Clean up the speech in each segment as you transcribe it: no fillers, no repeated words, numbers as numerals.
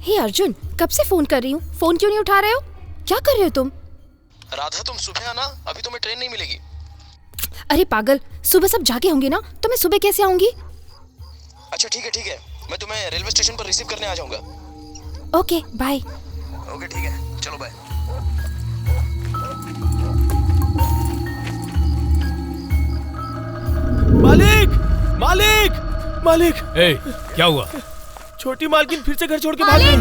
हे अर्जुन, कब से फोन कर रही हूँ, फोन क्यों नहीं उठा रहे हो? क्या कर रहे हो तुम? राधा तुम सुबह आना, अभी तुम्हें ट्रेन नहीं मिलेगी। अरे पागल, सुबह सब जागे होंगे ना, तो मैं सुबह कैसे आऊंगी? अच्छा ठीक है, मैं तुम्हें रेलवे स्टेशन पर रिसीव करने आ जाऊंगा। Okay bye. ओके ठीक है, चलो बाय। मालिक मालिक मालिक। ए, क्या हुआ? छोटी मालकिन फिर से घर छोड़ के भाग गई।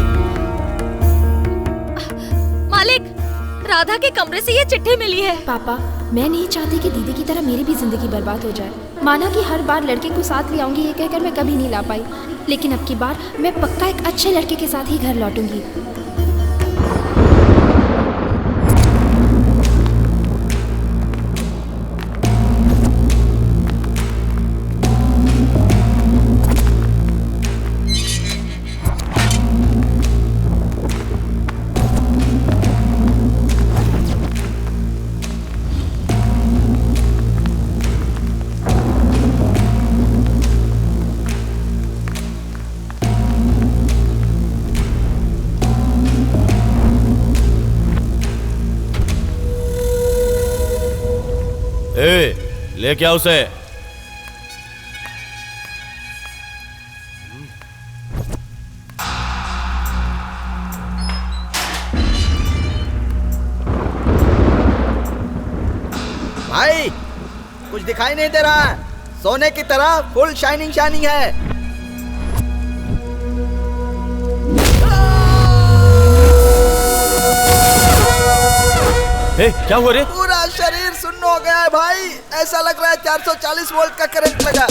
मालिक, राधा के कमरे से ये चिट्ठी मिली है। पापा, मैं नहीं चाहती कि दीदी की तरह मेरी भी जिंदगी बर्बाद हो जाए। माना कि हर बार लड़के को साथ ले आऊंगी ये कहकर मैं कभी नहीं ला पाई, लेकिन अब की बार मैं पक्का एक अच्छे लड़के के साथ ही घर लौटूंगी। ले क्या उसे? भाई कुछ दिखाई नहीं दे रहा है, सोने की तरह फुल शाइनिंग है। क्या हुआ रे? पूरा शरीर सुन्न हो गया है भाई, ऐसा लग रहा है 440 वोल्ट का करंट लगा।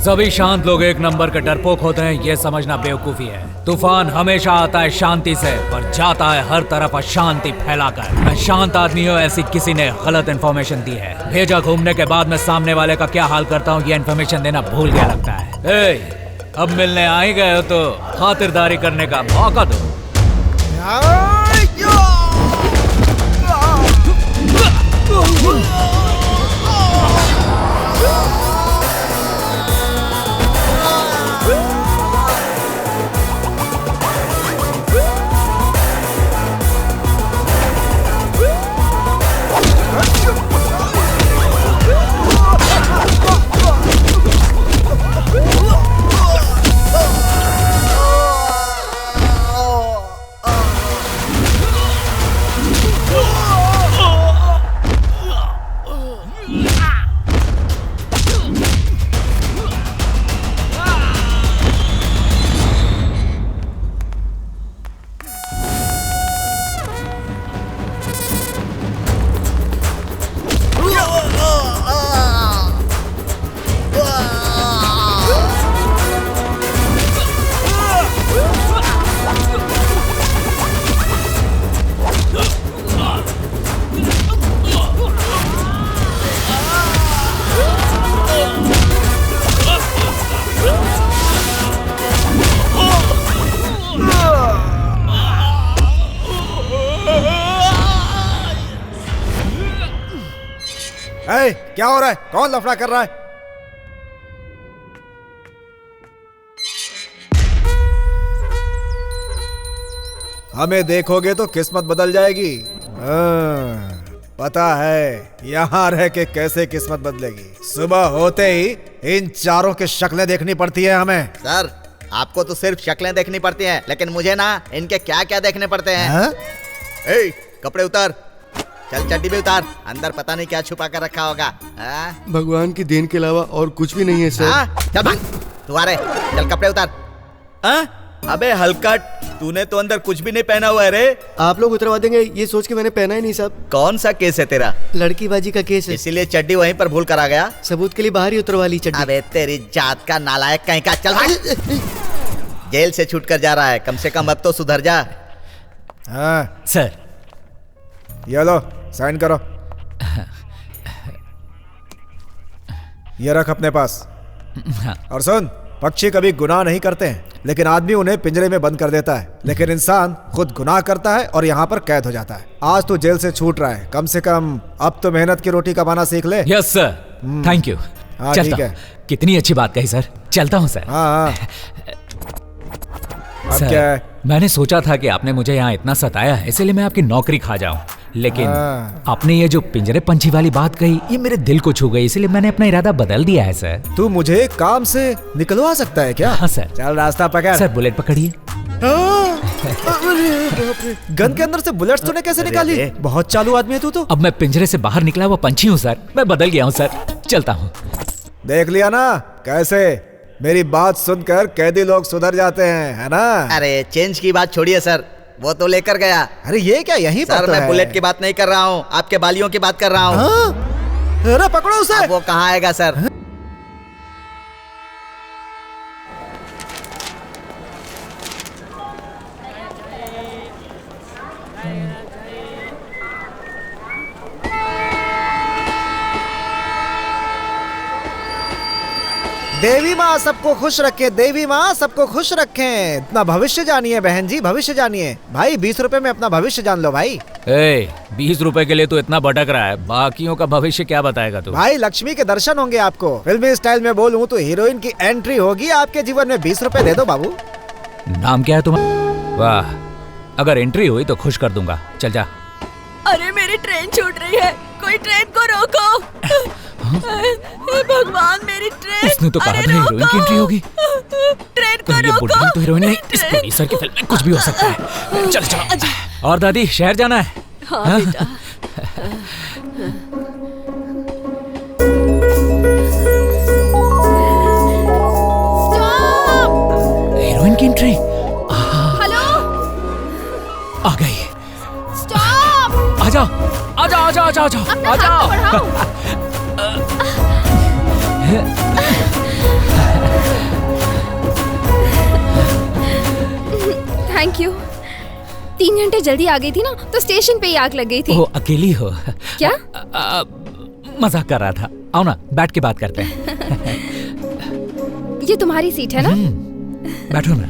सभी शांत लोग एक नंबर के डरपोक होते हैं, ये समझना बेवकूफी है। तूफान हमेशा आता है शांति से, पर जाता है हर तरफ अशांति फैलाकर। मैं शांत आदमी हूँ, ऐसी किसी ने गलत इन्फॉर्मेशन दी है। भेजा घूमने के बाद मैं सामने वाले का क्या हाल करता हूँ ये इन्फॉर्मेशन देना भूल गया लगता है। अब मिलने आ ही गए हो तो खातिरदारी करने का मौका दो। क्या हो रहा है? कौन लफड़ा कर रहा है? हमें देखोगे तो किस्मत बदल जाएगी। पता है यहाँ रह के कैसे किस्मत बदलेगी। सुबह होते ही इन चारों की शक्लें देखनी पड़ती है हमें। सर, आपको तो सिर्फ शक्लें देखनी पड़ती हैं, लेकिन मुझे ना इनके क्या क्या देखने पड़ते हैं। ए, कपड़े उतार, चल चड्डी भी उतार, अंदर पता नहीं क्या छुपा कर रखा होगा। भगवान की देन के अलावा और कुछ भी नहीं है सर। चल भाग, तू आ रहे, चल कपड़े उतार। अबे हलकट, तूने तो अंदर कुछ भी नहीं पहना हुआ है रे। आप लोग उतरवा देंगे ये सोच के मैंने पहना ही नहीं साहब। कौन सा केस है तेरा? लड़कीबाजी का केस है। इसीलिए चड्डी वहीं पर भूल कर आ गया। सबूत के लिए बाहर ही उतरवा ली चड्डी। अबे तेरी जात का नालायक कहीं का, चल भाग। जेल से छूट कर जा रहा है, कम से कम अब तो सुधर जा। हाँ, सर ये लो साइन करो। ये रख अपने पास। और सुन, पक्षी कभी गुनाह नहीं करते हैं, लेकिन आदमी उन्हें पिंजरे में बंद कर देता है। लेकिन इंसान खुद गुनाह करता है और यहाँ पर कैद हो जाता है। आज तो जेल से छूट रहा है, कम से कम अब तो मेहनत की रोटी कमाना सीख ले। Yes sir, thank you. हाँ, चलता ठीक है। हूँ। कितनी अच्छी बात कही सर, चलता हूँ सर। हाँ। अब सर, क्या है? मैंने सोचा था कि आपने मुझे यहाँ इतना सताया है, इसलिए मैं आपकी नौकरी खा जाऊं, लेकिन आपने ये जो पिंजरे पंछी वाली बात कही, ये मेरे दिल को छू गई, इसलिए मैंने अपना इरादा बदल दिया है सर। तू मुझे काम से निकलवा सकता है क्या? हाँ सर। चल रास्ता पकड़। सर बुलेट पकड़िए। गन के अंदर से बुलेट्स तूने कैसे निकाली? बहुत चालू आदमी है तू तो। अब मैं पिंजरे से बाहर निकला हुआ पंछी हूँ सर, मैं बदल गया हूँ सर, चलता हूँ। देख लिया ना कैसे मेरी बात सुनकर कैदी लोग सुधर जाते हैं, है ना? अरे चेंज की बात छोड़िए सर, वो तो लेकर गया। अरे ये क्या यहीं पर सर तो मैं है। बुलेट की बात नहीं कर रहा हूँ, आपके बालियों की बात कर रहा हूँ। हाँ? अरे पकड़ो उसे। अब वो कहाँ आएगा सर? देवी माँ सबको खुश रखे, देवी माँ सबको खुश रखे। अपना भविष्य जानिए बहन जी, भविष्य जानिए। भाई 20 रुपए में अपना भविष्य जान लो भाई। 20 रुपए के लिए तो इतना भटक रहा है, बाकियों का भविष्य क्या बताएगा तू? भाई लक्ष्मी के दर्शन होंगे आपको। फिल्मी स्टाइल में बोलूं तो हीरोइन की एंट्री होगी आपके जीवन में। 20 रुपए दे दो बाबू। नाम क्या है तुम्हारा? वाह, अगर एंट्री हुई तो खुश कर दूंगा, चल जा। अरे मेरी ट्रेन छूट रही है, कोई ट्रेन को रोको। हे भगवान, मेरी ट्रेन। उसने तो कहा था हीरोइन की एंट्री होगी। ट्रेन को ये रोको। बुढ़ी तो हीरोइन नहीं, इस प्रोड्यूसर की फिल्म में कुछ भी हो सकता है। चल चलो। और दादी शहर जाना है? हाँ बेटा। हीरोइन की एंट्री हेलो, आ गई। स्टॉप। आ जाओ आ जाओ आ जाओ आ जाओ अपना आ हाथ जाओ। तो बढ़ाओ। Thank you. 3 घंटे जल्दी आ गई थी ना, तो स्टेशन पे ही आग लग गई थी। ओ अकेली हो क्या? मजाक कर रहा था। आओ ना, बैठ के बात करते हैं। ये तुम्हारी सीट है ना? बैठो ना।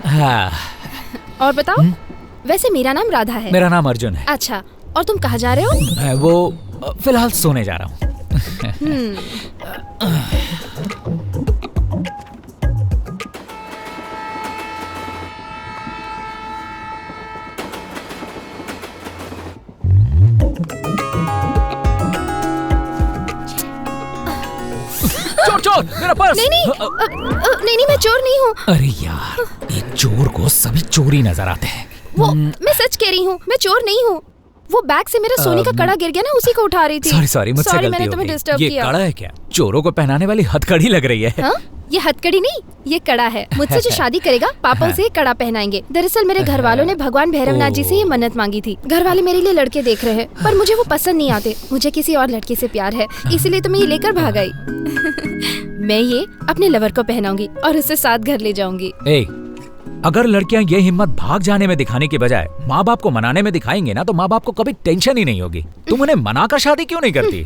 हाँ। और बताओ, वैसे मेरा नाम राधा है। मेरा नाम अर्जुन है। अच्छा, और तुम कहाँ जा रहे हो? मैं वो फिलहाल सोने जा रहा हूँ। चोर चोर, मेरा पर्स। नहीं नहीं, नहीं मैं चोर नहीं हूँ। अरे यार, एक चोर को सभी चोरी नजर आते हैं। वो मैं सच कह रही हूँ, मैं चोर नहीं हूँ। वो बैग से मेरा सोने का कड़ा गिर गया ना, उसी को उठा रही थी। सॉरी मुझसे गलती मैंने हो तुम्हें गई। डिस्टर्ब ये किया। कड़ा है क्या? चोरों को पहनाने वाली हथकड़ी लग रही है। हाँ? ये हथकड़ी नहीं, ये कड़ा है। मुझसे जो शादी करेगा पापा उसे ये कड़ा पहनाएंगे। दरअसल मेरे घर वालों ने भगवान भैरवनाथ जी से ये मन्नत मांगी थी। घर वाले मेरे लिए लड़के देख रहे हैं, पर मुझे वो पसंद नहीं आते। मुझे किसी और लड़की से प्यार है, इसीलिए तो मैं ये लेकर भाग आई। मैं ये अपने लवर को पहनाऊंगी और उससे साथ घर ले जाऊंगी। अगर लड़कियां ये हिम्मत भाग जाने में दिखाने की बजाय माँ बाप को मनाने में दिखाएंगे ना, तो माँ बाप को कभी टेंशन ही नहीं होगी। तुम उन्हें मनाकर शादी क्यों नहीं करती?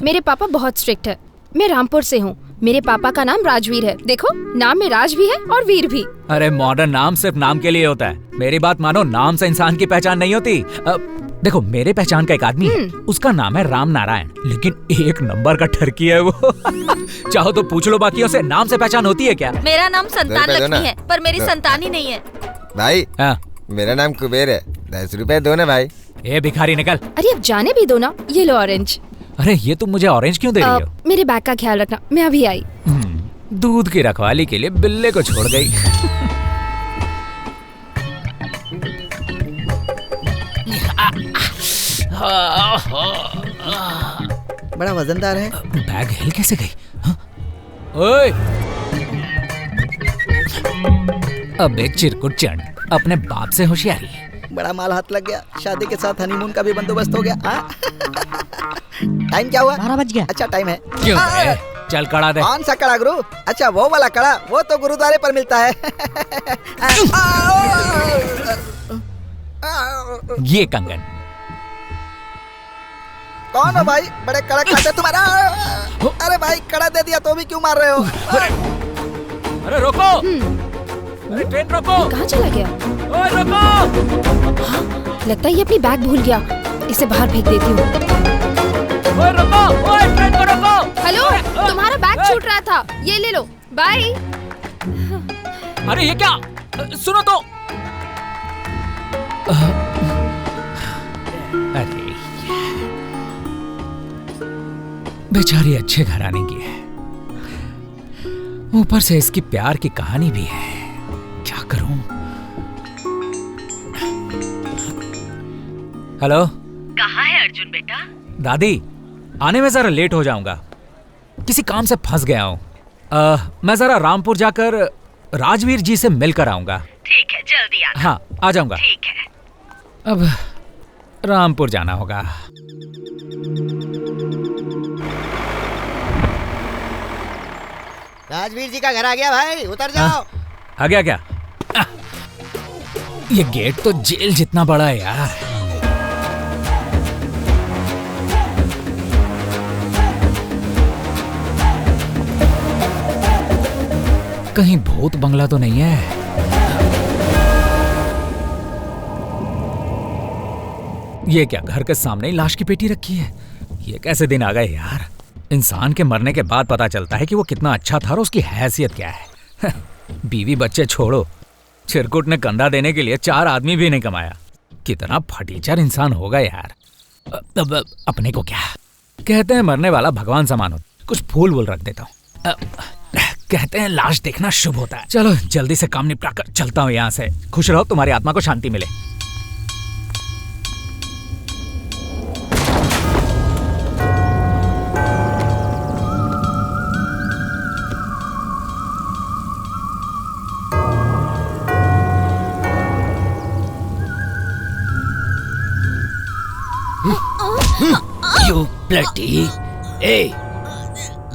मेरे पापा बहुत स्ट्रिक्ट है। मैं रामपुर से हूँ। मेरे पापा का नाम राजवीर है। देखो, नाम में राज भी है और वीर भी। अरे मॉडर्न नाम सिर्फ नाम के लिए होता है। मेरी बात मानो, नाम से इंसान की पहचान नहीं होती। देखो, मेरे पहचान का एक आदमी है, उसका नाम है राम नारायण, लेकिन 1 नंबर का ठरकी है वो। चाहो तो पूछ लो बाकियों से, नाम से पहचान होती है क्या? मेरा नाम संतान लक्ष्मी है, पर मेरी संतान ही नहीं है। भाई हाँ। मेरा नाम कुबेर है, 10 रुपए दो ना भाई। ए भिखारी निकल। अरे अब जाने भी दो ना। ये लो ऑरेंज। अरे ये तुम मुझे ऑरेंज क्यों दे रही हो? मेरे बैग का ख्याल रखना, मैं अभी आई। दूध की रखवाली के लिए बिल्ले को छोड़ गई। बड़ा वजनदार है। बैग हिल कैसे गई? हाँ? ओए! अब एक चिरकुट चंड, अपने बाप से होशियारी। बड़ा माल हाथ लग गया। शादी के साथ हनीमून का भी बंदोबस्त हो गया। टाइम क्या हुआ? 12 बज गया। अच्छा टाइम है। क्यों बे? चल कड़ा दे। कौन सा कड़ा गुरु? अच्छा वो वाला कड़ा, वो तो गुरुद्वारे पर मिलता है। ये कंगन। कौन हो भाई? बड़े कड़ा खाते तुम्हारा। अरे भाई कड़ा दे दिया तो भी क्यों मार रहे हो? अरे रोको, अरे ट्रेन रोको। कहाँ चला गया? ओए रोको। हाँ, लगता है ये अपनी बैग भूल गया। इसे बाहर फेंक देती हूँ। ओए रोको, ओए ट्रेन को रोको। हेलो, तुम्हारा बैग छूट रहा था, ये ले लो। बाय। अरे ये क्या? सुनो तो। अरे बेचारी अच्छे घराने की है, ऊपर से इसकी प्यार की कहानी भी है। क्या करूं? हेलो, कहाँ है अर्जुन बेटा? दादी, आने में जरा लेट हो जाऊंगा, किसी काम से फंस गया हूं। मैं जरा रामपुर जाकर राजवीर जी से मिलकर आऊंगा। ठीक है, जल्दी आना। हाँ, आ जाऊंगा। ठीक है। अब रामपुर जाना होगा। राजवीर जी का घर आ गया भाई, उतर जाओ। आ गया क्या? ये गेट तो जेल जितना बड़ा है यार। कहीं भूत बंगला तो नहीं है? ये क्या, घर के सामने ही लाश की पेटी रखी है? ये कैसे दिन आ गए यार। इंसान के मरने के बाद पता चलता है कि वो कितना अच्छा था और उसकी हैसियत क्या है। बीवी बच्चे छोड़ो, चिरकुट ने कंधा देने के लिए 4 आदमी भी नहीं कमाया। कितना फटीचर इंसान होगा यार। अब अपने को क्या कहते हैं, मरने वाला भगवान समान हो। कुछ फूल वूल रख देता हूँ। कहते हैं लाश देखना शुभ होता है। चलो जल्दी से काम निपटा कर चलता हूँ यहाँ से। खुश रहो, तुम्हारी आत्मा को शांति मिले। You bloody! ए,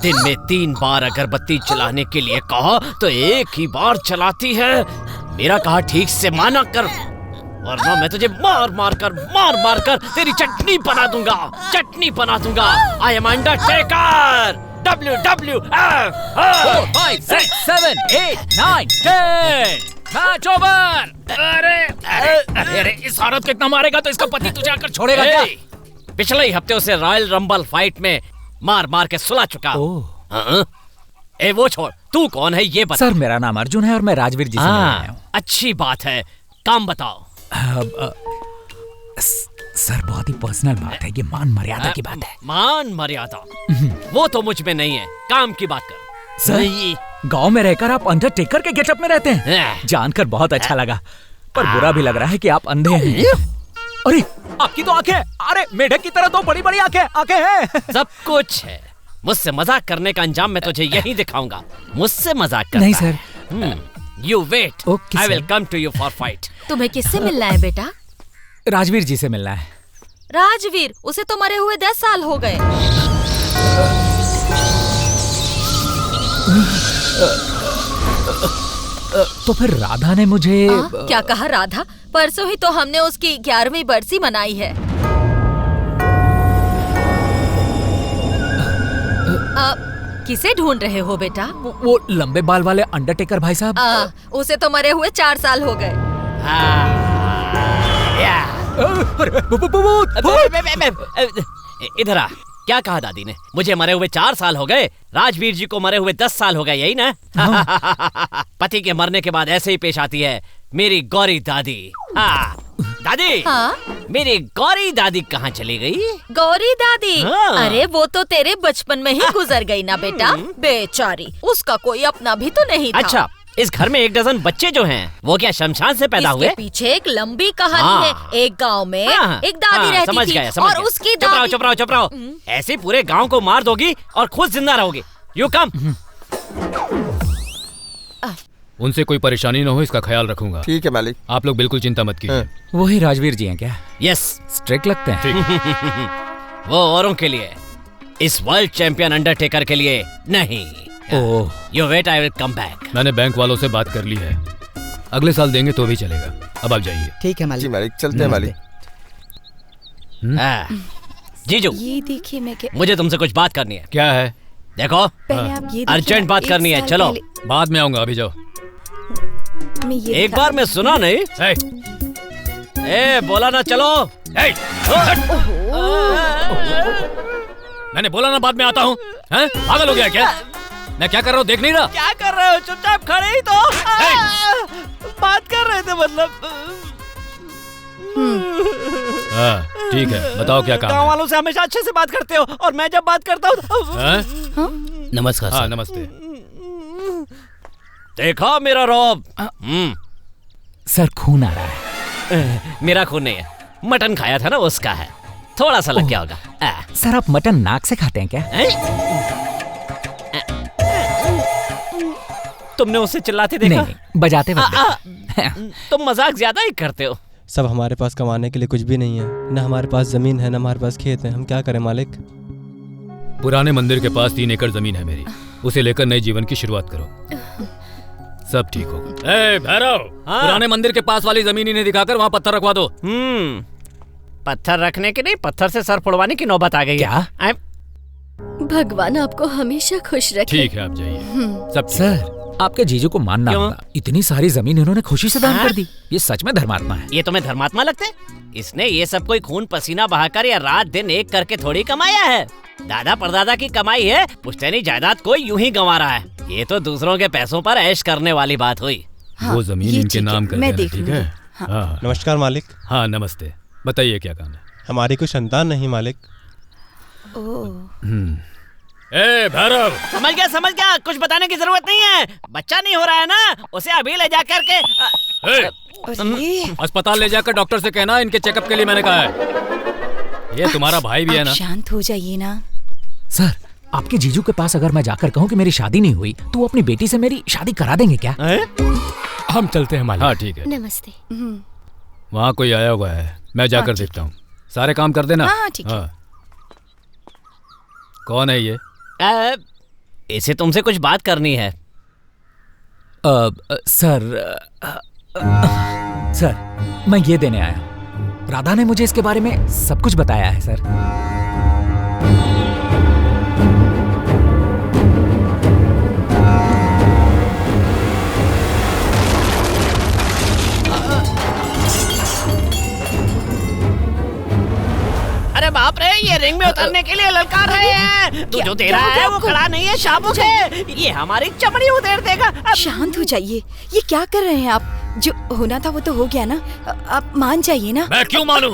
दिन में 3 बार अगरबत्ती जलाने के लिए कहा तो एक ही बार चलाती है। मेरा कहा ठीक से माना कर, वरना मैं तुझे मार मार कर तेरी चटनी बना दूंगा, चटनी बना दूंगा। I am Undertaker. WWF 4, 5, 6, 7, 8, 9, 10 match over. अरे इस औरत को इतना मारेगा तो इसका पति तुझे आकर छोड़ेगा क्या? पिछले ही हफ्ते उसे रॉयल रंबल फाइट में मार मार के सुला चुका। ए वो छोड़, तू कौन है ये बता। सर मेरा नाम अर्जुन है और मैं राजवीर जी से मिलने आया हूँ। अच्छी बात है, काम बताओ। सर बहुत ही पर्सनल बात है, ये मान मर्यादा की बात है। मान मर्यादा वो तो मुझ में नहीं है, काम की बात कर। सर गांव में रहकर आप अंडरटेकर के गेटअप में रहते हैं, जानकर बहुत अच्छा लगा, पर बुरा भी लग रहा है कि आप अंधे हैं। अरे आपकी तो आंखें, अरे मेढक की तरह तो बड़ी बड़ी आंखें हैं। सब कुछ है। मुझसे मजाक करने का अंजाम मैं तुझे यही दिखाऊंगा। मुझसे मजाक करता नहीं sir. You wait, I will come to you for fight. तुम्हें किससे मिलना है बेटा? राजवीर जी से मिलना है। राजवीर? उसे तो मरे हुए 10 साल हो गए। तो फिर राधा ने मुझे क्या कहा? राधा? परसों ही तो हमने उसकी 11वीं बरसी मनाई है। किसे ढूंढ रहे हो बेटा? वो लंबे बाल वाले अंडरटेकर भाई साहब। उसे तो मरे हुए 4 साल हो गए। इधर आ। क्या कहा दादी ने? मुझे मरे हुए 4 साल हो गए, राजवीर जी को मरे हुए 10 साल हो गए, यही ना? पति के मरने के बाद ऐसे ही पेश आती है मेरी गौरी दादी। दादी, मेरी गौरी दादी कहाँ चली गई? गौरी दादी? अरे वो तो तेरे बचपन में ही गुजर गई ना बेटा, बेचारी। उसका कोई अपना भी तो नहीं था। अच्छा, इस घर में 1 डज़न बच्चे जो हैं, वो क्या शमशान से पैदा हुए? इसके पीछे एक लंबी कहानी है। एक गांव में एक दादी रहती थी और उसकी दादी। चुप रहो। ऐसे पूरे गांव को मार दोगी और खुद जिंदा रहोगी। You come. उनसे कोई परेशानी न हो, इसका ख्याल रखूंगा। ठीक है मालिक। आप लोग बिल्कुल चिंता मत कीजिए। वही राजवीर जी हैं क्या? यस। स्ट्रिक्ट लगते हैं। वो औरों के लिए, इस वर्ल्ड चैंपियन अंडरटेकर के लिए नहीं। Oh, you wait, I will come back. मैंने बैंक वालों से बात कर ली है, अगले साल देंगे तो भी चलेगा। अब आप जाइए। ठीक है मालिक। जी मालिक, चलते हैं मालिक। जीजू, ये देखिए मैं मुझे तुमसे कुछ बात करनी है। क्या है? देखो, पहले आप ये देखिए अर्जेंट ना, बात एक करनी है। साल चलो, पहले- बाद में आऊंगा, अभी जाओ। मैं ये एक बार मैं सुना नहीं। ए, बोला ना चलो। मैंने बोला ना बाद में आता हूँ। पागल हो गया क्या? मैं क्या कर रहा हूँ देख नहीं रहा? क्या कर रहे हो? चुपचाप खड़े ही तो बात कर रहे थे, मतलब। हाँ, ठीक है, बताओ क्या काम गाँव है? वालों से हमेशा अच्छे से बात करते हो, और मैं जब बात करता हूँ नमस्कार। हाँ, नमस्ते। देखा मेरा रौब? सर खून आ रहा है। मेरा खून नहीं है, मटन खाया था ना, उसका है। थोड़ा सा लग गया होगा। सर आप मटन नाक से खाते हैं क्या? तुमने उसे चिल्लाते देखा? नहीं, बजाते वक्त। तुम मजाक ज्यादा ही करते हो। सब हमारे पास कमाने के लिए कुछ भी नहीं है, न हमारे पास जमीन है, न हमारे पास खेत है। हम क्या करें मालिक? पुराने मंदिर के पास 3 एकड़ जमीन है मेरी, उसे लेकर नए जीवन की शुरुआत करो, सब ठीक होगा। ए भैरव, पुराने मंदिर के पास वाली जमीन इन्हें दिखाकर वहाँ पत्थर रखवा दो। पत्थर रखने की नहीं, पत्थर से सर फोड़वाने की नौबत आ गई। क्या? भगवान आपको हमेशा खुश रखे। ठीक है, आप जाइए। सब सर, आपके जीजू को मानना होगा, इतनी सारी जमीन इन्होंने खुशी से दान कर दी। ये सच में धर्मात्मा है। ये तुम्हें धर्मात्मा लगते? इसने ये सब कोई खून पसीना बहाकर या रात दिन एक करके थोड़ी कमाया है। दादा परदादा की कमाई है, पुश्तैनी जायदाद कोई यूं ही गंवा रहा है। ये तो दूसरों के पैसों पर ऐश करने वाली बात हुई। वो जमीन इनके नाम कर देना, ठीक है? हाँ। नमस्कार मालिक। हाँ नमस्ते, बताइए क्या काम है? हमारी कोई संतान नहीं मालिक। ए भैरव, समझ गया, कुछ बताने की जरूरत नहीं है। बच्चा नहीं हो रहा है ना, उसे अभी ले जा करके अस्पताल ले जाकर डॉक्टर से कहना इनके चेकअप के लिए मैंने कहा है। ये तुम्हारा भाई भी है ना? शांत हो जाइए ना। सर, आपके जीजू के पास अगर मैं जाकर कहूँ कि मेरी शादी नहीं हुई तो वो अपनी बेटी से मेरी शादी करा देंगे क्या? हम चलते हैं मालिक। हाँ ठीक है। नमस्ते। वहाँ कोई आया हुआ है, मैं जाकर देखता हूँ। सारे काम कर देना। हाँ ठीक है। कौन है ये? इसे तुमसे कुछ बात करनी है। सर, मैं ये देने आया हूँ। राधा ने मुझे इसके बारे में सब कुछ बताया है सर। अरे बाप रे, ये रिंग में उतरने के लिए ललकार रहे हैं। तू जो दे रहा है वो खड़ा नहीं है, शाबुक है। ये हमारी चमड़ी उधेड़ देगा। शांत हो जाइए। ये क्या कर रहे हैं आप? जो होना था वो तो हो गया ना, आप मान जाइए ना। मैं क्यों मानूं?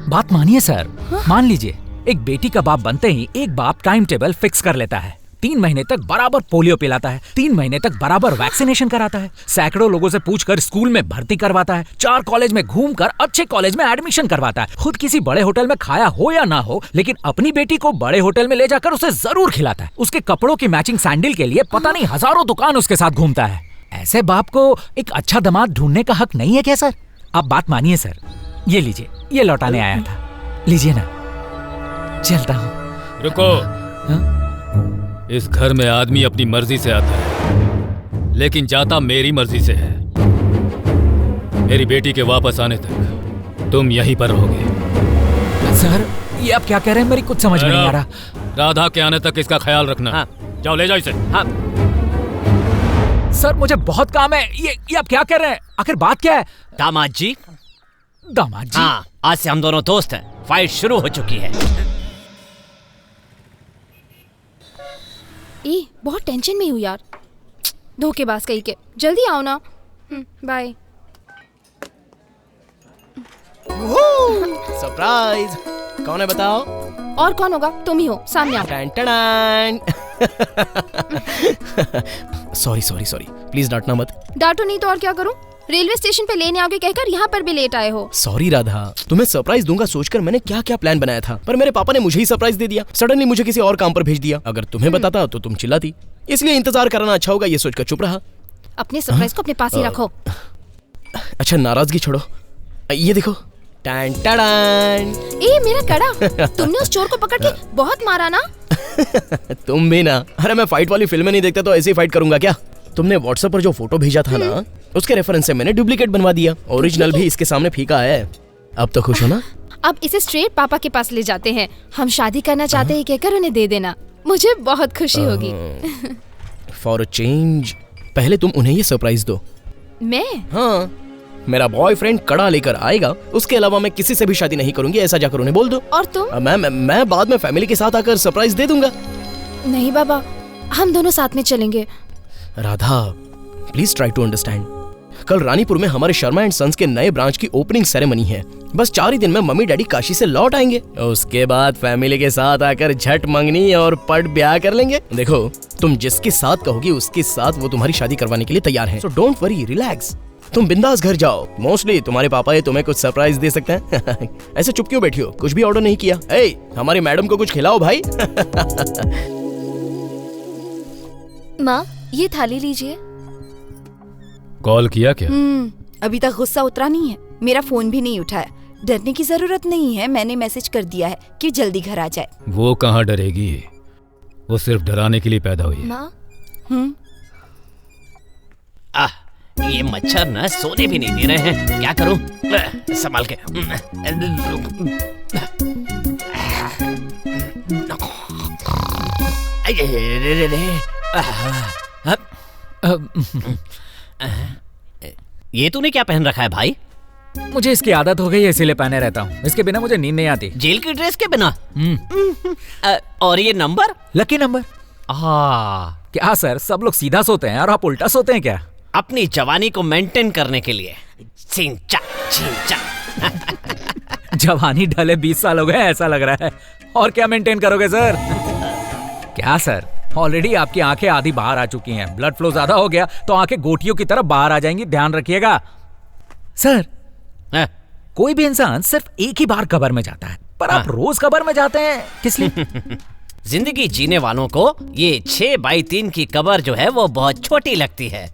बात मानिए सर, मान लीजिए। एक बेटी का बाप बनते ही एक बाप टाइम टेबल फिक्स कर लेता है। 3 महीने तक बराबर पोलियो पिलाता है, 3 महीने तक बराबर वैक्सीनेशन कराता है, सैकड़ों लोगों से पूछकर स्कूल में भर्ती करवाता है, 4 कॉलेज में घूमकर अच्छे कॉलेज में एडमिशन करवाता है, खुद किसी बड़े होटल में खाया हो या ना हो, लेकिन अपनी बेटी को बड़े होटल में ले जाकर उसे जरूर खिलाता है। उसके कपड़ों की मैचिंग सैंडल के लिए पता नहीं हजारों दुकान उसके साथ घूमता है। ऐसे बाप को एक अच्छा दामाद ढूंढने का हक नहीं है क्या सर? आप बात मानिए सर। ये लीजिए, ये लौटाने आया था, लीजिए ना। चलता हूँ। रुको। इस घर में आदमी अपनी मर्जी से आता है, लेकिन जाता मेरी मर्जी से है। मेरी बेटी के वापस आने तक तुम यहीं पर रहोगे। सर, ये आप क्या कह रहे हैं? मेरी कुछ समझ में नहीं आ रहा। राधा के आने तक इसका ख्याल रखना। हाँ। जाओ ले जाओ इसे। हाँ। सर, मुझे बहुत काम है। ये आप क्या कह रहे हैं? आखिर बात क्या है? दामाद जी। दामाद जी? हाँ, आज से हम दोनों दोस्त हैं। फाइट शुरू हो चुकी है। बहुत टेंशन में हूँ यार। धोखेबाज कहीं के। जल्दी आओ ना। बाय। सरप्राइज। कौन है बताओ? और कौन होगा? तुम ही हो। सामने आओ। सॉरी प्लीज डांटना मत। डांटो नहीं तो और क्या करूं? रेलवे स्टेशन पे लेने आओगे कहकर यहाँ पर भी लेट आए हो। सॉरी राधा, तुम्हें सरप्राइज दूंगा सोचकर मैंने क्या क्या प्लान बनाया था, पर मेरे पापा ने मुझे ही सरप्राइज दे दिया। सडनली मुझे किसी और काम पर भेज दिया। अगर तुम्हें बताता तो तुम चिल्लाती, इसलिए इंतजार कराना अच्छा होगा ये सोचकर चुप रहा। अपने सरप्राइज को अपने पास ही रखो। अच्छा नाराजगी छोड़ो, ये देखो। ए मेरा कड़ा। तुमने उस चोर को पकड़ के बहुत मारा ना। तुम भी ना। अरे मैं फाइट वाली फिल्में नहीं देखता तो ऐसे ही फाइट करूंगा क्या? तुमने व्हाट्सएप पर जो फोटो भेजा था ना, उसके रेफरेंस से मैंने डुप्लीकेट बनवा दिया। ओरिजिनल भी इसके सामने फीका है। अब तो खुश हो ना? अब इसे स्ट्रेट पापा के पास ले जाते हैं। हम शादी करना चाहते हैं कहकर उन्हें दे देना। मुझे बहुत खुशी होगी। फॉर अ चेंज पहले तुम उन्हें ये सरप्राइज दो। मैं? हाँ, मेरा बॉयफ्रेंड कड़ा लेकर आएगा, उसके अलावा मैं किसी से भी शादी नहीं करूंगी, ऐसा जाकर उन्हें बोल दो। और तुम? मैं बाद में फैमिली के साथ आकर सरप्राइज दे दूंगा। नहीं बाबा, हम दोनों साथ में चलेंगे। Radha, please try to understand. कल रानीपुर में हमारे शर्मा एंड सन्स के नए ब्रांच की ओपनिंग सेरेमनी है। बस 4 ही दिन में मम्मी डैडी काशी से लौट आएंगे। उसके बाद फैमिली के साथ आकर झट मंगनी और पट ब्याह कर लेंगे। देखो, तुम जिसके साथ कहोगी उसके साथ वो तुम्हारी शादी करवाने के लिए तैयार है। So don't worry, relax. तुम बिंदास घर जाओ। मोस्टली तुम्हारे पापा ये तुम्हें कुछ सरप्राइज दे सकते हैं। ऐसे चुप क्यों बैठी हो? कुछ भी ऑर्डर नहीं किया? ए, हमारी मैडम को कुछ खिलाओ भाई। माँ, ये थाली लीजिए। कॉल किया क्या? अभी तक गुस्सा उतरा नहीं है। मेरा फोन भी नहीं उठाया। डरने की जरूरत नहीं है, मैंने मैसेज कर दिया है कि जल्दी घर आ जाए। वो कहाँ डरेगी, वो सिर्फ डराने के लिए पैदा हुई है। माँ? ये मच्छर ना सोने भी नहीं दे रहे हैं। क्या करूं? संभाल के। ये तूने क्या पहन रखा है भाई? मुझे इसकी आदत हो गई है, इसीलिए पहने रहता हूँ। इसके बिना मुझे नींद नहीं आती। जेल की ड्रेस के बिना? और ये नंबर? Lucky number. क्या सर, सब लोग सीधा सोते हैं और आप उल्टा सोते हैं क्या? अपनी जवानी को मेंटेन करने के लिए। चिंचा चिंचा। जवानी ढले 20 साल हो गए ऐसा लग रहा है। और क्या मेंटेन करोगे सर? क्या सर, ऑलरेडी आपकी आंखें आधी बाहर आ चुकी हैं। ब्लड फ्लो ज्यादा हो गया तो आंखें गोटियों की तरह बाहर आ जाएंगी, ध्यान रखिएगा। सर, कोई भी इंसान सिर्फ एक ही बार कब्र में जाता है, पर आप रोज कब्र में जाते हैं, किस लिए? जिंदगी जीने वालों को ये 6x3 की कब्र जो है वो बहुत छोटी लगती है,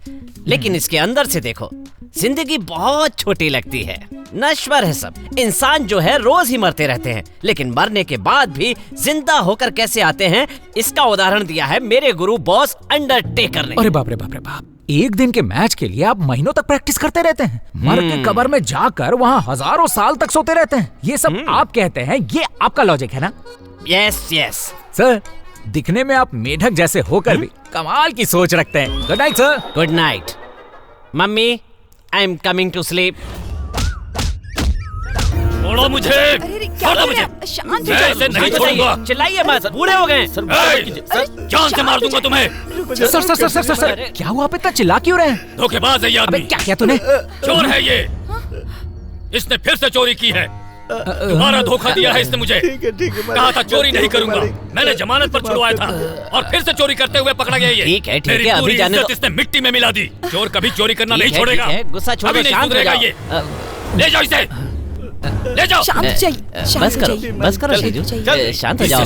लेकिन इसके अंदर से देखो, जिंदगी बहुत छोटी लगती है। नश्वर है सब। इंसान जो है रोज ही मरते रहते हैं, लेकिन मरने के बाद भी जिंदा होकर कैसे आते हैं, इसका उदाहरण दिया है मेरे गुरु बॉस अंडरटेकर ने। अरे बाप रे बाप रे बाप, एक दिन के मैच के लिए आप महीनों तक प्रैक्टिस करते रहते हैं। मर के कब्र में जाकर वहाँ हजारों साल तक सोते रहते हैं। ये सब आप कहते हैं, ये आपका लॉजिक है ना? यस यस सर, दिखने में आप मेढक जैसे होकर भी कमाल की सोच रखते हैं। Good night sir. Good night mummy, I am coming to sleep. छोड़ो मुझे, छोड़ो मुझे। शांत मैं इसे नहीं छोड़ूंगा। चिल्लाइए मत, बूढ़े हो गए। जान से मार दूंगा तुम्हें। Sir sir sir sir sir, क्या हुआ? आप इतना चिल्ला क्यों रहे हैं? धोखेबाज है ये आदमी। क्या किया तूने? चोर है ये, इसने फिर से चोरी की है। तुम्हारा धोखा दिया है इसने मुझे। कहा था चोरी नहीं करूंगा, मैंने जमानत पर छुड़वाया था और फिर से चोरी करते हुए पकड़ा गया ये। ठीक है अभी जाने दो। इसने मिट्टी में मिला दी। चोर कभी चोरी करना नहीं छोड़ेगा। गुस्सा छोड़ो, शांत हो जाओ। ये ले जाओ इसे, ले जाओ। बस करो शीजू, शांत हो जाओ।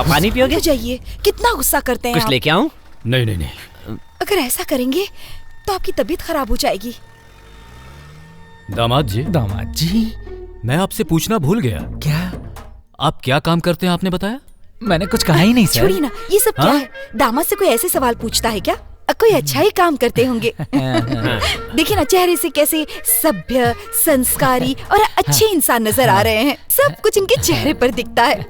पानी पियोगे? जाइए, कितना गुस्सा करते हैं कुछ लेके आऊं? नहीं नहीं नहीं। अगर ऐसा करेंगे तो आपकी तबीयत खराब हो जाएगी। दामाद जी, मैं आपसे पूछना भूल गया। क्या? आप क्या काम करते हैं आपने बताया? मैंने कुछ कहा ही नहीं सर। छोड़िए ना, ये सब क्या है? दामाद से कोई ऐसे सवाल पूछता है क्या? कोई अच्छा ही काम करते होंगे। देखिए ना, चेहरे से कैसे सभ्य, संस्कारी और अच्छे इंसान नजर आ रहे हैं। सब कुछ इनके चेहरे पर दिखता है।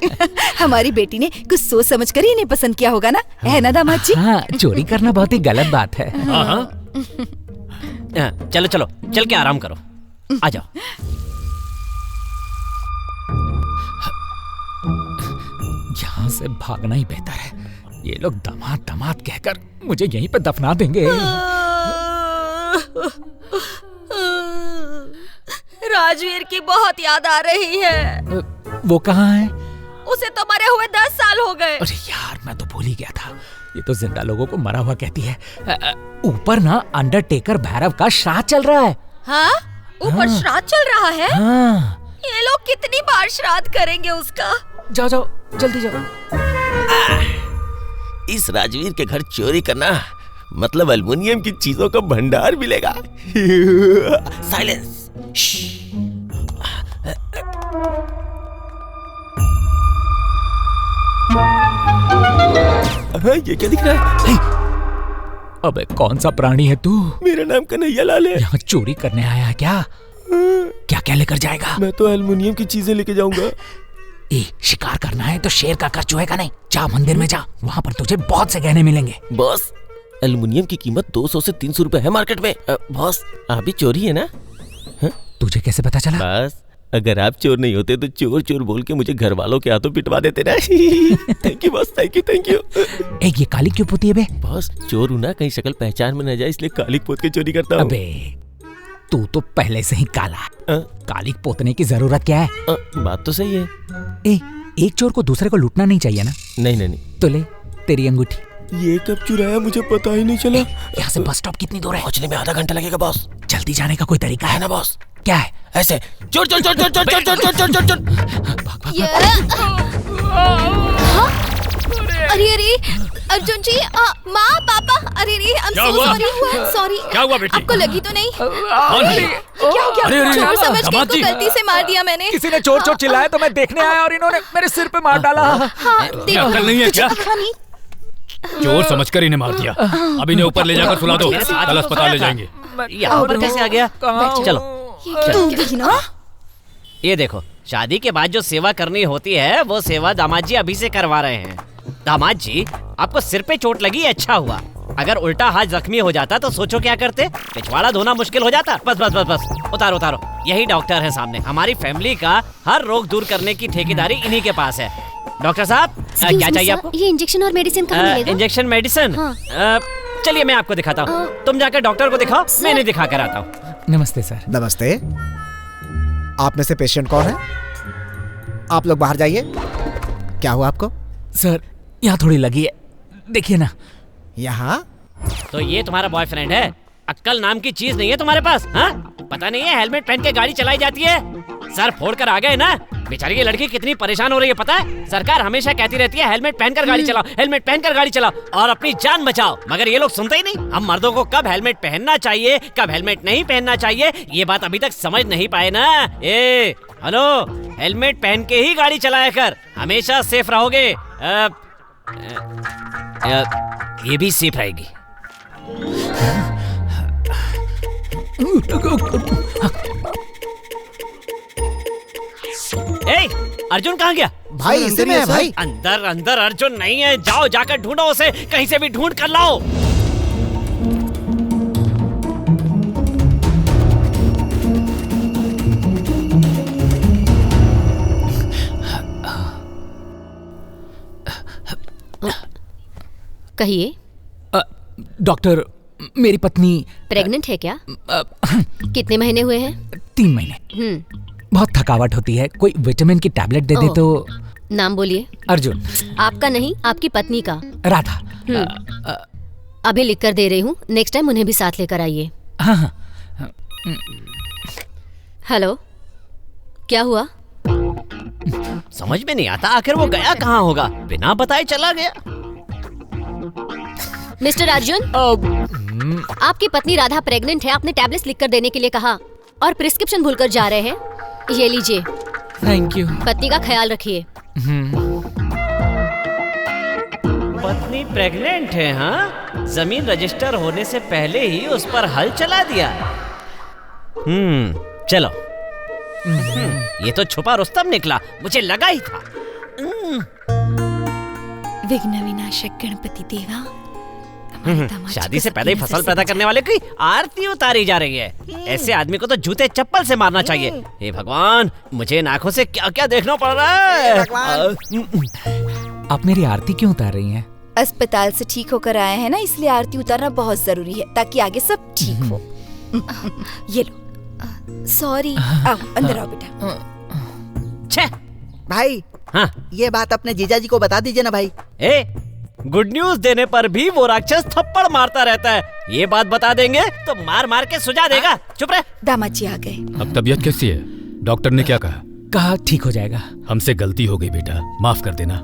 हमारी बेटी ने कुछ सोच समझ कर ही इन्हें पसंद किया होगा ना, है ना दामाद जी? हाँ, चोरी करना बहुत ही गलत बात है। चलो चलो, चल के आराम करो, आ जाओ। यहाँ से भागना ही बेहतर है। ये लोग दामाद दामाद कहकर मुझे यहीं पे दफना देंगे। राजवीर की बहुत याद आ रही है। वो कहाँ है? उसे तो मरे हुए 10 साल हो गए। अरे यार, मैं तो भूल ही गया था। ये तो जिंदा लोगों को मरा हुआ कहती है। ऊपर ना अंडरटेकर भैरव का श्राद्ध चल रहा है। हाँ? ऊपर श्राद्ध चल रहा है? हाँ। ये लोग कितनी बार श्राद्ध करेंगे उसका? जाओ जाओ, जल्दी जाओ। इस राजवीर के घर चोरी करना मतलब एल्युमिनियम की चीजों का भंडार मिलेगा। साइलेंस। ये क्या दिख रहा है? अबे कौन सा प्राणी है तू? मेरा नाम कन्हैया लाल है। यहाँ चोरी करने आया है क्या? क्या क्या लेकर जाएगा? मैं तो एल्युमिनियम की चीजें लेके जाऊंगा। शिकार करना है तो शेर का कर चूहे का नहीं। जा मंदिर में जा, वहाँ पर तुझे बहुत से गहने मिलेंगे। बॉस, एल्युमिनियम की कीमत 200 से 300 रुपए है मार्केट में। बॉस, आप भी चोरी है ना? तुझे कैसे पता चला? बस, अगर आप चोर नहीं होते तो चोर चोर बोल के मुझे घर वालों के हाथों पिटवा देते ना। Thank you boss, thank you thank you. ये काली क्यों पोती है बे? बॉस, चोर हूँ ना, कहीं शक्ल पहचान में न जाए इसलिए काली पोत के चोरी करता हूँ। अबे तू तो पहले से ही काला। काली पोतने की जरूरत क्या है? बात तो सही है। एक चोर को दूसरे को लूटना नहीं चाहिए ना? नहीं। तो ले तेरी अंगूठी। ये कब चुराया मुझे पता ही नहीं चला। यहाँ से बस स्टॉप कितनी दूर है? पहुंचने में आधा घंटा लगेगा बॉस। जल्दी जाने का कोई तरीका है ना बॉस? क्या है? ऐसे चोर चोर चोर चोर चोर चोर चोर चोर चोर चोर। अरे अर्जुन जी, माँ पापा, अरे सॉरी। क्या हुआ बेटी? आपको लगी तो नहीं? क्या हो गया? चोर समझ के इनको गलती से मार दिया मैंने। किसी ने चोर चोर चिल्लाया तो मैं देखने आया और इन्होंने मेरे सिर पे मार डाला। क्या अक्ल नहीं है क्या? चोर समझकर इन्हें मार दिया। अब इन्हें ऊपर ले जाकर सुला दो, कल अस्पताल ले जाएंगे। यहाँ पर कैसे आ गया? चलो ये देखो, शादी के बाद जो सेवा करनी होती है वो सेवा दामाद जी अभी से करवा रहे हैं। दामाद जी, आपको सिर पे चोट लगी, अच्छा हुआ। अगर उल्टा हाथ जख्मी हो जाता तो सोचो क्या करते? पिछवाड़ा धोना मुश्किल हो जाता। बस उतारो। यही डॉक्टर है सामने। हमारी फैमिली का हर रोग दूर करने की ठेकेदारी इन्हीं के पास है। डॉक्टर साहब, क्या चाहिए आपको? ये इंजेक्शन और मेडिसिन कहाँ मिलेगा? Injection medicine? चलिए मैं आपको दिखाता हूँ। तुम जाकर डॉक्टर को दिखाओ, मैं नहीं दिखा कर आता हूँ। नमस्ते सर। नमस्ते। आप में से पेशेंट कौन है? आप लोग बाहर जाइए। क्या हुआ आपको? सर यहाँ थोड़ी लगी है, देखिए ना। यहाँ? तो ये तुम्हारा बॉयफ्रेंड है? अक्कल नाम की चीज नहीं है तुम्हारे पास? हाँ, पता नहीं है हेलमेट पहन के गाड़ी चलाई जाती है? सर फोड़ कर आ गए ना। बेचारी की लड़की कितनी परेशान हो रही है पता है? सरकार हमेशा कहती रहती है हेलमेट पहनकर गाड़ी चलाओ, हेलमेट पहनकर गाड़ी चलाओ और अपनी जान बचाओ, मगर ये लोग सुनते ही नहीं। हम मर्दों को कब हेलमेट पहनना चाहिए, कब हेलमेट नहीं पहनना चाहिए, ये बात अभी तक समझ नहीं पाए ना। हेलो, हेलमेट पहन के ही गाड़ी चलाया कर, हमेशा सेफ रहोगे। ये भी सेफ रहेगी। अर्जुन कहाँ गया? भाई इसी में है भाई। अंदर अर्जुन नहीं है, जाओ जाकर ढूंढो उसे, कहीं से भी ढूंढ कर लाओ। कहिए। डॉक्टर, मेरी पत्नी प्रेग्नेंट है क्या? कितने महीने हुए हैं? 3 महीने। बहुत थकावट होती है, कोई विटामिन की टैबलेट दे दे तो। नाम बोलिए। अर्जुन। आपका नहीं, आपकी पत्नी का। राधा। अभी लिख कर दे रही हूँ, नेक्स्ट टाइम उन्हें भी साथ लेकर आइए। हाँ। हेलो, क्या हुआ? समझ में नहीं आता, आखिर वो गया कहाँ होगा? बिना बताए चला गया। मिस्टर अर्जुन, आपकी पत्नी राधा प्रेग्नेंट है। आपने टैबलेट्स लिखकर देने के लिए कहा और प्रिस्क्रिप्शन भूलकर जा रहे हैं। ये लीजिए। Thank you. पत्नी का ख्याल रखिए। पत्नी प्रेग्नेंट है? हाँ, जमीन रजिस्टर होने से पहले ही उस पर हल चला दिया। चलो। ये तो छुपा रुस्तम निकला, मुझे लगा ही था। विघ्न विनाशक गणपति देवा। शादी से पहले ही फसल पैदा करने वाले की आरती उतारी जा रही है। ऐसे आदमी को तो जूते चप्पल से मारना चाहिए। हे भगवान, मुझे इन आँखों से क्या क्या देखना पड़ रहा है। आप मेरी आरती क्यों उतार रही हैं? अस्पताल से ठीक होकर आए हैं ना, इसलिए आरती उतारना बहुत जरूरी है ताकि आगे सब ठीक हो। ये लो। सॉरी। आओ अंदर आओ बेटा। भाई, हाँ, ये बात अपने जीजाजी को बता दीजिए ना भाई। गुड न्यूज देने पर भी वो राक्षस थप्पड़ मारता रहता है। ये बात बता देंगे तो मार मार के सुझा देगा। चुप रह। दामाद जी आ गए। अब तबीयत कैसी है? डॉक्टर ने क्या कहा? कहा ठीक हो जाएगा। हमसे गलती हो गई बेटा, माफ कर देना।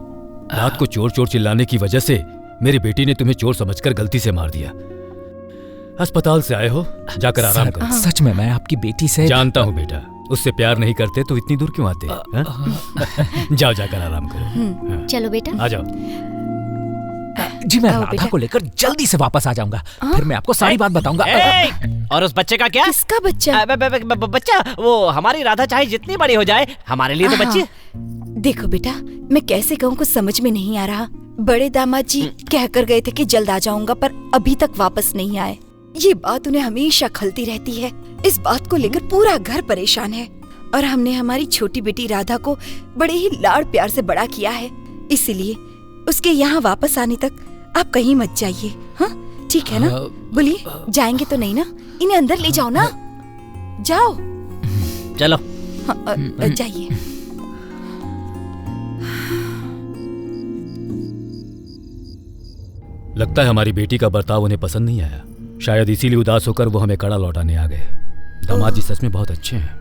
रात को चोर चोर चिल्लाने की वजह से मेरी बेटी ने तुम्हें चोर समझकर गलती से मार दिया। अस्पताल से आए हो, जाकर आराम करो। सच में मैं आपकी बेटी से जानता हूँ बेटा, उससे प्यार नहीं करते तो इतनी दूर क्यों आते? जाओ जाकर आराम करो। चलो बेटा। आ जाओ। जी मैं राधा को लेकर जल्दी से वापस आ जाऊंगा, फिर मैं आपको सारी बात बताऊंगा। और उस बच्चे का क्या? किसका बच्चा? बच्चा वो हमारी राधा चाहे जितनी बड़ी हो जाए, हमारे लिए तो बच्ची। देखो बेटा, मैं कैसे कहूँ कुछ समझ में नहीं आ रहा। बड़े दामाद जी कह कर गए थे कि जल्द आ जाऊंगा, पर अभी तक वापस नहीं आए। ये बात उन्हें हमेशा खलती रहती है। इस बात को लेकर पूरा घर परेशान है। और हमने हमारी छोटी बेटी राधा को बड़े ही लाड़ प्यार से बड़ा किया है, इसलिए उसके यहाँ वापस आने तक आप कहीं मत जाइए। हाँ ठीक है ना? बोलिए, जाएंगे तो नहीं ना? इन्हें अंदर ले जाओ ना। जाओ चलो। जाइए। लगता है हमारी बेटी का बर्ताव उन्हें पसंद नहीं आया, शायद इसीलिए उदास होकर वो हमें कड़ा लौटाने आ गए। दामाद जी सच में बहुत अच्छे हैं।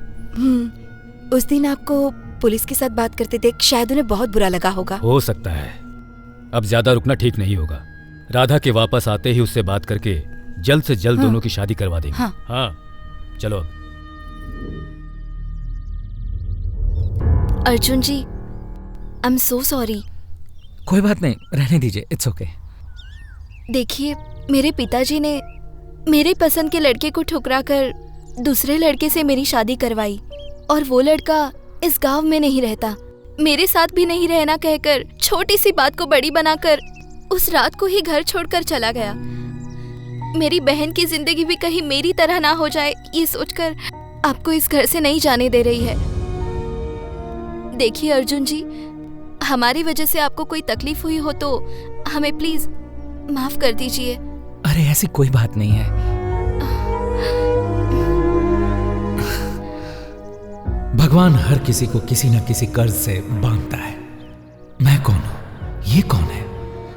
उस दिन आपको पुलिस के साथ बात करते देख शायद उन्हें बहुत बुरा लगा होगा। हो सकता है। अब ज्यादा रुकना ठीक नहीं होगा। राधा के वापस आते ही उससे बात करके जल्द से जल्द दोनों की शादी करवा देंगे। हाँ चलो। अर्जुन जी, आई एम सो सॉरी। कोई बात नहीं, रहने दीजिए, इट्स ओके। देखिए, मेरे पिताजी ने मेरे पसंद के लड़के को ठुकराकर दूसरे लड़के से मेरी शादी करवाई, और वो लड़का इस गांव में नहीं रहता, मेरे साथ भी नहीं रहना कहकर छोटी सी बात को बड़ी बनाकर उस रात को ही घर छोड़कर चला गया। मेरी बहन की जिंदगी भी कहीं मेरी तरह ना हो जाए, ये सोचकर आपको इस घर से नहीं जाने दे रही है। देखिए अर्जुन जी, हमारी वजह से आपको कोई तकलीफ हुई हो तो हमें प्लीज माफ कर दीजिए। अरे ऐसी कोई बात नहीं है। भगवान हर किसी को किसी न किसी कर्ज से बांधता है। मैं कौन हूं? ये कौन है?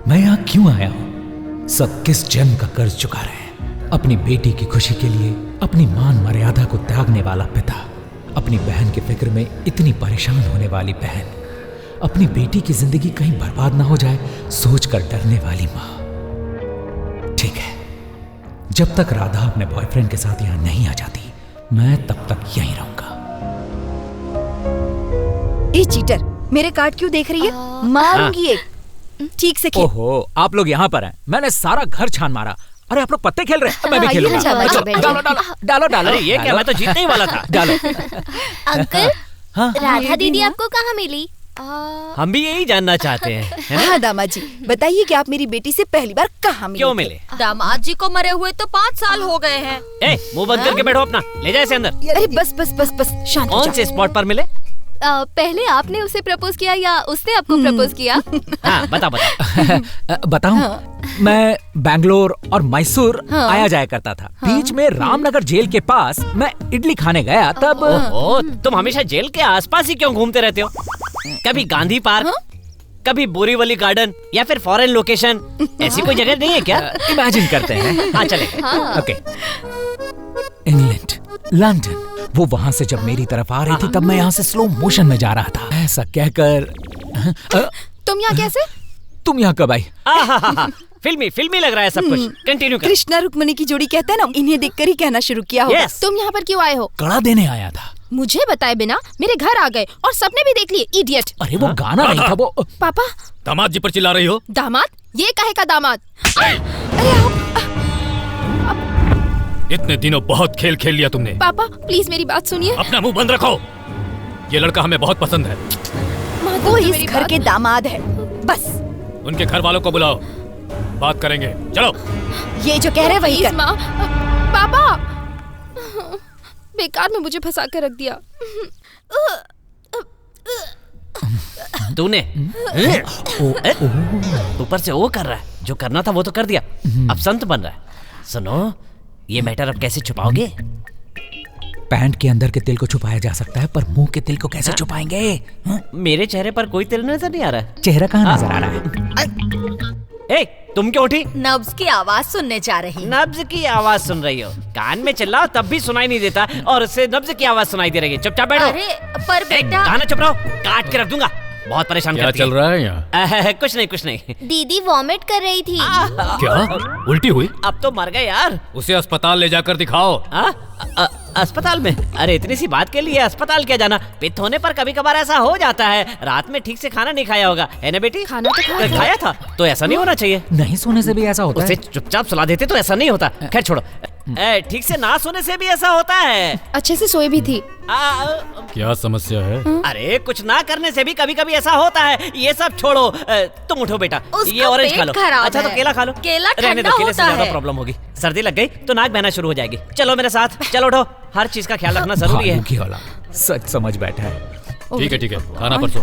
मैं यहाँ क्यों आया हूं? सब किस जन्म का कर्ज चुका रहे हैं। अपनी बेटी की खुशी के लिए अपनी मान मर्यादा को त्यागने वाला पिता, अपनी बहन की फिक्र में इतनी परेशान होने वाली बहन, अपनी बेटी की जिंदगी कहीं बर्बाद ना हो जाए सोचकर डरने वाली माँ। ठीक है, जब तक राधा अपने बॉयफ्रेंड के साथ यहाँ नहीं आ जाती, मैं तब तक यहीं रहूंगा। ए चीटर, मेरे कार्ड क्यों देख रही है? मारूंगी एक। ठीक से खेल। ओहो, आप लोग यहाँ पर हैं। मैंने सारा घर छान मारा। अरे आप लोग पत्ते खेल रहे हैं, मैं भी खेलूंगा। डालो डालो। अरे ये क्या, मैं तो जीतने ही वाला था। डालो। अंकल, राधा दीदी आपको कहाँ मिली? हम भी यही जानना चाहते हैं। हाँ दामाद जी, बताइए कि आप मेरी बेटी से पहली बार कहाँ मिले? क्यों मिले? दामाद जी को मरे हुए तो 5 साल हो गए हैं। मुंह बंद करके बैठो अपना, ले जाए इसे अंदर। अरे बस बस बस बस, शांत हो कौन जाओ। से स्पॉट पर मिले? पहले आपने उसे प्रपोज किया या उसने आपको प्रपोज किया? हाँ, बता। बताऊं? मैं बैंगलोर और मैसूर आया जाया करता था। बीच में रामनगर जेल के पास मैं इडली खाने गया, तब तुम हमेशा जेल के आसपास ही क्यों घूमते रहते हो? कभी गांधी पार्क, कभी बोरीवली गार्डन या फिर फॉरेन लोकेशन, ऐसी कोई जगह नहीं है क्या? इमेजिन करते हैं। हाँ चले। ओके। इंग्लैंड, लंदन, वो वहां से जब मेरी तरफ आ रही थी तब मैं यहाँ से स्लो मोशन में जा रहा था। ऐसा कहकर तुम यहाँ कैसे? तुम यहाँ कब आई? फिल्मी लग रहा है सब कुछ। कंटिन्यू कर। कृष्णा रुक्मणी की जोड़ी कहते हैं ना, इन्हें देखकर ही कहना शुरू किया होगा। तुम यहाँ पर क्यों आए हो? कड़ा देने आया था। मुझे बताए बिना मेरे घर आ गए और सपने भी देख लिए, इडियट। अरे वो गाना नहीं था, वो। पापा। दामाद जी पर चिल्ला रही हो? दामाद? ये काहे का दामाद? अरे आप इतने दिनों बहुत खेल खेल लिया तुमने। पापा प्लीज मेरी बात सुनिए। अपना मुंह बंद रखो। ये लड़का हमें बहुत पसंद है। वो इस घर के दामाद है, बस। उनके घर वालों को बुलाओ, बात करेंगे। चलो। ये जो कह रहे वही कर। पापा, बेकार में मुझे फंसा कर रख दिया। तूने ऊपर से वो कर रहा है, जो करना था वो तो कर दिया, अब संत बन रहा है। सुनो, ये मैटर अब कैसे छुपाओगे? पैंट के अंदर के तिल को छुपाया जा सकता है, पर मुंह के तिल को कैसे छुपाएंगे? मेरे चेहरे पर कोई तिल नजर नहीं आ रहा है। चेहरा कहाँ नजर आ रहा है? तुम क्यों उठी? नब्ज की आवाज सुनने जा रही। नब्ज की आवाज सुन रही हो? कान में चिल्लाओ तब भी सुनाई नहीं देता, और उससे नब्ज की आवाज सुनाई दे रही है। चुपचाप बैठो। अरे पर बेटा, गाना चुप रहो, काट के रख दूंगा। बहुत परेशान क्या चल रहा है यहाँ? कुछ नहीं। दीदी वॉमिट कर रही थी। क्या? उल्टी हुई? अब तो मर गए यार। उसे अस्पताल ले जाकर दिखाओ। अस्पताल में? अरे इतनी सी बात के लिए अस्पताल क्या जाना? पित्त होने पर कभी कभार ऐसा हो जाता है। रात में ठीक से खाना नहीं खाया होगा, है ना बेटी? खाना तो खाया था, तो ऐसा नहीं होना चाहिए। नहीं सोने से भी ऐसा होता है? उसे चुपचाप सुला देते तो ऐसा नहीं होता। खैर छोड़ो, ठीक से ना सोने से भी ऐसा होता है। अच्छे से सोई भी थी। क्या समस्या है? अरे कुछ ना करने से भी कभी कभी ऐसा होता है। ये सब छोड़ो, तुम उठो बेटा, ये ऑरेंज खा लो। अच्छा तो केला खा लो। केला रहने दो, केले से ज्यादा प्रॉब्लम होगी। सर्दी लग गई तो नाक बहना शुरू हो जाएगी। चलो मेरे साथ, चलो उठो। हर चीज का ख्याल रखना जरूरी है। सच समझ बैठा है। ठीक है, खाना परसों।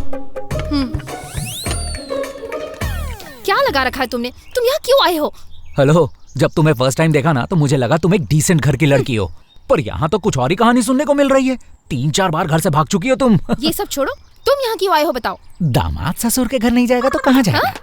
क्या लगा रखा है तुमने? तुम यहाँ क्यों आए हो? हेलो, जब तुम्हें फर्स्ट टाइम देखा ना तो मुझे लगा तुम एक डिसेंट घर की लड़की हो, पर यहाँ तो कुछ और ही कहानी सुनने को मिल रही है। 3-4 बार घर से भाग चुकी हो तुम। ये सब छोड़ो, तुम यहाँ क्यों आए हो बताओ? दामाद ससुर के घर नहीं जाएगा तो कहाँ जाएगा?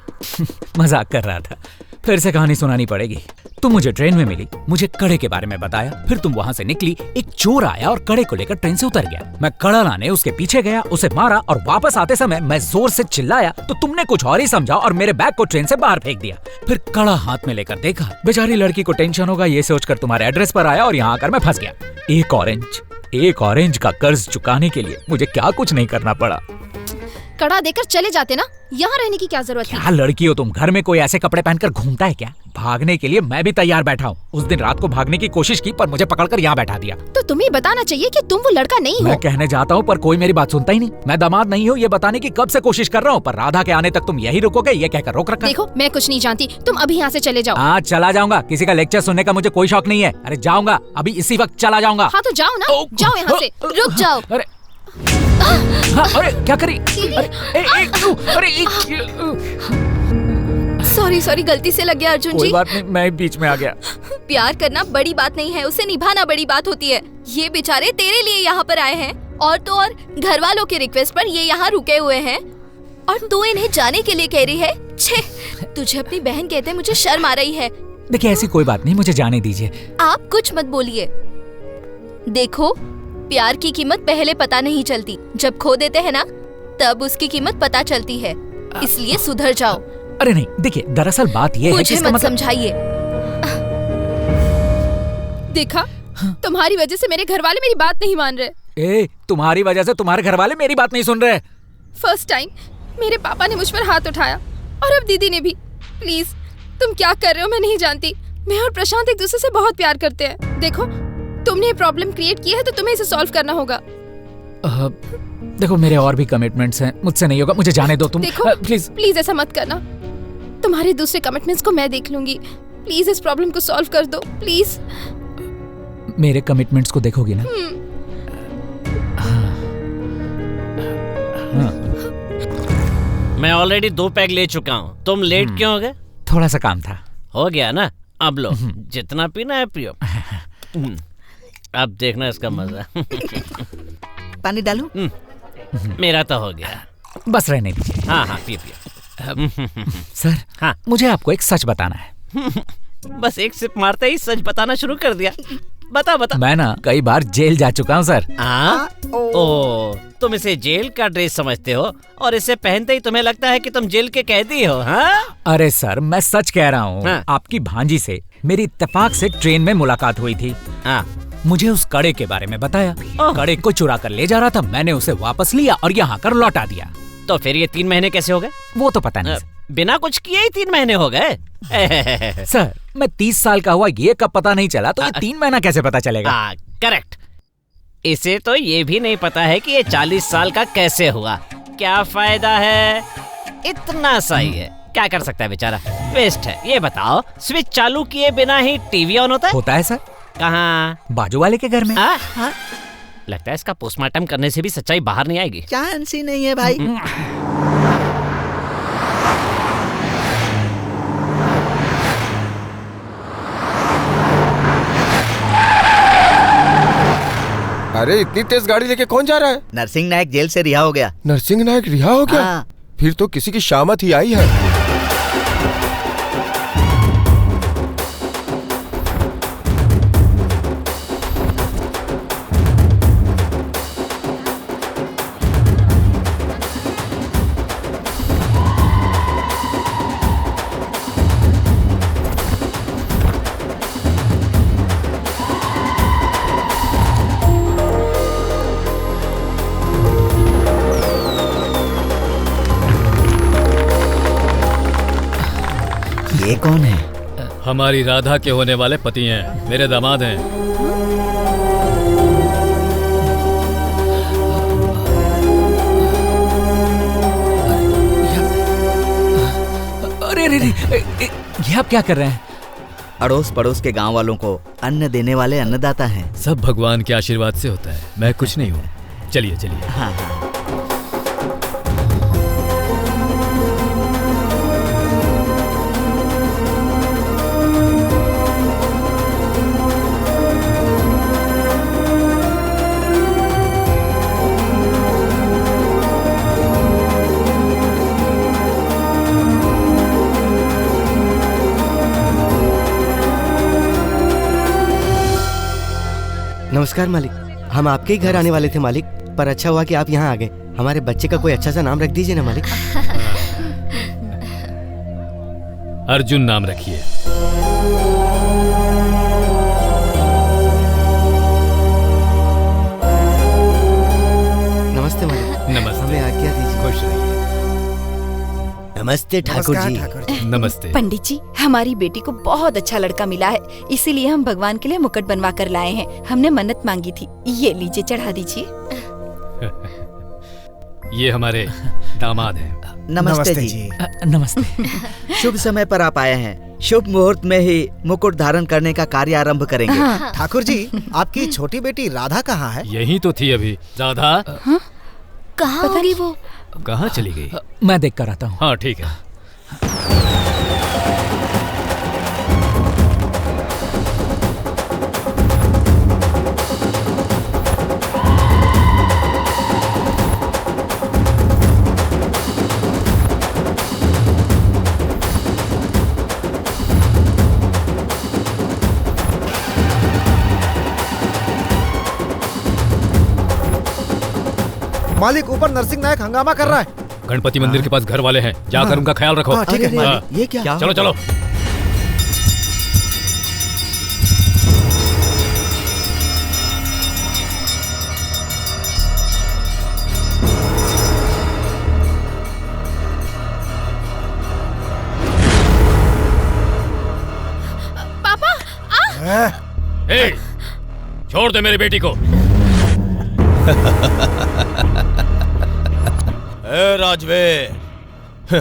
मजाक कर रहा था। फिर से कहानी सुनानी पड़ेगी। तुम मुझे ट्रेन में मिली, मुझे कड़े के बारे में बताया, फिर तुम वहाँ से निकली, एक चोर आया और कड़े को लेकर ट्रेन से उतर गया। मैं कड़ा लाने उसके पीछे गया, उसे मारा और वापस आते समय मैं जोर से चिल्लाया तो तुमने कुछ और ही समझा और मेरे बैग को ट्रेन से बाहर फेंक दिया। फिर कड़ा हाथ में लेकर देखा, बेचारी लड़की को टेंशन होगा ये सोचकर तुम्हारे एड्रेस पर आया और यहाँ आकर मैं फंस गया। एक ऑरेंज का कर्ज चुकाने के लिए मुझे क्या कुछ नहीं करना पड़ा। कड़ा देकर चले जाते ना, यहाँ रहने की क्या जरूरत है? क्या लड़की हो तुम? घर में कोई ऐसे कपड़े पहनकर घूमता है क्या? भागने के लिए मैं भी तैयार बैठा हूँ। उस दिन रात को भागने की कोशिश की पर मुझे पकड़कर यहाँ बैठा दिया। तो तुम्हें बताना चाहिए कि तुम वो लड़का नहीं हो। मैं कहने जाता हूँ पर कोई मेरी बात सुनता ही नहीं। मैं दामाद नहीं हूँ ये बताने की कब से कोशिश कर रहा हूँ, पर राधा के आने तक तुम यही रुकोगे ये कहकर रोक रखा। देखो मैं कुछ नहीं जानती, तुम अभी यहाँ से चले जाओ। हाँ चला जाऊंगा, किसी का लेक्चर सुनने का मुझे कोई शौक नहीं है। अरे जाऊंगा, अभी इसी वक्त चला जाऊंगा। हाँ तो जाओ ना, जाओ यहाँ से, रुक जाओ। अरे क्या करी? सॉरी गलती से लग गया अर्जुन जी। कोई बात नहीं, मैं बीच में आ गया। प्यार करना बड़ी बात नहीं है, उसे निभाना बड़ी बात होती है। ये बेचारे तेरे लिए यहाँ पर आए हैं और तो और घर वालों के रिक्वेस्ट पर ये यहाँ रुके हुए हैं और तू इन्हें जाने के लिए कह रही है। छे, तुझे अपनी बहन कहते मुझे शर्म आ रही है। देखिए ऐसी कोई बात नहीं, मुझे जाने दीजिए। आप कुछ मत बोलिए। देखो प्यार की कीमत पहले पता नहीं चलती, जब खो देते हैं ना तब उसकी कीमत पता चलती है, इसलिए सुधर जाओ। अरे नहीं देखिए, दरअसल बात ये है कि मुझे मत समझाइए। देखा, तुम्हारी वजह से मेरे घर वाले मेरी बात नहीं मान रहे। तुम्हारी वजह से तुम्हारे घर वाले मेरी बात नहीं सुन रहे। फर्स्ट टाइम मेरे पापा ने मुझ पर हाथ उठाया और अब दीदी ने भी। प्लीज तुम क्या कर रहे हो मैं नहीं जानती। मैं और प्रशांत एक दूसरे से बहुत प्यार करते हैं। देखो तुमने ये प्रॉब्लम क्रिएट की है तो तुम्हें इसे सॉल्व करना होगा। देखो मेरे और भी कमिटमेंट्स हैं, मुझसे नहीं होगा, मुझे जाने दो तुम। देखो प्लीज ऐसा मत करना, तुम्हारे दूसरे कमिटमेंट्स को मैं देख लूंगी। प्लीज इस प्रॉब्लम को सॉल्व कर दो प्लीज। मेरे कमिटमेंट्स को देखोगी ना? मैं ऑलरेडी 2 पैग ले चुका हूँ, तुम लेट क्यों हो गए? थोड़ा सा काम था। हो गया ना, अब लो, जितना पीना है पियो। अब देखना इसका मजा। पानी डालूं? मेरा तो हो गया, बस रहने दीजिए। हाँ पियो। सर हाँ, मुझे आपको एक सच बताना है। बस एक सिप मारते ही सच बताना शुरू कर दिया। बता। मैं ना कई बार जेल जा चुका हूँ सर। ओ, तुम इसे जेल का ड्रेस समझते हो और इसे पहनते ही तुम्हें लगता है कि तुम जेल के कैदी हो? हाँ? अरे सर मैं सच कह रहा हूँ। हाँ? आपकी भांजी से मेरी इत्तेफाक से ट्रेन में मुलाकात हुई थी। हाँ? मुझे उस कड़े के बारे में बताया। कड़े को चुरा कर ले जा रहा था, मैंने उसे वापस लिया और यहाँ कर लौटा दिया। तो फिर ये 3 महीने कैसे हो गए? वो तो पता नहीं। बिना कुछ किए ही 3 महीने हो गए। सर मैं 30 साल का हुआ ये कब पता नहीं चला, तो ये 3 महीना कैसे पता चलेगा? करेक्ट। इसे तो ये भी नहीं पता है कि ये 40 साल का कैसे हुआ। क्या फायदा है, इतना सही है। क्या कर सकता है बेचारा, वेस्ट है। ये बताओ, स्विच चालू किए बिना ही टीवी ऑन होता है? होता है सर। कहाँ? बाजू वाले के घर में। लगता है इसका पोस्टमार्टम करने से भी सच्चाई बाहर नहीं आएगी। चांस ही नहीं है भाई। अरे इतनी तेज गाड़ी लेके कौन जा रहा है? नरसिंह नायक जेल से रिहा हो गया। नरसिंह नायक रिहा हो गया? हाँ। फिर तो किसी की शामत ही आई है। ये कौन है? हमारी राधा के होने वाले पति हैं, मेरे दामाद हैं। अरे ये आप क्या कर रहे हैं? अड़ोस पड़ोस के गांव वालों को अन्न देने वाले अन्नदाता हैं। सब भगवान के आशीर्वाद से होता है, मैं कुछ नहीं हूँ। चलिए चलिए। हाँ। नमस्कार मालिक, हम आपके ही घर आने वाले थे मालिक, पर अच्छा हुआ कि आप यहाँ आ गए। हमारे बच्चे का कोई अच्छा सा नाम रख दीजिए ना मालिक। अर्जुन नाम रखिए। नमस्ते मालिक। नमस्ते। हमें आज्ञा दीजिए। खुश रहिए। नमस्ते ठाकुर जी। नमस्ते। पंडित जी, हमारी बेटी को बहुत अच्छा लड़का मिला है, इसीलिए हम भगवान के लिए मुकुट बनवा कर लाए हैं। हमने मन्नत मांगी थी, ये लीजिए चढ़ा दीजिए। ये हमारे दामाद हैं। नमस्ते जी। नमस्ते। शुभ समय पर आप आए हैं। शुभ मुहूर्त में ही मुकुट धारण करने का कार्य आरंभ करेंगे। हाँ। ठाकुर जी, आपकी छोटी बेटी राधा कहाँ है? यही तो थी अभी। राधा कहाँ होगी वो? कहाँ चली गई? मैं देख कर आता हूँ। हाँ ठीक है। मालिक, ऊपर नरसिंह नायक हंगामा कर रहा है। गणपति मंदिर के पास घर वाले हैं, जाकर उनका ख्याल रखो। हाँ, ठीक है। हाँ। ये क्या? चलो चलो। पापा ए, छोड़ दे मेरी बेटी को। ए राजवीर,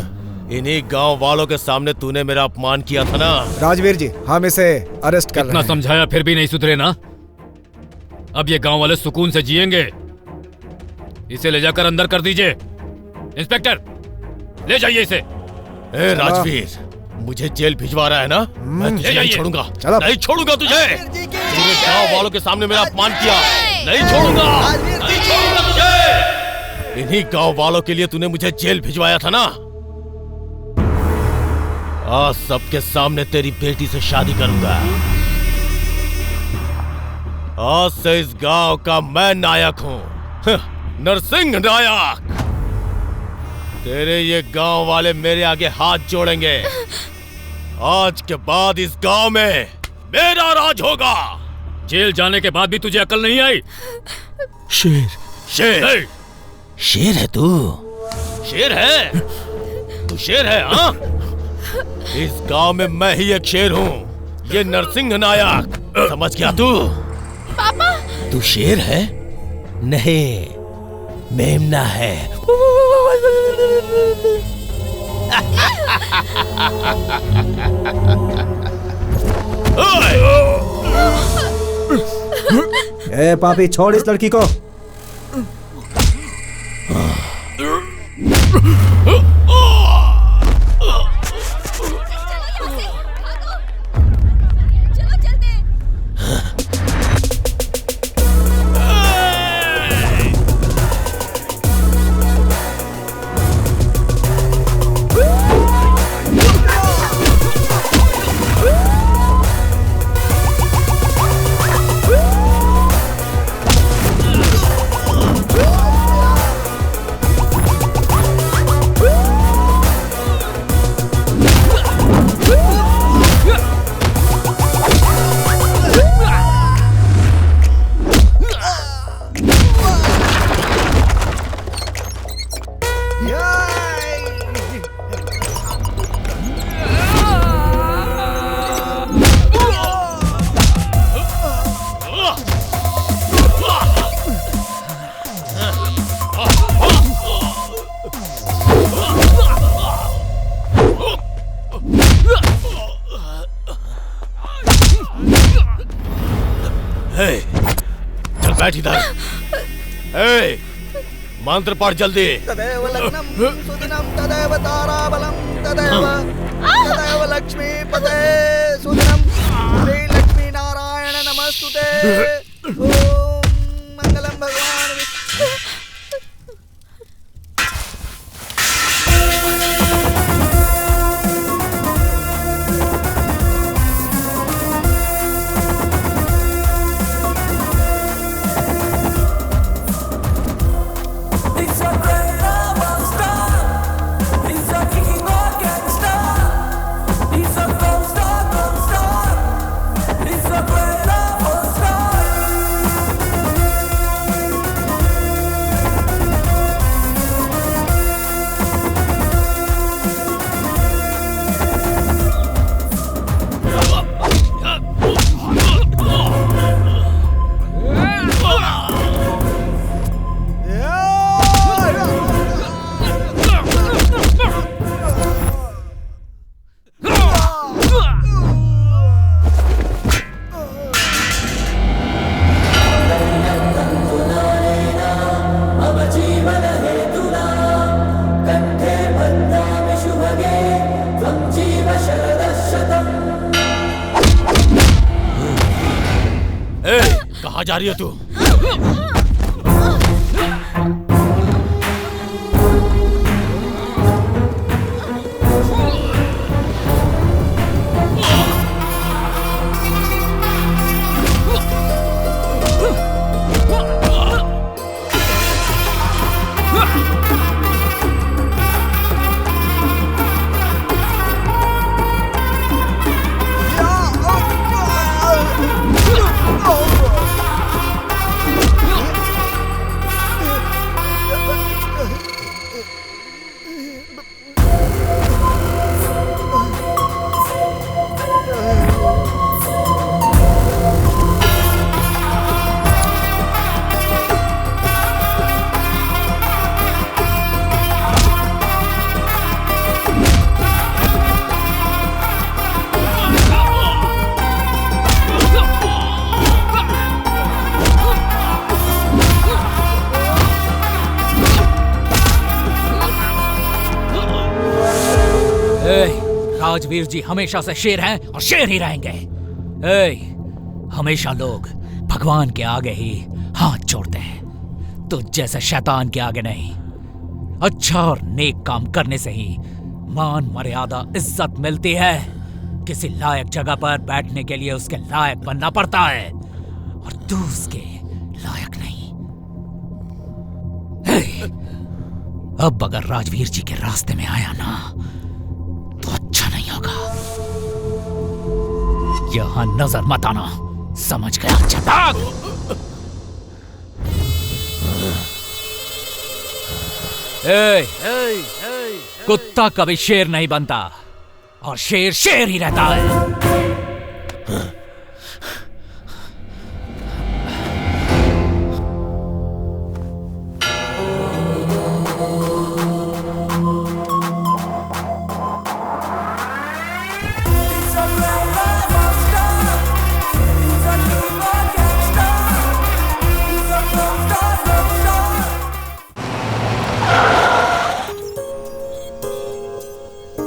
इन्हीं गांव वालों के सामने तूने मेरा अपमान किया था ना। राजवीर जी, हम इसे अरेस्ट कर इतना समझाया फिर भी नहीं सुधरे ना। अब ये गांव वाले सुकून से जिएंगे। इसे ले जाकर अंदर कर दीजिए। इंस्पेक्टर, ले जाइए इसे। ए राजवीर, मुझे जेल भिजवा रहा है ना? मैं तुझे नहीं छोड़ूंगा। नहीं छोड़ूंगा तुझे। तूने गांव वालों के सामने मेरा अपमान किया। नहीं छोड़ूंगा। नहीं छोड़ूंगा तुझे। इन्हीं गांव वालों के लिए तूने मुझे जेल भिजवाया था ना। आज सबके सामने तेरी बेटी से शादी करूंगा। आज से इस गांव का मैं नायक हूं, नरसिंह नायक। तेरे ये गांव वाले मेरे आगे हाथ जोड़ेंगे। आज के बाद इस गांव में मेरा राज होगा। जेल जाने के बाद भी तुझे अकल नहीं आई? शेर। शेर शेर है तू? शेर है? तू शेर है? हाँ, इस गांव में मैं ही एक शेर हूँ। ये नरसिंह नायक, समझ गया तू? पापा, तू शेर है? नहीं, मेमना है। ए पापी, छोड़ इस लड़की को। बैठ इधर। ए, मंत्र पढ़ जल्दी। तदेव लग्नम सुदिनम तदेव ताराबलम तदेव लक्ष्मी पते सुदिनम श्री लक्ष्मी नारायण नमस्तुते। ओम मंगलम भगवान विष्णु। कहाँ जा रही है तू? राजवीर जी हमेशा से शेर हैं और शेर ही रहेंगे। हमेशा लोग भगवान के आगे ही हाथ जोड़ते हैं, तो जैसे शैतान के आगे नहीं। अच्छा और नेक काम करने से ही मान मर्यादा इज्जत मिलती है। किसी लायक जगह पर बैठने के लिए उसके लायक बनना पड़ता है, और तू उसके लायक नहीं। अब अगर राजवीर जी के रास्ते में आया ना तो अच्छा नहीं होगा। यहां नजर मत आना, समझ गया? चटाक। कुत्ता कभी शेर नहीं बनता, और शेर शेर ही रहता है।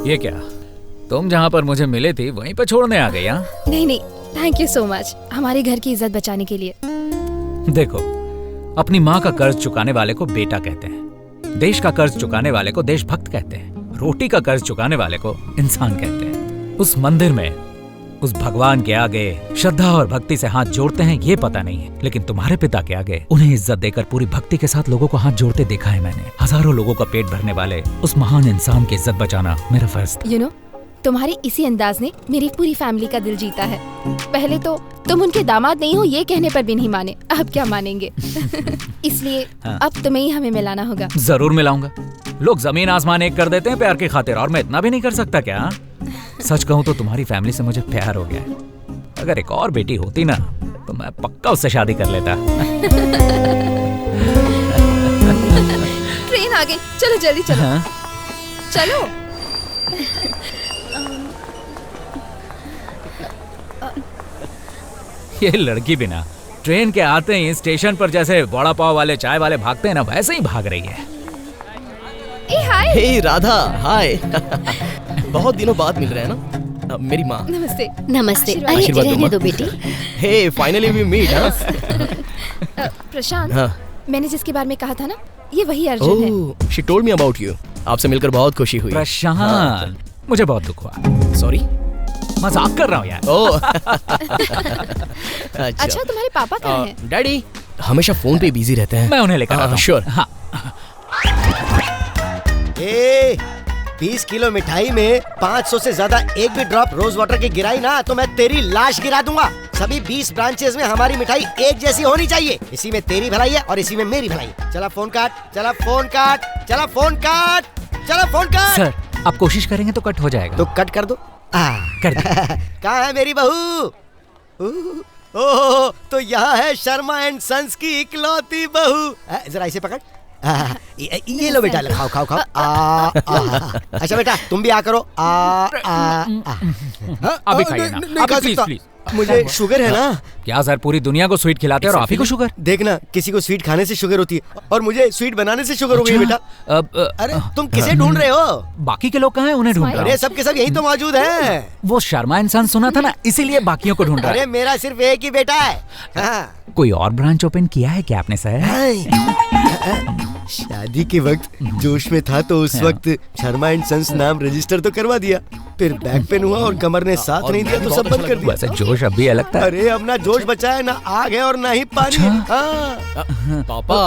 ये क्या, तुम जहाँ पर मुझे मिले थे वहीं पर छोड़ने आ गई? नहीं नहीं, थैंक यू सो मच हमारे घर की इज्जत बचाने के लिए। देखो, अपनी माँ का कर्ज चुकाने वाले को बेटा कहते हैं, देश का कर्ज चुकाने वाले को देशभक्त कहते हैं, रोटी का कर्ज चुकाने वाले को इंसान कहते हैं। उस मंदिर में उस भगवान के आगे श्रद्धा और भक्ति से हाथ जोड़ते हैं ये पता नहीं है, लेकिन तुम्हारे पिता के आगे उन्हें इज्जत देकर पूरी भक्ति के साथ लोगों को हाथ जोड़ते देखा है मैंने। हजारों लोगों का पेट भरने वाले उस महान इंसान की इज्जत बचाना मेरा फर्ज था। You know, तुम्हारे इसी अंदाज ने मेरी पूरी फैमिली का दिल जीता है। पहले तो तुम उनके दामाद नहीं हो ये कहने पर भी नहीं माने, अब क्या मानेंगे? इसलिए अब तुम्हें ही हमें मिलाना होगा। जरूर मिलाऊंगा। लोग जमीन आसमान एक कर देते हैं प्यार की खातिर, और मैं इतना भी नहीं कर सकता क्या? सच कहूँ तो तुम्हारी फैमिली से मुझे प्यार हो गया है। अगर एक और बेटी होती ना तो मैं पक्का उससे शादी कर लेता। ट्रेन आ गई, चलो जल्दी चलो। चलो। ये लड़की भी ना ट्रेन के आते ही स्टेशन पर जैसे वड़ा पाव वाले चाय वाले भागते हैं ना, वैसे ही भाग रही है। हाय। हे राधा, हाय। बहुत दिनों बाद मिल रहे हैं ना। मेरी माँ। नमस्ते। नमस्ते। अरे आशीर्वाद रहने दो दो बेटी। हे फाइनली वी मीट। प्रशांत, हाँ। मैंने जिसके बारे में कहा था ना, ये वही अर्जुन है। She told me about you. आपसे मिलकर बहुत खुशी हुई। प्रशांत, मुझे बहुत दुख हुआ। सॉरी, मजाक कर रहा हूँ यार। अच्छा, तुम्हारे पापा कहाँ हैं? डैडी हमेशा फोन पे बिजी रहते हैं। मैं उन्हें लेकर आता हूँ। श्योर। हाँ। 20 किलो मिठाई में 500 से ज्यादा एक भी ड्रॉप रोज वाटर की गिराई ना तो मैं तेरी लाश गिरा दूंगा। सभी 20 ब्रांचेस में हमारी मिठाई एक जैसी होनी चाहिए। इसी में तेरी भलाई है और इसी में मेरी भलाई। चला फोन काट, चला फोन काट, चला फोन काट, चला फोन काट। सर, आप कोशिश करेंगे तो कट हो जाएगा। तो कट कर दो। कर दो। कहाँ है मेरी बहू? ओह, तो यहाँ है शर्मा एंड सन्स की इकलौती बहू। जरा इसे पकड़। ये लो बेटा, खाओ खाओ खाओ। अच्छा बेटा, तुम भी आ करो। अभी खाइए ना। अभी प्लीज प्लीज। मुझे शुगर है ना। क्या सर, पूरी दुनिया को स्वीट खिलाते हैं और आप ही को शुगर? देखना, किसी को स्वीट खाने से शुगर होती है और मुझे स्वीट बनाने से शुगर हो गई बेटा। अरे तुम किसे ढूंढ रहे हो? बाकी के लोग कहाँ हैं? उन्हें ढूंढ रहा हूँ। अरे सब के सब यही तो मौजूद हैं। वो शर्मा इंसान सुना था ना, इसीलिए बाकियों को ढूंढ रहा है। अरे मेरा सिर्फ एक ही बेटा है। कोई और ब्रांच ओपन किया है क्या आपने सर? शादी के वक्त जोश में था तो उस वक्त शर्मा एंड सन्स नाम रजिस्टर तो करवा दिया, फिर बैक पेन हुआ और कमर ने साथ नहीं दिया तो सब बंद कर दिया। वैसे जोश अभी अलग था। अरे अब ना जोश बचा है, ना आग है और ना ही पानी। पापा,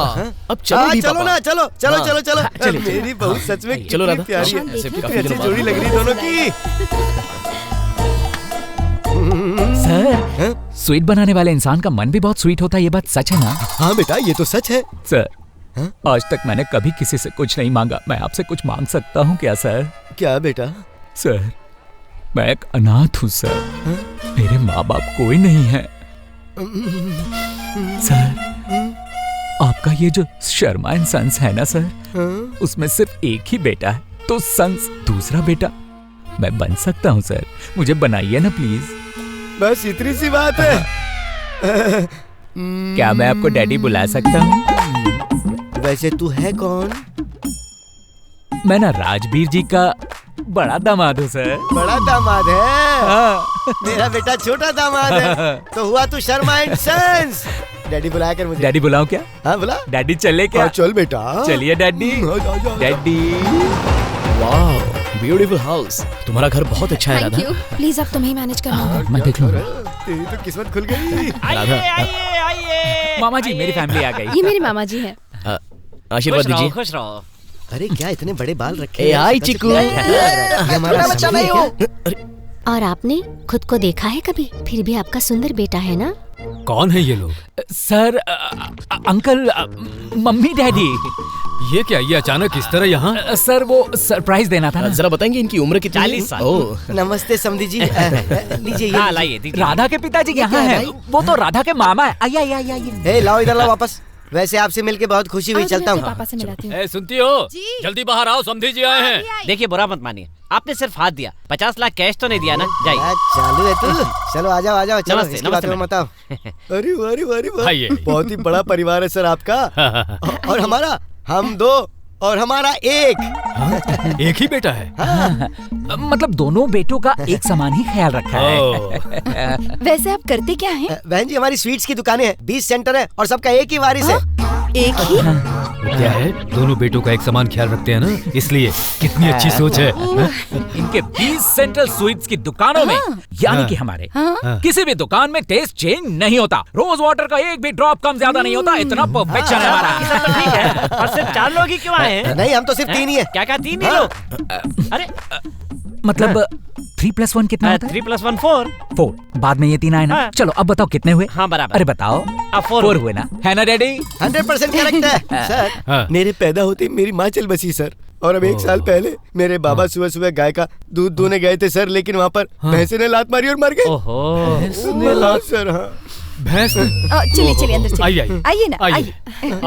अब चलो चलो ना, चलो चलो चलो चलो। मेरी बहू सच में चलो राधा, प्यारी है, अच्छी जोड़ी लग रही दोनों की। सर, स्वीट बनाने वाले इंसान का मन भी बहुत स्वीट होता है, ये बात सच है ना? हाँ बेटा, ये तो सच है। सर, आज तक मैंने कभी किसी से कुछ नहीं मांगा, मैं आपसे कुछ मांग सकता हूँ क्या सर? क्या बेटा? सर, मैं एक अनाथ हूँ सर। मेरे माँ बाप कोई नहीं है। सर, आपका ये जो शर्मा एंड सन्स है ना सर, उसमें सिर्फ एक ही बेटा है, तो सन्स दूसरा बेटा मैं बन सकता हूँ सर। मुझे बनाइए ना प्लीज। बस इतनी सी बात है। क्या मैं आपको डैडी बुला सकता हूँ? वैसे तू है कौन? मैं ना राजवीर जी का बड़ा दामाद हूँ सर। बड़ा दामाद है? मेरा बेटा छोटा दामाद है। तो हुआ तू शर्मा एंड सन्स। डैडी बुलाया कर मुझे। डैडी बुलाऊं क्या? हाँ बुला। डैडी चले क्या? चल बेटा। चलिए डैडी। डैडी। वाह, ब्यूटीफुल हाउस। तुम्हारा घर बहुत अच्छा है राधा। प्लीज अब तुम्हें मैनेज करना होगा। मैं देख लूंगा। तेरी तो किस्मत खुल गई। राधा, मामा जी, मेरी फैमिली आ गई। ये मेरी मामा जी हैं। आशीर्वाद दीजिए। खुश रहो। अरे क्या इतने बड़े बाल रखे? हाय चिकू। हमारा बच्चा नहीं हो। और आपने खुद को देखा है कभी? फिर भी आपका सुंदर बेटा है ना? कौन है ये लोग? Sir, uncle, mummy, daddy. ये क्या, ये अचानक इस तरह यहाँ? सर, वो सरप्राइज देना था ना। जरा बताएंगे इनकी उम्र कितनी? 40 साल। ओह, नमस्ते समधी जी। लीजिए हाँ, लाइए दीजिए। राधा के पिताजी यहाँ हैं। वो तो राधा के मामा है। आइए आइए आइए। लाओ इधर लाओ वापस। वैसे आपसे मिलके बहुत खुशी हुई, चलता हूँ। पापा से मिलाती हूँ। ए, सुनती हो? जल्दी बाहर आओ, समधी जी आए हैं। देखिए, बुरा मत मानिए, आपने सिर्फ हाथ दिया, 50 लाख कैश तो नहीं दिया ना। जाइए। चालू है तू। चलो आ जाओ आ जाओ। चलो नमस्ते, इसकी बात नमस्ते मत आओ। अरे अरे अरे आइए। बहुत ही बड़ा परिवार है सर आपका। और हमारा, हम दो और हमारा एक। एक ही बेटा है? मतलब दोनों बेटों का एक समान ही ख्याल रखा है। वैसे आप करते क्या हैं? बहन जी, हमारी स्वीट्स की दुकानें हैं, 20 सेंटर है और सबका एक ही वारिस है। एक ही? क्या है, दोनों बेटों का एक समान ख्याल रखते हैं ना, इसलिए। कितनी अच्छी सोच है। इनके 20 सेंट्रल स्वीट्स की दुकानों में, यानी कि हमारे किसी भी दुकान में टेस्ट चेंज नहीं होता। रोज वाटर का एक भी ड्रॉप कम ज्यादा नहीं होता। इतना परफेक्शन है हमारा। ठीक है, और सिर्फ 4 लोग ही क्यों आए हैं? नहीं, हम तो सिर्फ 3 ही है। क्या 3 ही लोग? अरे मतलब 3 + 1 कितना होता है? 3 + 1 4। 4। बाद में ये 3 आए ना। चलो अब बताओ कितने हुए? हाँ, बराबर। अरे बताओ। अब 4 हुए ना, है ना डैडी? 100% करेक्ट है सर। मेरे पैदा होते ही मेरी माँ चल बसी सर। और अब 1 साल पहले मेरे बाबा सुबह सुबह गाय का दूध दूने गए थे सर, लेकिन वहाँ पर भैंसे ने लात मारी और मर गए। सर हाँ, भैंस। चलिए चलिए अंदर चलिए। आइए आइए ना, आइए।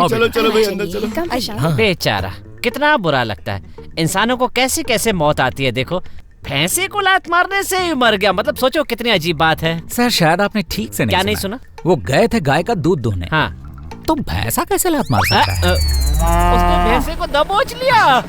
चलो चलो भाई अंदर चलो। बेचारा, कितना बुरा लगता है। इंसानों को कैसे कैसे मौत आती है। देखो, भैंसे को लात मारने से ही मर गया, मतलब सोचो कितनी अजीब बात है। सर शायद आपने ठीक से क्या नहीं सुना? वो गए थे गाय का दूध दोहने। हाँ, तो भैंसा कैसे लात मार सकता है? उसने भैंसे को दबोच लिया।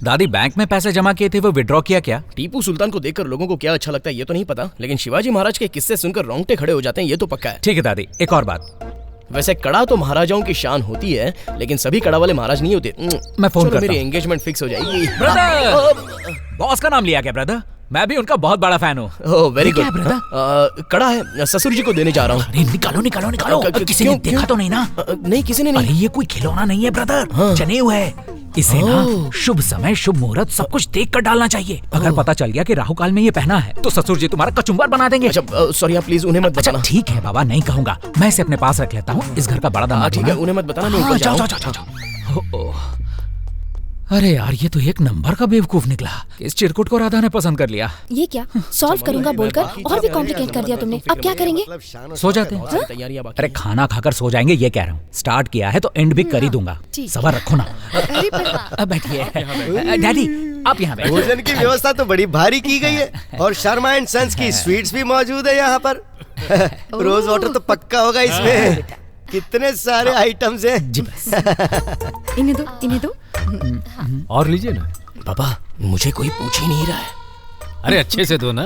दादी बैंक में पैसे जमा किए थे, वो विड्रॉ किया क्या? टीपू सुल्तान को देखकर लोगों को क्या अच्छा लगता है ये तो नहीं पता, लेकिन शिवाजी महाराज के किस्से सुनकर रोंगटे खड़े हो जाते हैं ये तो पक्का है। ठीक है दादी, एक और बात। वैसे कड़ा तो महाराजाओं की शान होती है, लेकिन सभी कड़ा वाले महाराज नहीं होते। मैं फोन करता हूं। मेरी एंगेजमेंट फिक्स हो जाएगी। ब्रदर, बॉस का नाम लिया क्या ब्रदर? मैं भी उनका बहुत बड़ा फैन हूँ। Oh very good. ब्रदर कड़ा है, ससुर जी को देने जा रहा हूँ। अरे निकालो निकालो निकालो। किसी ने देखा तो नहीं ना? नहीं, किसी ने नहीं। अरे ये कोई खिलौना नहीं है ब्रदर, जनेऊ है। इसे ना शुभ समय, शुभ मुहूर्त सब कुछ देख कर डालना चाहिए। अगर पता चल गया कि राहु काल में ये पहना है तो ससुर जी तुम्हारा कचुम्बर बना देंगे। अच्छा सॉरी, आप प्लीज उन्हें मत बताना। ठीक है बाबा, नहीं कहूँगा। मैं इसे अपने पास रख लेता हूँ। इस घर का बड़ा दामाद। ठीक है, उन्हें मत बताना। हाँ, जाओ जाओ जाओ जाओ। अरे यार, ये तो एक नंबर का बेवकूफ निकला। इस चिरकुट को राधा ने पसंद कर लिया। ये क्या सॉल्व करूंगा बोलकर और भी कॉम्प्लिकेट कर दिया तुमने। अब क्या करेंगे? सो जाते हैं। अरे खाना खाकर सो जाएंगे ये कह रहा हूँ। स्टार्ट किया है तो एंड भी कर ही दूंगा। सबर रखो ना। अब बैठिए डैडी, आप यहाँ बैठिए। भोजन की व्यवस्था तो बड़ी भारी की गई है और शर्मा एंड सन्स की स्वीट्स भी मौजूद है यहाँ पर। रोज वाटर तो पक्का होगा इसमें। कितने सारे आइटम्स हैं। इन्हें दो, इन्हें दो। और लीजिए ना। पापा, मुझे कोई पूछ ही नहीं रहा है। अरे अच्छे से दो ना।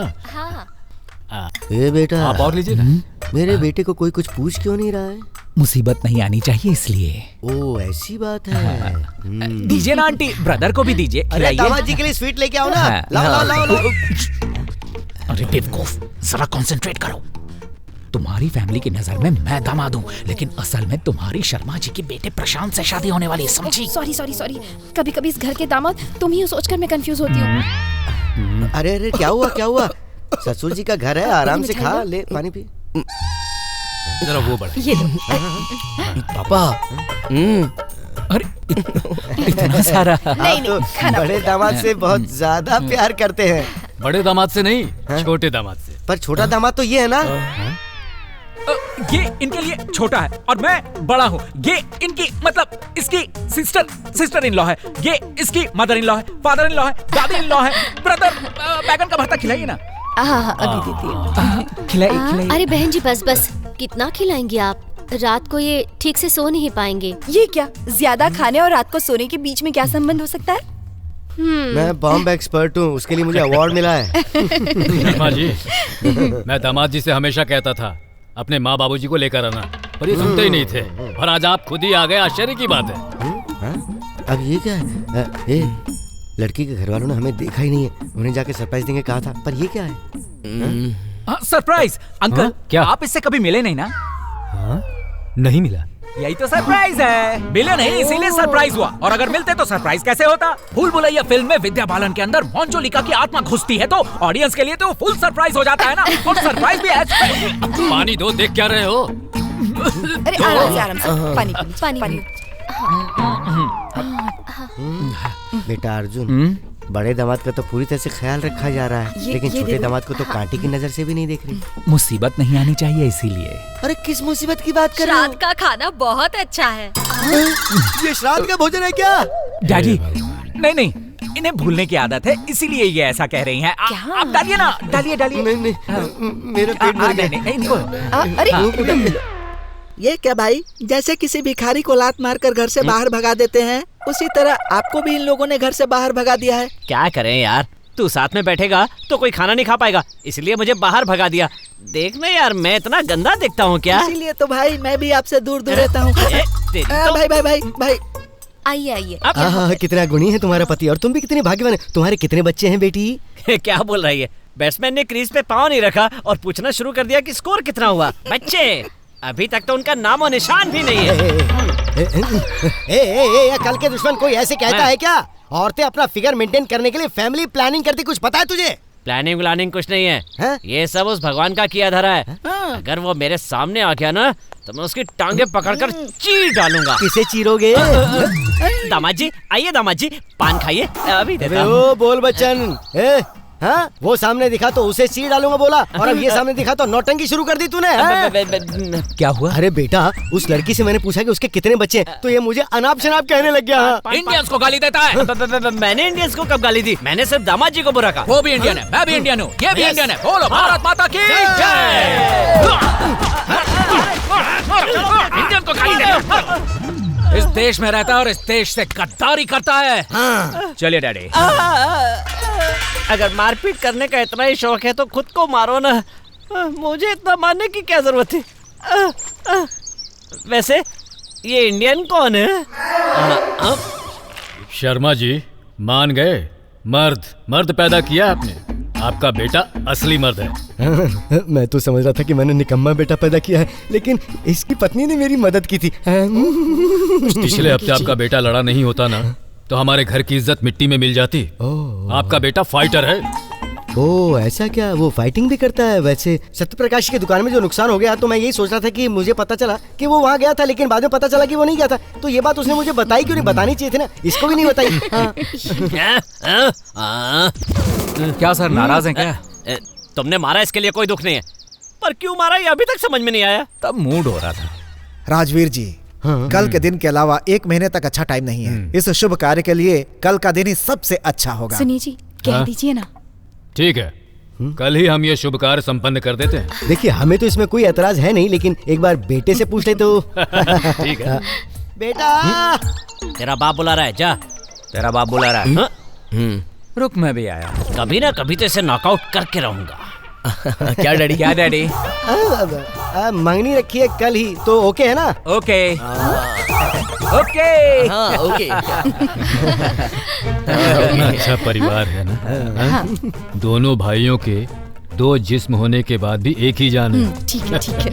ए बेटा, आप और लीजिए ना। मेरे बेटे को कोई कुछ पूछ क्यों नहीं रहा है? मुसीबत नहीं आनी चाहिए इसलिए। ओ ऐसी बात है। दीजिए ना आंटी, ब्रदर को भी दीजिए। अरे दामाद जी के लिए स्वीट लेके आओ ना। लाओ लाओ लाओ। अरे बेवकूफ, जरा कंसंट्रेट करो। तुम्हारी फैमिली की नजर में मैं दामाद हूँ, लेकिन असल में तुम्हारी शर्मा जी के बेटे प्रशांत से शादी होने वाली है, समझी? सॉरी सॉरी सॉरी, कभी कभी इस घर के दामाद तुम ही हो सोचकर मैं कंफ्यूज होती हूँ। अरे अरे क्या हुआ क्या हुआ? ससुर जी का घर है, आराम से खा ले, पानी पी। जरा वो बढ़ा। ये लो। पापा, अरे इतना सारा। नहीं नहीं, खाना बड़े दामाद से बहुत ज्यादा प्यार करते हैं। बड़े दामाद से नहीं, छोटे दामाद से। पर छोटा दामाद तो ये है ना। ये इनके लिए छोटा है और मैं बड़ा हूँ। ये इनकी मतलब इसकी सिस्टर इन लॉ है। ये इसकी मदर इन लॉ है, फादर इन लॉ है, दादी इन लॉ है। ब्रदर, बैगन का भरता खिलाइए ना। अभी देती। खिलाइए। अरे बहन जी बस बस, कितना खिलाएंगे आप? रात को ये ठीक से सो नहीं पाएंगे। ये क्या, ज्यादा खाने और रात को सोने के बीच में क्या संबंध हो सकता है? मैं बॉम्ब एक्सपर्ट हूँ, उसके लिए मुझे अवार्ड मिला है। माँ जी, मैं दामाद जी से हमेशा कहता था अपने माँ बाबूजी को लेकर आना, पर ये सुनते ही नहीं थे। और आज आप खुद ही आ गए, आश्चर्य की बात है। अब ये क्या है? लड़की के घर वालों ने हमें देखा ही नहीं है, उन्हें जाके सरप्राइज देंगे कहा था, पर ये क्या है? सरप्राइज? अंकल क्या आप इससे कभी मिले नहीं ना? नहीं मिला। यही तो सरप्राइज है। मिले नहीं इसीलिए सरप्राइज हुआ, और अगर मिलते तो सरप्राइज कैसे होता? भूल भुलैया फिल्म में विद्या बालन के अंदर मोंजोलिका की आत्मा घुसती है तो ऑडियंस के लिए तो फुल सरप्राइज हो जाता है ना। और सरप्राइज भी है। पानी दो, देख क्या रहे हो? अरे आराम से पानी। बेटा अर्जुन, बड़े दामाद का तो पूरी तरह से ख्याल रखा जा रहा है, लेकिन छोटे दामाद को तो कांटे की नजर से भी नहीं देख रही। मुसीबत नहीं आनी चाहिए इसीलिए। अरे किस मुसीबत की बात कर रहे हो? श्राद्ध का खाना बहुत अच्छा है। ये श्राद्ध का भोजन है क्या? डैडी नहीं, इन्हें भूलने की आदत है इसीलिए ये ऐसा कह रही हैं। आप डालिए ना, डालिए। नहीं, मेरा पेट भर गया। इनको अरे ये क्या भाई, जैसे किसी भिखारी को लात मारकर घर से बाहर भगा देते हैं, उसी तरह आपको भी इन लोगों ने घर से बाहर भगा दिया है। क्या करें यार, तू साथ में बैठेगा तो कोई खाना नहीं खा पाएगा, इसलिए मुझे बाहर भगा दिया। देखना यार, मैं इतना गंदा दिखता हूँ क्या? इसीलिए तो भाई मैं भी आपसे दूर दूर रहता हूँ। भाई आइए। कितना गुणी है तुम्हारा पति, और तुम भी कितने भाग्यवान है। तुम्हारे कितने बच्चे हैं बेटी? क्या बोल रही है? बैट्समैन ने क्रीज पे पाँव नहीं रखा और पूछना शुरू कर दिया कि स्कोर कितना हुआ। बच्चे, अभी तक तो उनका नामो निशान भी नहीं है। कल के दुश्मन कोई ऐसे कहता है क्या? औरतें अपना फिगर मेंटेन करने के लिए फैमिली प्लानिंग करती, कुछ पता है तुझे? प्लानिंग कुछ नहीं है। ये सब उस भगवान का किया धरा है। अगर वो मेरे सामने आ गया ना तो मैं उसकी टांगे पकड़कर चीर डालूंगा। किसे चीरोगे? दामाद जी आइए, दामाद जी पान खाइए, अभी देता हूं। ओ बोल बच्चन, हाँ, वो सामने दिखा तो उसे चीर डालूंगा बोला, और अब ये सामने दिखा तो नौटंकी शुरू कर दी तूने। क्या हुआ? अरे बेटा, उस लड़की से मैंने पूछा कि उसके कितने बच्चे हैं, तो ये मुझे अनाप शनाप कहने लग गया। इंडियंस को गाली देता है। मैंने इंडियंस को कब गाली दी? मैंने सिर्फ दामाद जी को बुरा कहा। वो भी इंडियन है, मैं भी इंडियन हूँ, ये भी इंडियन है। बोलो भारत माता की जय। इंडियन को गाली देता, इस देश में रहता है और इस देश से गद्दारी करता है। चलिए डैडी। अगर मारपीट करने का इतना ही शौक है तो खुद को मारो ना, मुझे इतना मारने की क्या जरूरत थी? वैसे ये इंडियन कौन है? शर्मा जी मान गए, मर्द पैदा किया आपने, आपका बेटा असली मर्द है। मैं तो समझ रहा था कि मैंने निकम्मा बेटा पैदा किया है, लेकिन इसकी पत्नी ने मेरी मदद की थी। पिछले हफ्ते आपका बेटा लड़ा नहीं होता ना तो हमारे घर की इज्जत मिट्टी में मिल जाती। आपका बेटा फाइटर है। ओ ऐसा क्या? वो फाइटिंग भी करता है? वैसे सत्यप्रकाश की दुकान में जो नुकसान हो गया तो मैं यही सोच रहा था कि मुझे पता चला कि वो वहाँ गया था, लेकिन बाद में पता चला कि वो नहीं गया था। तो ये बात उसने मुझे बताई क्यों नहीं? बतानी चाहिए थी ना, इसको भी नहीं बताई। क्या सर नाराज हैं क्या? तुमने मारा इसके लिए कोई दुख नहीं है, पर क्यों मारा ये अभी तक समझ में नहीं आया। तब मूड हो रहा था। राजवीर जी, कल के दिन के अलावा 1 महीने तक अच्छा टाइम नहीं है। इस शुभ कार्य के लिए कल का दिन ही सबसे अच्छा होगा। सुनिए जी, कह दीजिए ना। ठीक है, कल ही हम ये शुभ कार्य संपन्न कर देते हैं। देखिए हमें तो इसमें कोई एतराज है नहीं, लेकिन एक बार बेटे से पूछ ले तो। ठीक है। बेटा, तेरा बाप बुला रहा है, जा। तेरा बाप बुला रहा है। रुक, मैं भी आया। कभी ना कभी तो इसे नॉकआउट करके रहूंगा। क्या डैडी? क्या डैडी? मंगनी रखी है कल ही, तो ओके है ना? Okay okay. हाँ ओके। कितना अच्छा परिवार है ना। दोनों भाइयों के 2 जिस्म होने के बाद भी एक ही जान है। ठीक है ठीक है।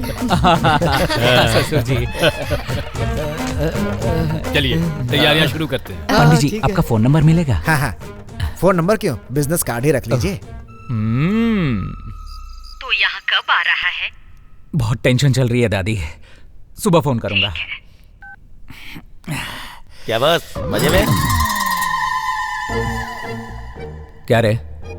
ससुर जी, चलिए तैयारियां शुरू करते हैं। पंडित जी आपका फोन नंबर मिलेगा? हाँ, फोन नंबर क्यों, बिजनेस कार्ड ही रख लीजिए। तो यहाँ कब आ रहा है? बहुत टेंशन चल रही है दादी, सुबह फोन करूंगा। क्या बस मजे में? क्या रे,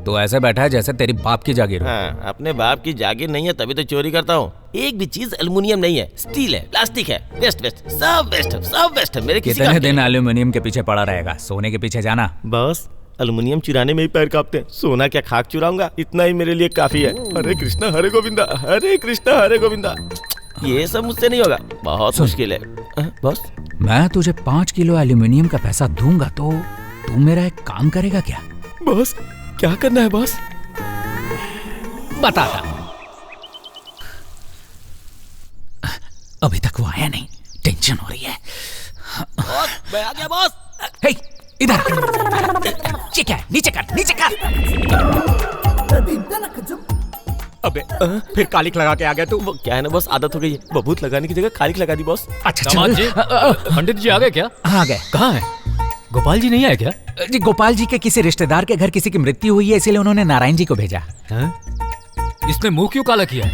तो ऐसे बैठा है जैसे तेरी बाप की जागीर हो। हाँ, अपने बाप की जागीर नहीं है तभी तो चोरी करता हूँ। एक भी चीज एल्युमिनियम नहीं है, स्टील है, प्लास्टिक है, वेस्ट सब वेस्ट है मेरे। कितने दिन एल्यूमिनियम के पीछे पड़ा रहेगा, सोने के पीछे जाना। बस एल्युमिनियम चुराने में ही पैर कांपते हैं, सोना क्या खाक चुराऊंगा, इतना ही मेरे लिए काफी है। हरे कृष्णा हरे गोविंदा, हरे कृष्णा हरे गोविंदा। ये सब मुझसे नहीं होगा, बहुत मुश्किल है। बॉस, मैं तुझे 5 किलो एल्यूमिनियम का पैसा दूंगा तो तू मेरा एक काम करेगा क्या? बॉस क्या करना है बॉस? बताता हूं। अभी तक वो आया नहीं, टेंशन हो रही है। बॉस मैं आ गया बॉस। हे, इधर नीचे कर। अबे फिर कालिक लगा के आ गया तू। वो क्या है ना बॉस, आदत हो गई है, बबूत लगाने की जगह कालिक लगा दी बॉस। अच्छा दामाद जी, पंडित जी आ गए क्या? आ गए। कहाँ है? गोपाल जी नहीं आए क्या? जी गोपाल जी के किसी रिश्तेदार के घर किसी की मृत्यु हुई है, इसीलिए उन्होंने नारायण जी को भेजा। इसने मुंह क्यों काला किया?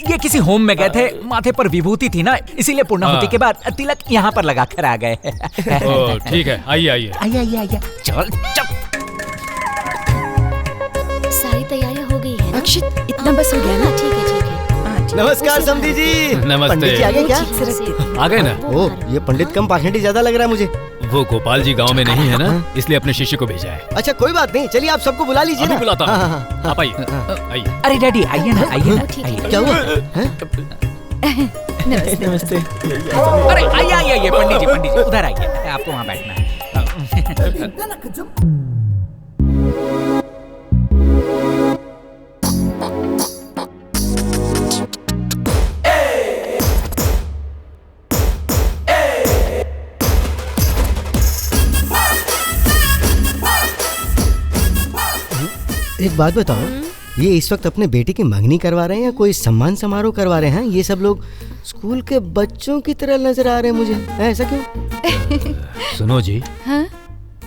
ये किसी होम में गए थे, माथे पर विभूति थी ना, इसीलिए पूर्णाहुति के बाद तिलक यहाँ पर लगा कर आ गए। ठीक है, आइए। चल। सारी तैयारियां हो गई है ना? अक्षित, इतना बस हो गया ना? ठीक है। नमस्कार समधी जी। नमस्ते। पंडित जी आ गए क्या? आ गए ना? ओ, ये पंडित कम पाखंडी ज्यादा लग रहा है मुझे। वो गोपाल जी गांव में नहीं है ना, इसलिए अपने शिष्य को भेजा है। अच्छा कोई बात नहीं, चलिए आप सबको बुला लीजिए। अभी बुलाता हूँ। हाँ। आप आइए। अरे डैडी आइए ना। क्या हुआ? नमस्ते। अरे आइए पंडित जी उधर आइए, आपको वहाँ बैठना है। एक बात बताओ, ये इस वक्त अपने बेटे की मंगनी करवा रहे हैं या कोई सम्मान समारोह करवा रहे हैं? ये सब लोग स्कूल के बच्चों की तरह नजर आ रहे हैं मुझे, ऐसा क्यों? सुनो जी, हाँ?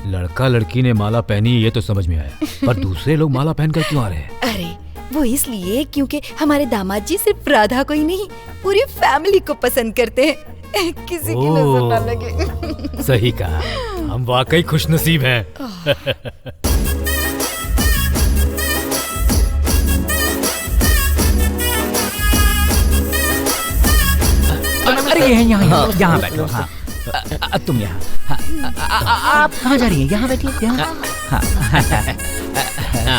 लड़का लड़की ने माला पहनी ये तो समझ में आया, पर दूसरे लोग माला पहनकर क्यों आ रहे हैं? अरे वो इसलिए क्योंकि हमारे दामाद जी सिर्फ राधा को ही नहीं, पूरी फैमिली को पसंद करते हैं, किसी की नजर ना लगे। सही कहा, हम वाकई खुशनसीब हैं। अरे ये यहाँ बैठो। हाँ तुम यहाँ। आप कहाँ जा रही हैं? यहाँ बैठिए। यहाँ। हाँ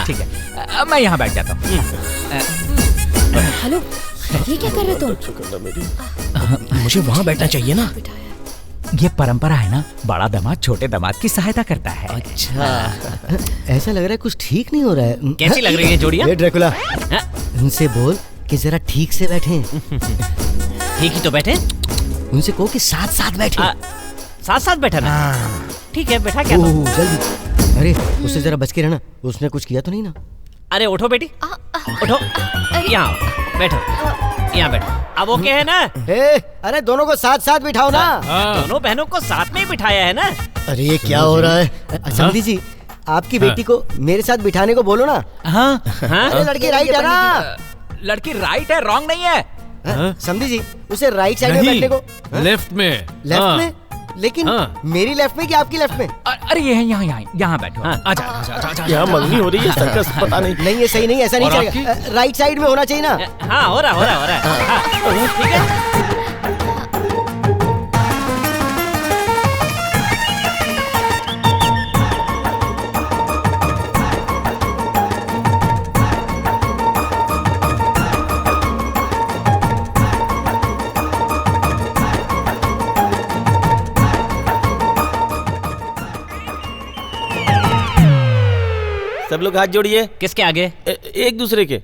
ठीक है, मैं यहाँ बैठ जाता हूँ। हेलो, ये क्या कर रहे तुम? मुझे वहाँ बैठना चाहिए ना। ये परंपरा है ना, बड़ा दामाद छोटे दामाद की सहायता करता है। अच्छा, ऐसा लग रहा है कुछ ठीक नहीं हो रहा है। कैसी लग रही है जोड़ियाँ? ये ड्रैकुला, उनसे बोल कि जरा ठीक से बैठें। ठीक ही तो बैठे। उनसे कहो कि साथ साथ बैठे। साथ साथ बैठा ना? ठीक है, बैठा क्या? जल्दी। अरे उससे जरा बच के रहना, उसने कुछ किया तो नहीं ना? अरे उठो बेटी, उठो, यहाँ बैठो, यहाँ बैठो। अब ओके है ना? अरे दोनों को साथ साथ बिठाओ ना। दोनों बहनों को साथ में ही बिठाया है ना। अरे ये क्या हो रहा है? समधी जी, आपकी बेटी को मेरे साथ बिठाने को बोलो ना। हाँ अरे लड़की राइट है ना? लड़की राइट है, रॉन्ग नहीं है। समधी जी, उसे राइट साइड में बैठने को। लेफ्ट में। लेफ्ट में? लेकिन मेरी लेफ्ट में कि आपकी लेफ्ट में? अरे ये यहाँ बैठो। आजा। यहाँ मंगनी हो रही है, सर्कस पता नहीं। नहीं ये सही नहीं, ऐसा नहीं चलेगा। राइट साइड में होना चाहिए ना। हाँ हो रहा है। ठीक है। सब लोग हाथ जोड़िए। किसके आगे? एक दूसरे के।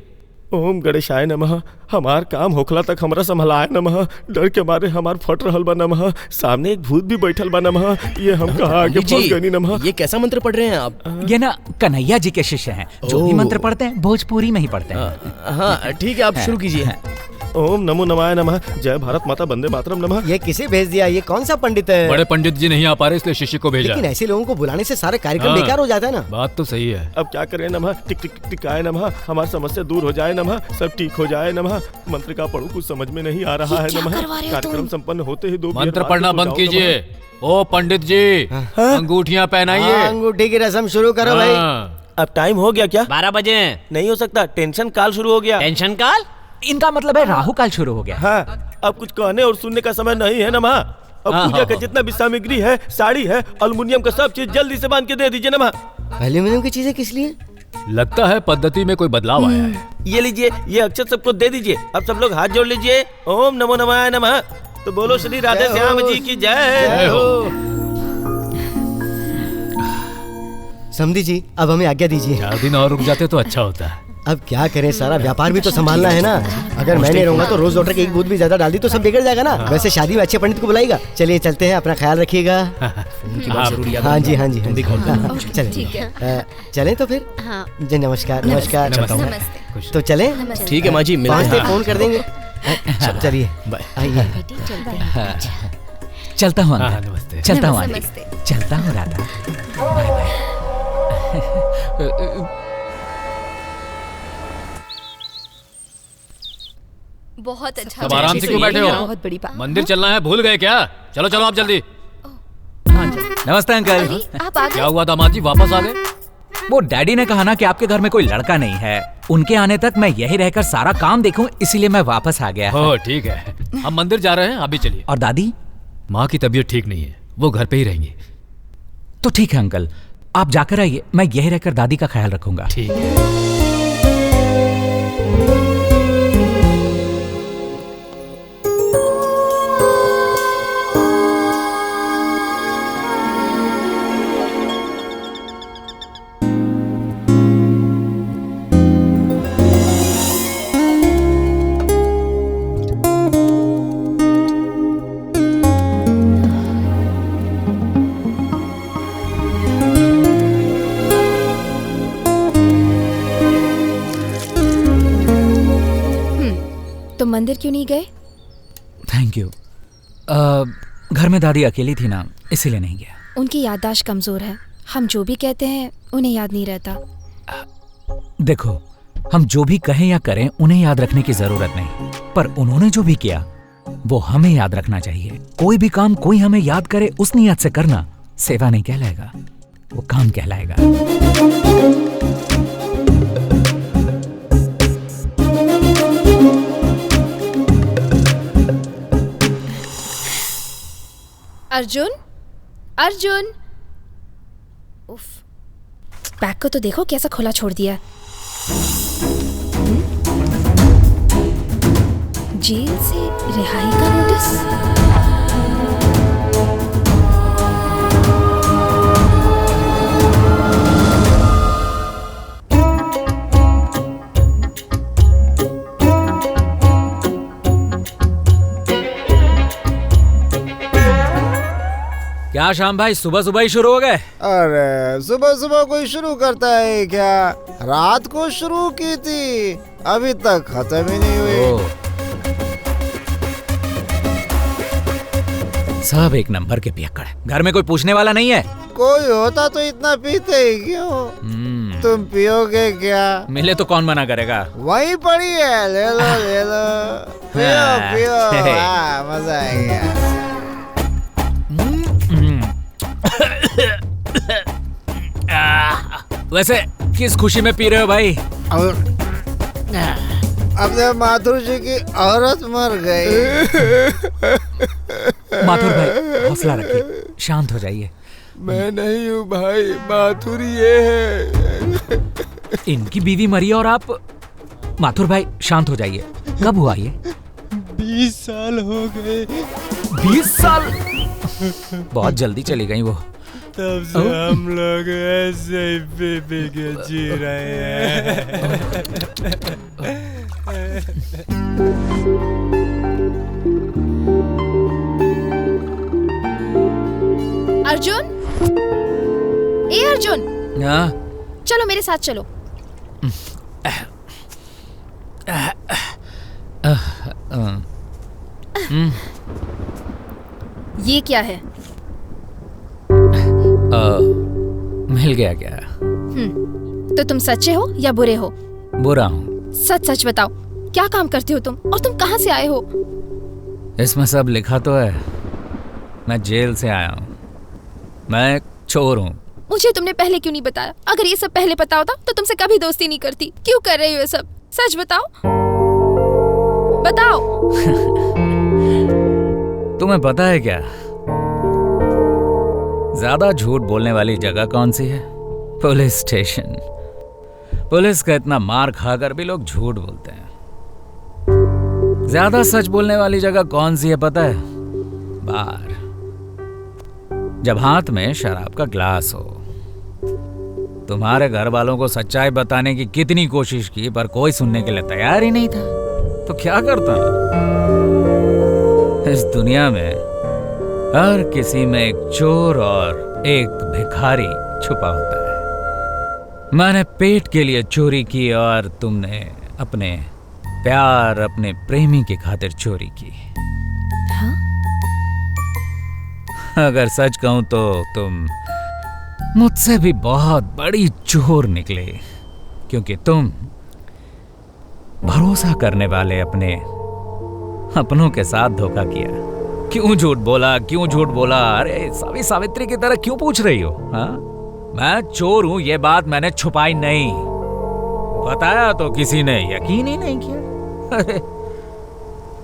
ओम गणेशाय नमः। हमार काम होखला तक हमरा संभलाय नमः। डर के मारे हमार फट रहल बा नमः। सामने एक भूत भी बैठल बा नमः। ये हम कहाँ आगे फंस गए नमः। ये कैसा मंत्र पढ़ रहे हैं आप? ये ना कन्हैया जी के शिष्य हैं, जो भी मंत्र पढ़ते हैं भोजपुरी में ही पढ़ते हैं। हाँ ठीक है, आप शुरू कीजिए। ओम नमो नमाय नमः। जय भारत माता वंदे मातरम नमः। ये किसे भेज दिया? ये कौन सा पंडित है? बड़े पंडित जी नहीं आ पा रहे, इसलिए शिष्य को भेजा। लेकिन ऐसे लोगों को बुलाने से सारा कार्यक्रम बेकार हो जाता है ना। बात तो सही है। अब क्या करें नमः। टिक टिक टिकाय नमः। हमारी समस्या दूर हो जाए नमः। सब ठीक हो जाए नमः। मंत्र का पढ़ू कुछ समझ में नहीं आ रहा है नमः। कार्यक्रम संपन्न होते ही 2 मंत्र पढ़ना बंद कीजिए। ओ पंडित जी, अंगूठियाँ पहनाइए। अंगूठी की रस्म शुरू करो भाई। अब टाइम हो गया क्या? 12 बजे। नहीं हो सकता, टेंशन काल शुरू हो गया। टेंशन काल? इनका मतलब है राहु काल शुरू हो गया। हाँ, अब कुछ कहने और सुनने का समय नहीं है नमः। अब पूजा का जितना भी सामग्री है, साड़ी है, अल्युमिनियम का सब चीज जल्दी से बांध के दे दीजिए नमः। एल्यूमिनियम की चीजें किस लिए? लगता है पद्धति में कोई बदलाव आया है। ये लीजिए, ये अक्षत सबको दे दीजिए। अब सब लोग हाथ जोड़ लीजिए। ओम नमो नमाय नमः। तो बोलो श्री राधे श्याम जी की जय हो। समधी जी, अब हमें आज्ञा दीजिए। 4 दिन और रुक जाते तो अच्छा होता है। अब क्या करें, सारा व्यापार भी तो संभालना है ना। अगर मैं नहीं रहूंगा तो रोज वाटर की एक बूंद भी ज्यादा डाल दी तो सब बिगड़ जाएगा ना। वैसे शादी में अच्छे पंडित को बुलाएगा। चलिए चलते हैं, अपना ख्याल रखिएगा। हाँ जी। चले चले तो फिर। जी नमस्कार। तो चले? ठीक है माँ जी, मिलते हैं, फोन कर देंगे। चलिए आइए। चलता हूँ अंकल। चलता हूँ आंटी। चलता हूँ राधा। Bye bye. बहुत अच्छा। सब आराम से क्यों बैठे हो? बहुत बड़ी बात। मंदिर चलना है, भूल गए क्या? चलो आप जल्दी। नमस्ते अंकल। आप आ गए? क्या हुआ दामाद जी, वापस आ गए? वो डैडी ने कहा ना कि आपके घर में कोई लड़का नहीं है, उनके आने तक मैं यही रहकर सारा काम देखूं, इसीलिए मैं वापस आ गया। हो ठीक है, हम मंदिर जा रहे हैं, आप भी चलिए। और दादी? माँ की तबीयत ठीक नहीं है, वो घर पे ही रहेंगी। तो ठीक है अंकल, आप जाकर आइए, मैं यही रहकर दादी का ख्याल रखूंगा। ठीक है। मंदिर क्यों नहीं गए? Thank you. घर में दादी अकेली थी ना, इसीलिए नहीं गया। उनकी याददाश्त कमजोर है, हम जो भी कहते हैं उन्हें याद नहीं रहता। देखो, हम जो भी कहें या करें उन्हें याद रखने की जरूरत नहीं, पर उन्होंने जो भी किया वो हमें याद रखना चाहिए। कोई भी काम कोई हमें याद करे उस नियत से करना सेवा नहीं कहलाएगा, वो काम कहलाएगा। अर्जुन, अर्जुन। उफ, बैग को तो देखो कैसा खुला छोड़ दिया। जेल से रिहाई का नोटिस। क्या श्याम भाई सुबह सुबह ही शुरू हो गए? अरे सुबह सुबह कोई शुरू करता है क्या? रात को शुरू की थी, अभी तक खत्म ही नहीं हुई। सब एक नंबर के पियक्कड़। घर में कोई पूछने वाला नहीं है? कोई होता तो इतना पीते ही क्यों? तुम पियोगे क्या? मिले तो कौन मना करेगा? वहीं पड़ी है, ले लो ले लो, पियो पियो, मजा आएगा। वैसे किस खुशी में पी रहे हो भाई? अपने माथुर जी की औरत मर गई। माथुर भाई हौसला रखिए, शांत हो जाइए। मैं नहीं हूँ भाई, माथुर ये है। इनकी बीवी मरी और आप? माथुर भाई शांत हो जाइए। कब हुआ ये? 20 साल हो गए। 20 साल? बहुत जल्दी चली गई वो। तब से हम लोग ऐसे ही पी के जी रहे हैं। अर्जुन, ए अर्जुन, हाँ? चलो मेरे साथ चलो। ये क्या है? मिल गया क्या? तो तुम सच्चे हो या बुरे हो? बुरा हूँ। सच सच बताओ, क्या काम करते हो तुम और तुम कहाँ से आए हो? इसमें सब लिखा तो है। मैं जेल से आया हूँ। मैं एक चोर हूँ। मुझे तुमने पहले क्यों नहीं बताया? अगर ये सब पहले पता होता तो तुमसे कभी दोस्ती नहीं करती। क्यों कर रही हो ये सब? सच बताओ, बताओ। तुम्हें पता है क्या, ज्यादा झूठ बोलने वाली जगह कौन सी है? Police station. पुलिस का इतना मार खाकर भी लोग झूठ बोलते हैं। ज्यादा सच बोलने वाली जगह कौन सी है पता है? बार। जब हाथ में शराब का ग्लास हो। तुम्हारे घर वालों को सच्चाई बताने की कितनी कोशिश की पर कोई सुनने के लिए तैयार ही नहीं था। तो क्या करता? इस दुनिया में हर किसी में एक चोर और एक भिखारी छुपा होता है। मैंने पेट के लिए चोरी की और तुमने अपने प्यार, अपने प्रेमी की खातिर चोरी की। हाँ? अगर सच कहूं तो तुम मुझसे भी बहुत बड़ी चोर निकले, क्योंकि तुम भरोसा करने वाले अपने अपनों के साथ धोखा किया। क्यों झूठ बोला, क्यों झूठ बोला? अरे सावित्री की तरह क्यों पूछ रही हो? हाँ? मैं चोर हूं ये बात मैंने छुपाई नहीं। बताया तो किसी ने यकीन ही नहीं किया। अरे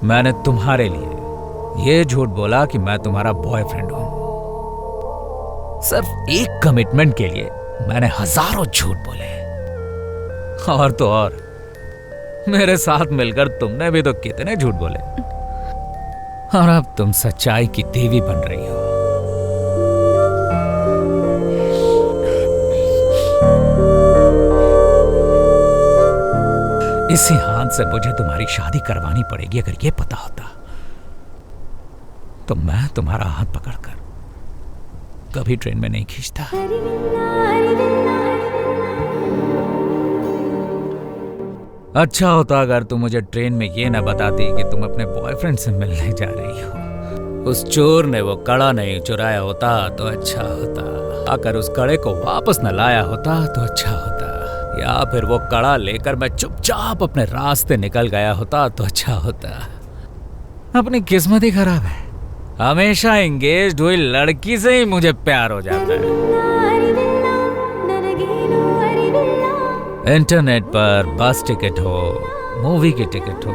मैंने तुम्हारे लिए ये झूठ बोला कि मैं तुम्हारा बॉयफ्रेंड हूं। सिर्फ एक कमिटमेंट के लिए मैंने हजारों झूठ बोले। और तो और मेरे साथ मिलकर तुमने भी तो कितने झूठ बोले। और अब तुम सच्चाई की देवी बन रही हो। इसी हाथ से मुझे तुम्हारी शादी करवानी पड़ेगी। अगर ये पता होता तो मैं तुम्हारा हाथ पकड़कर कभी ट्रेन में नहीं खींचता। अच्छा होता अगर तुम मुझे ट्रेन में ये ना बताती कि तुम अपने बॉयफ्रेंड से मिलने जा रही हो। उस चोर ने वो कड़ा नहीं चुराया होता तो अच्छा होता। अगर उस कड़े को वापस न लाया होता तो अच्छा होता। या फिर वो कड़ा लेकर मैं चुपचाप अपने रास्ते निकल गया होता तो अच्छा होता। अपनी किस्मत ही खराब है। हमेशा एंगेज्ड हुई लड़की से ही मुझे प्यार हो जाता है। इंटरनेट पर बस टिकट हो, मूवी की टिकट हो,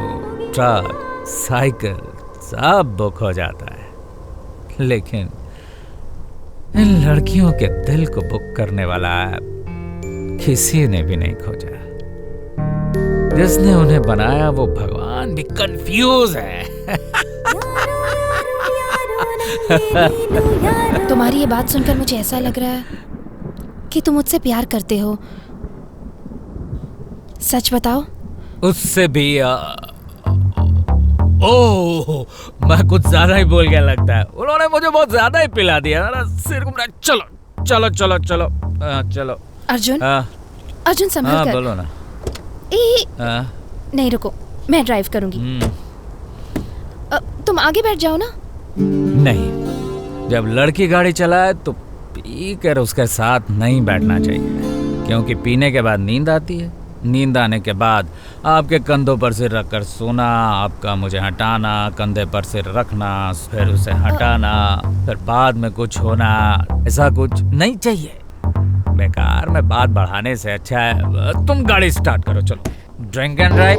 ट्रक, साइकिल सब बुक हो जाता है। लेकिन इन लड़कियों के दिल को बुक करने वाला किसी ने भी नहीं खोजा। जिसने उन्हें बनाया वो भगवान भी कंफ्यूज है। तुम्हारी ये बात सुनकर मुझे ऐसा लग रहा है कि तुम मुझसे प्यार करते हो। सच बताओ। उससे भी ओह, मैं कुछ ज्यादा ही बोल गया लगता है। उन्होंने मुझे बहुत ज्यादा ही पिला दिया ना, सिर घूम रहा। चलो चलो चलो चलो चलो। अर्जुन, अर्जुन संभल कर। बोलो ना। नहीं रुको, मैं ड्राइव करूंगी। तुम आगे बैठ जाओ ना। नहीं, जब लड़की गाड़ी चलाए तो पी कर उसके साथ नहीं बैठना चाहिए, क्योंकि पीने के बाद नींद आती है। नींद आने के बाद आपके कंधों पर सिर रखकर सोना, आपका मुझे हटाना, कंधे पर सिर रखना, फिर उसे हटाना, फिर बाद में कुछ होना, ऐसा कुछ नहीं चाहिए। बेकार में बात बढ़ाने से अच्छा है तुम गाड़ी स्टार्ट करो। चलो, ड्रिंक एंड ड्राइव।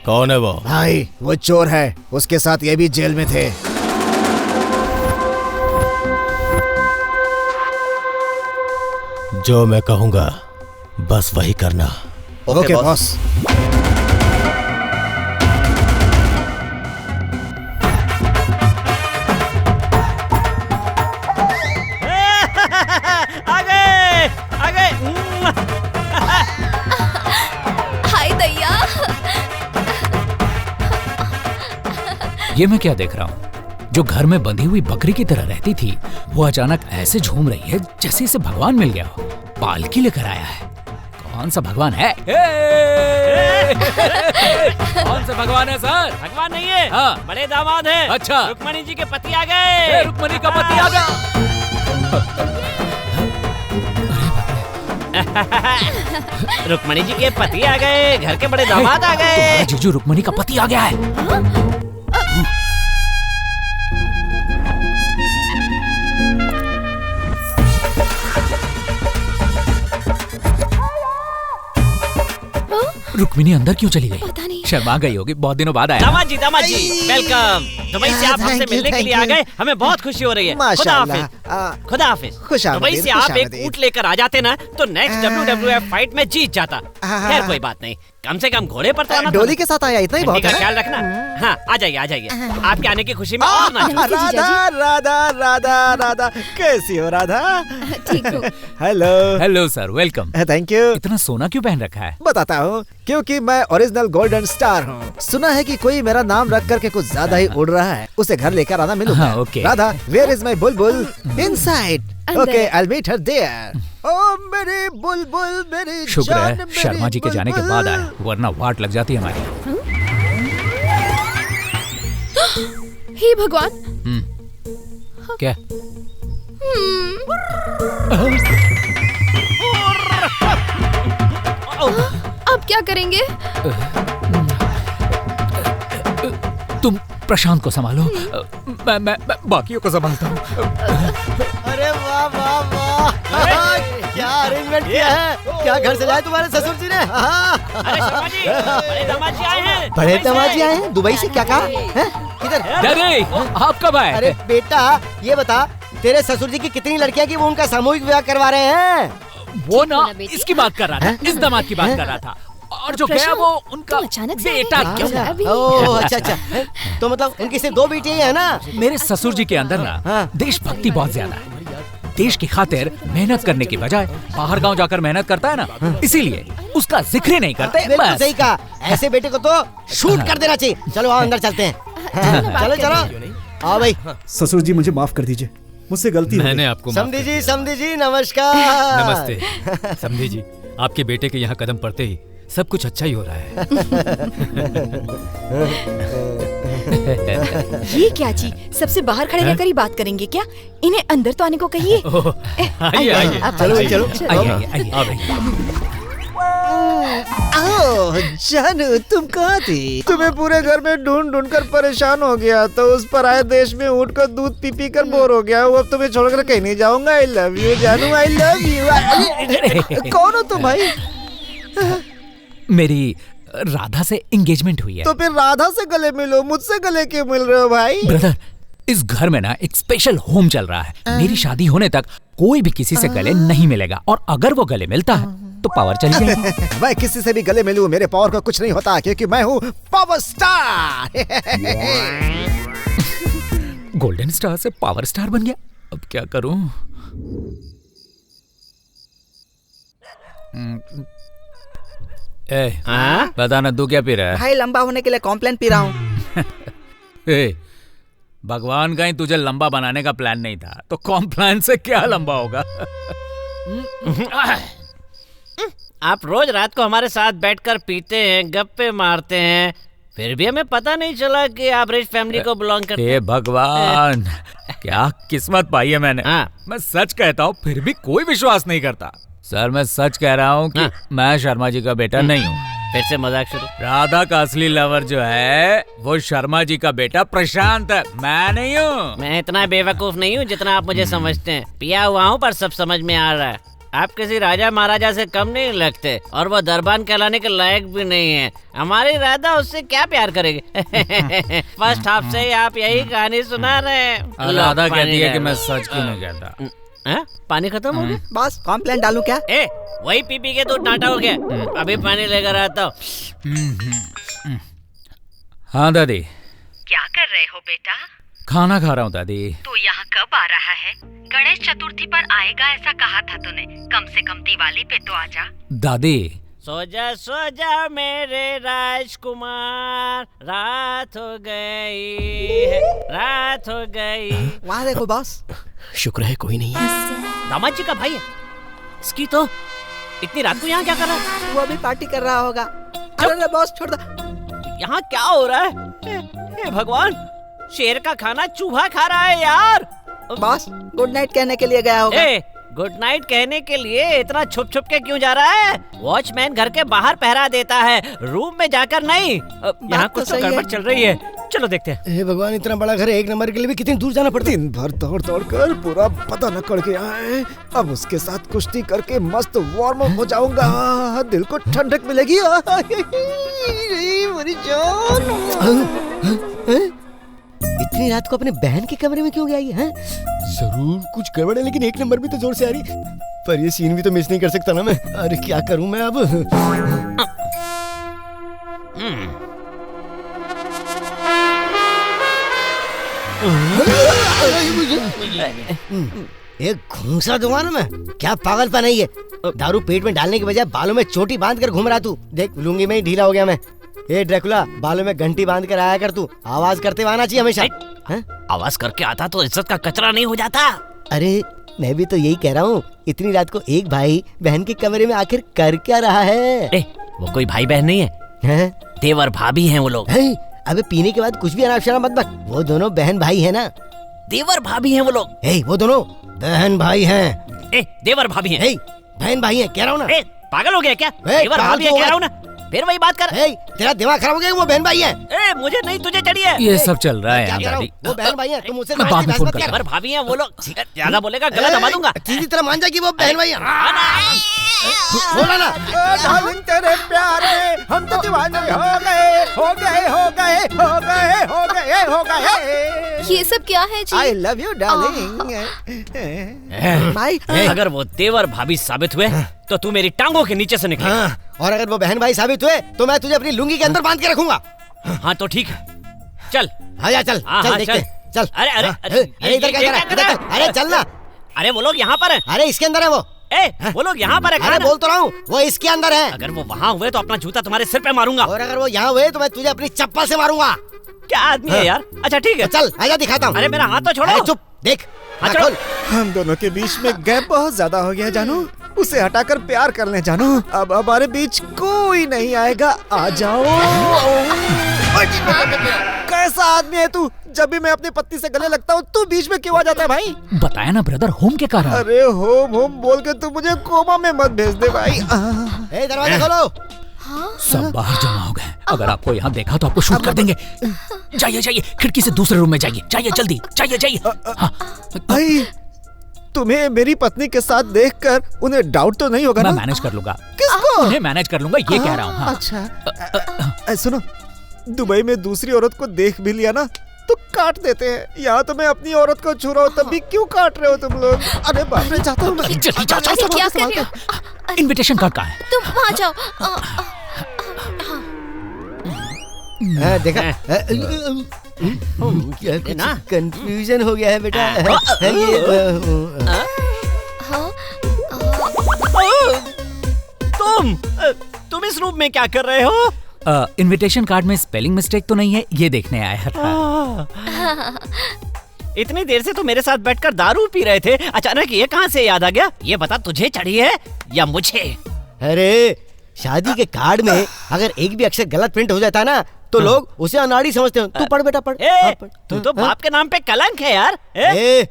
कौन है वो? भाई वो चोर है, उसके साथ ये भी जेल में थे। जो मैं कहूंगा बस वही करना। Okay boss. ये मैं क्या देख रहा हूँ? जो घर में बंधी हुई बकरी की तरह रहती थी, वो अचानक ऐसे झूम रही है जैसे इसे भगवान मिल गया हो। पालकी लेकर आया है। कौन सा भगवान है? कौन सा भगवान है सर? भगवान नहीं है, हाँ। बड़े दामाद हैं। अच्छा, रुक्मणी जी के पति आ गए। रुक्मणी का पति आ गया। रुक्मणी जी के पति आ गए, घर के बड़े दामाद आ गए। जीजू रुक्मणी का पति आ गया है। रुक्मिणी अंदर क्यों चली गई? पता नहीं। शर्मा गई होगी, बहुत दिनों बाद आया। दामाद जी वेलकम। दुबई से आप हमसे मिलने के लिए आ गए, हमें बहुत खुशी हो रही है। खुदा हाफिज। खुदा हाफिज। दुबई से आप एक ऊंट लेकर आ जाते ना तो नेक्स्ट WWF फाइट में जीत जाता। खैर कोई बात नहीं, कम से कम घोड़े पर तो आना। डोली के साथ आया, इतना ही बहुत है। ख्याल रखना। हाँ, आ जाइए आ जाइए। आपके आने की खुशी में और नाचो। राधा राधा राधा राधा, कैसी हो राधा? ठीक हूँ। Hello. Hello sir, welcome. Thank you. इतना सोना क्यों पहन रखा है? बताता हूँ, क्योंकि मैं ओरिजिनल गोल्डन स्टार हूँ। सुना है कि कोई मेरा नाम रख करके कुछ ज्यादा ही उड़ रहा है, उसे घर लेकर आना मिलूंगा। हाँ, okay. Radha, where is my bulbul? Inside. Okay, I will meet her there. ओ मेरी बुलबुल, मेरी शुक्र है शर्मा जी के जाने के बाद आया, वरना वाट लग जाती हमारी। हे भगवान। क्या? अब क्या करेंगे? तुम प्रशांत को संभालो, मैं बाकियों को संभालता हूँ। अरे वाह वाह वाह, क्या अरेंजमेंट किया है। क्या घर से लाए तुम्हारे ससुर जी ने? अरे शर्मा जी, बड़े दामाद जी आए हैं। बड़े दामाद जी आए हैं? दुबई से? क्या कहा? किधर? डैडी, आप कब आए? अरे बेटा, ये बता, तेरे ससुर जी की कितनी लड़कियां की वो उनका सामूहिक विवाह करवा रहे हैं? वो ना इसकी बात कर रहा था, इस दामाद की बात कर रहा था। और जो गया वो उनका अचानक बेटा। ओह अच्छा अच्छा, तो मतलब उनकी सिर्फ 2 बेटियां ही है ना? मेरे ससुर जी के अंदर ना देशभक्ति बहुत ज्यादा है। देश की खातिर मेहनत करने की बजाय बाहर गांव जाकर मेहनत करता है ना, इसीलिए उसका जिक्र ही नहीं करते। बिल्कुल सही कहा, ऐसे बेटे को तो शूट कर देना चाहिए। चलो आओ अंदर चलते हैं। चलो चलो आओ भाई। ससुर जी मुझे माफ कर दीजिए, मुझसे गलती हो गई। मैंने आपको समधी जी नमस्कार। नमस्ते समधी जी, आपके बेटे के यहाँ कदम पड़ते ही सब कुछ अच्छा ही हो रहा है। ये क्या जी, सबसे बाहर खड़े रहकर ही बात करेंगे क्या? इन्हें अंदर तो आने को कहिए। आइए आइए, चलो चलो आइए आइए। जानू तुम कहाँ थी? तुम्हें पूरे घर में ढूंढ ढूंढ कर परेशान हो गया, तो उस पराये देश में उठ कर दूध पी पी कर बोर हो गया हूँ। अब तुम्हें छोड़कर कहीं नहीं जाऊंगा। आई लव यू जानू, आई लव यू। कौन हो तुम भाई? मेरी राधा से एंगेजमेंट हुई है। तो फिर राधा से गले मिलो, मुझसे गले क्यों मिल रहे हो भाई? ब्रदर, इस घर में ना एक स्पेशल होम चल रहा है। मेरी शादी होने तक कोई भी किसी से गले नहीं मिलेगा, और अगर वो गले मिलता है तो पावर चली जाएगी। मैं किसी से भी गले मिलूं, मेरे पावर को कुछ नहीं होता, क्योंकि मैं हूँ पावर स्टार। गोल्डन स्टार से पावर स्टार बन गया। अब क्या करूं? बता ना, तू क्या पी रहा है? भाई लंबा होने के लिए कॉम्प्लेन पी रहा हूँ। भगवान का ही तुझे लंबा बनाने का प्लान नहीं था, तो कॉम्प्लान से क्या लंबा होगा? आप रोज रात को हमारे साथ बैठकर पीते हैं, गप्पे मारते हैं, फिर भी हमें पता नहीं चला कि आप रिच फैमिली को बिलोंग करते हैं। हे भगवान, क्या किस्मत पाई है मैंने। मैं सच कहता हूँ फिर भी कोई विश्वास नहीं करता। सर, मैं सच कह रहा हूँ कि मैं शर्मा जी का बेटा नहीं हूँ। फिर से मजाक शुरू। राधा का असली लवर जो है वो शर्मा जी का बेटा प्रशांत है, मैं नहीं हूँ। मैं इतना बेवकूफ नहीं हूँ जितना आप मुझे समझते हैं। पिया हुआ हूँ पर सब समझ में आ रहा है। आप किसी राजा महाराजा से कम नहीं लगते, और वो दरबान कहलाने के लायक भी नहीं है। हमारी राधा उससे क्या प्यार करेगी? फर्स्ट हाफ से ही आप यही कहानी सुना रहे हैं। राधा कहती है कि मैं सच क्यों नहीं कहता। पानी खत्म हो गया? बस कॉम्प्लेन डालूं क्या? वही पी पी के तो डांटा हो गया। अभी पानी लेकर आता हूँ। हाँ दादी। क्या कर रहे हो बेटा? खाना खा रहा हूँ दादी। तू यहाँ कब आ रहा है? गणेश चतुर्थी पर आएगा ऐसा कहा था तूने। कम से कम दिवाली पे तो आजा। दादी, सो जा मेरे राजकुमार, रात हो गई है, रात हो गई। वहाँ देखो बॉस। शुक्र है कोई नहीं है। दामाद जी का भाई है। इसकी तो इतनी रात को यहाँ क्या कर रहा है? वो अभी पार्टी कर रहा होगा। अरे बॉस छोड़ दो। यहाँ क्या हो रहा है? हे भगवान, शेर का खाना चूहा खा रहा है यार। बॉस गुड नाइट कहने के लिए गया होगा। गुड नाइट कहने के लिए इतना छुप छुप के क्यों जा रहा है? वॉचमैन घर के बाहर पहरा देता है, रूम में जाकर नहीं। यहाँ कुछ तो गड़बड़ चल रही है। चलो देखते हैं। हे भगवान, इतना बड़ा घर है, एक नंबर के लिए भी कितनी दूर जाना पड़ता है। दिन भर दौड़ दौड़ कर पूरा पता न कड़ गया है। अब उसके साथ कुश्ती करके मस्त वार्म अप हो जाऊंगा। दिल को ठंडक मिलेगी। मेरी जान। इतनी रात को अपने बहन के कमरे में क्यों गया ये? हैं? जरूर कुछ गड़बड़ है, लेकिन एक नंबर भी तो जोर से आ रही। पर ये सीन भी तो मिस नहीं कर सकता ना मैं। अरे क्या करूं मैं अब? एक घूंसा दूंगा ना मैं। क्या पागलपन है ये? दारू पेट में डालने के बजाय बालों में चोटी बांध कर घूम रहा तू। देख लुंगी में ही ढीला हो गया मैं। ए ड्रैकुला, बालों में घंटी बांध कर आया कर तू। आवाज करते आना चाहिए हमेशा। आवाज करके आता तो इज्जत का कचरा नहीं हो जाता। अरे मैं भी तो यही कह रहा हूँ। इतनी रात को एक भाई बहन के कमरे में आखिर कर क्या रहा है? वो कोई भाई बहन नहीं है, देवर भाभी हैं वो लोग। अबे पीने के बाद कुछ भी अनाप शनाप मत बक। वो दोनों बहन भाई है ना? देवर भाभी हैं वो लोग। वो दोनों बहन भाई हैं। देवर भाभी हैं। बहन भाई हैं कह रहा हूँ ना। पागल हो गया क्या? देवर भाभी हैं कह रहा हूँ ना। फिर वही बात कर। तेरा दिमाग खराब हो गया। वो बहन भाई है। मुझे नहीं तुझे चढ़ी है। ये सब चल रहा है यहाँ दादी। वो बहन भाई है, तुम मुझसे देवर भाभी हैं वो लोग। ज्यादा बोलेगा गला दबा दूंगा। सीधी तरह मान जा कि वो बहन भाई है। बोला ना। डार्लिंग तेरे प्यार में हम तो दीवाने हो गए, हो गए, हो गए, हो गए, हो गए, हो गए। ये सब क्या है जी? I love you darling। भाई अगर वो देवर भाभी साबित हुए तो तू मेरी टांगों के नीचे से निकले। और अगर वो बहन भाई साबित हुए तो मैं तुझे अपनी लुंगी के अंदर बांध के रखूंगा। हाँ तो ठीक है, चल। आजा चल। चल देखते चल। अरे अरे अरे इधर क्या कर रहा है? अरे चल ना। अरे वो लोग यहाँ पर है। अरे इसके अंदर है वो। वो लोग यहाँ पर है। अरे बोल तो रहा हूँ, वो इसके अंदर है। अगर वो वहाँ हुए तो अपना जूता तुम्हारे सिर पे मारूंगा। और अगर वो यहाँ हुए तो मैं तुझे अपनी चप्पल से मारूंगा। क्या आदमी है यार। अच्छा ठीक है, चल आजा दिखाता हूँ। अरे मेरा हाथ तो छोड़ो। चुप देख। हम दोनों के बीच में गैप बहुत ज्यादा हो गया जानू। उसे हटाकर प्यार कर ले जानू। अब हमारे बीच कोई नहीं आएगा। आ जाओ। कैसा आदमी है तू जब भी मैं अपनी पत्नी से गले लगता हूँ तू बीच में क्यों आ जाता है भाई? बताया ना ब्रदर, होम के कारण। अरे होम होम बोल के तू मुझे कोमा में मत भेज दे भाई। दरवाजा खोलो। सब बाहर जमा हो गए। अगर आपको यहाँ देखा तो आपको शूट कर देंगे। जाइए जाइए, खिड़की से दूसरे रूम में जाइए। जाइए जल्दी, जाइए जाइए। भाई तुम्हें मेरी पत्नी के साथ देखकर उन्हें डाउट तो नहीं होगा ना? मैं मैनेज कर लूंगा। किसको? उन्हें मैनेज कर लूंगा, ये कह रहा हूँ। हाँ। अच्छा सुनो, दुबई में दूसरी औरत को देख भी लिया ना तो काट देते हैं। यहाँ तो मैं अपनी औरत को छू रहा हूँ तब भी क्यों काट रहे हो तुम लोग? अरे बाप रे, जाता हूँ मैं। क्या कर रहे हो? इनविटेशन कार्ड कहाँ है? तुम वहाँ जाओ। देखा ना, कंफ्यूजन हो गया है बेटा। तुम इस रूम में क्या कर रहे हो? इनविटेशन कार्ड में स्पेलिंग मिस्टेक तो नहीं है, ये देखने आया था। इतनी देर से तो मेरे साथ बैठकर दारू पी रहे थे, अचानक ये कहाँ से याद आ गया? ये बता, तुझे चढ़ी है या मुझे? अरे शादी के कार्ड में अगर एक भी अक्षर गलत प्रिंट हो जाता है ना तो लोग उसे अनाड़ी समझते हो। तू पढ़ बेटा, पढ़। तू तो बाप के नाम पे कलंक है यार। अरे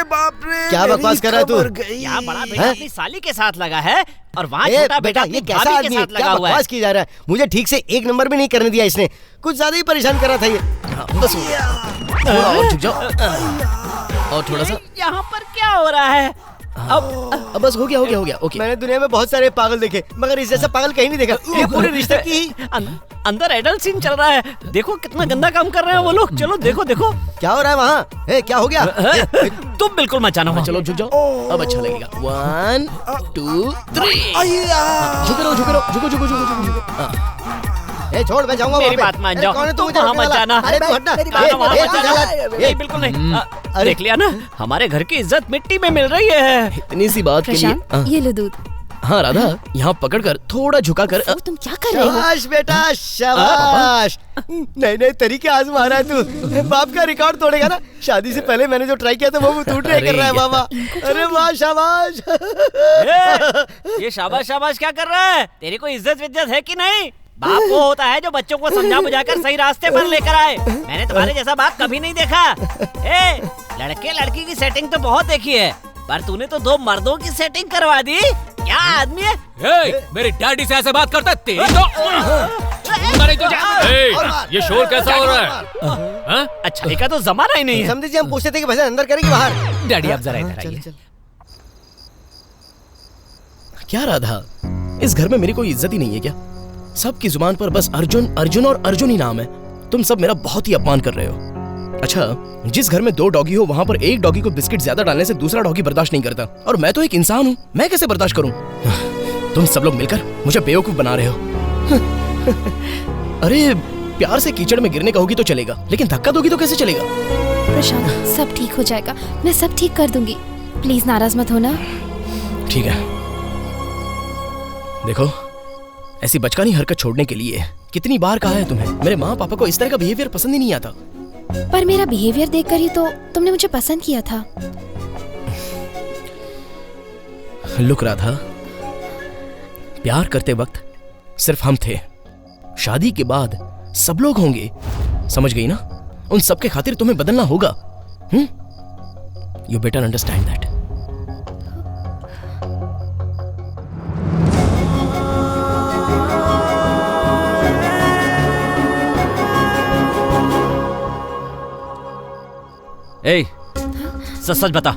बाप रे, क्या बकवास कर रहा है तू? यहाँ बड़ा बेटा अपनी साली के साथ लगा है और वहाँ छोटा बेटा ये कैसा आदमी है? क्या बकवास की जा रहा है? मुझे ठीक से एक नंबर भी नहीं करने दिया इसने। कुछ ज्यादा ही परेशान कर रहा था ये। बस हो गया। थोड़ा और झुक जाओ और थोड़ा सा। यहाँ पर क्या हो रहा है? अब बस हो गया। ओके। मैंने दुनिया में बहुत सारे पागल देखे मगर इस जैसा पागल कहीं नहीं देखा। ये पूरे रिश्ते की अंदर एडल्ट सीन चल रहा है। देखो कितना गंदा काम कर रहे हैं वो लोग। चलो देखो देखो क्या हो रहा है वहाँ। क्या हो गया? तुम बिल्कुल मचाना हो। चलो झुक जाओ, अब अच्छा लगेगा। 1 2 3। झुको। छोड़, मैं जाऊंगा। मेरी बात मान जाओ। कौन है तू? मुझे वहाँ मत जाना। अरे तू हटना। ये बिल्कुल नहीं। देख लिया ना, हमारे घर की इज्जत मिट्टी में मिल रही है। इतनी सी बात के लिए ये लो दूध। हाँ राधा, यहाँ पकड़कर थोड़ा झुका कर। तुम क्या कर रहे हो? शाबाश बेटा, शाबाश। नए तरीके आजमा रहा है तू। बाप का रिकॉर्ड तोड़ेगा ना। शादी से पहले मैंने जो ट्राई किया था वो तू ट्राई कर रहा है बाबा। अरे वाह, शाबाश। ये शाबाश शाबाश क्या कर रहा है? तेरी कोई इज्जत विज्जत है कि नहीं? बाप वो होता है जो बच्चों को समझा बुझाकर सही रास्ते पर लेकर आए। मैंने तुम्हारे जैसा बाप कभी नहीं देखा। लड़के लड़की की सेटिंग तो बहुत देखी है, पर तूने तो 2 मर्दों की सेटिंग करवा दी। क्या आदमी है? मेरे डैडी से ऐसे बात करता है? तेरी तो ये शोर कैसा हो रहा है? अच्छा का तो जमाना ही नहीं है। समझे, हम पूछते थे कि भजन अंदर करेंगे बाहर। डैडी आप जरा इधर आइए। क्या राधा, इस घर में मेरी कोई इज्जत ही नहीं है क्या? सबकी जुबान पर बस अर्जुन अर्जुन और अर्जुन ही नाम है। तुम सब मेरा बहुत ही अपमान कर रहे हो। अच्छा, जिस घर में 2 डॉगी हो वहाँ पर एक डॉगी को बिस्किट ज्यादा डालने से दूसरा डॉगी बर्दाश्त नहीं करता, और मैं तो एक इंसान हूँ, मैं कैसे बर्दाश्त करूँ? तुम सब लोग मिलकर मुझे बेवकूफ बना रहे हो। अरे प्यार से कीचड़ में गिरने कहोगी तो चलेगा, लेकिन धक्का दोगी तो कैसे चलेगा? प्रशांत, सब ठीक हो जाएगा, मैं सब ठीक कर दूंगी। प्लीज नाराज मत होना। ठीक है। देखो, ऐसी बचकानी हरकत छोड़ने के लिए कितनी बार कहा है तुम्हें? मेरे माँ पापा को इस तरह का बिहेवियर पसंद ही नहीं आता। पर मेरा बिहेवियर देखकर ही तो तुमने मुझे पसंद किया था। लुक राधा, प्यार करते वक्त सिर्फ हम थे, शादी के बाद सब लोग होंगे, समझ गई ना? उन सब के खातिर तुम्हें बदलना होगा। You better understand that. सच बता,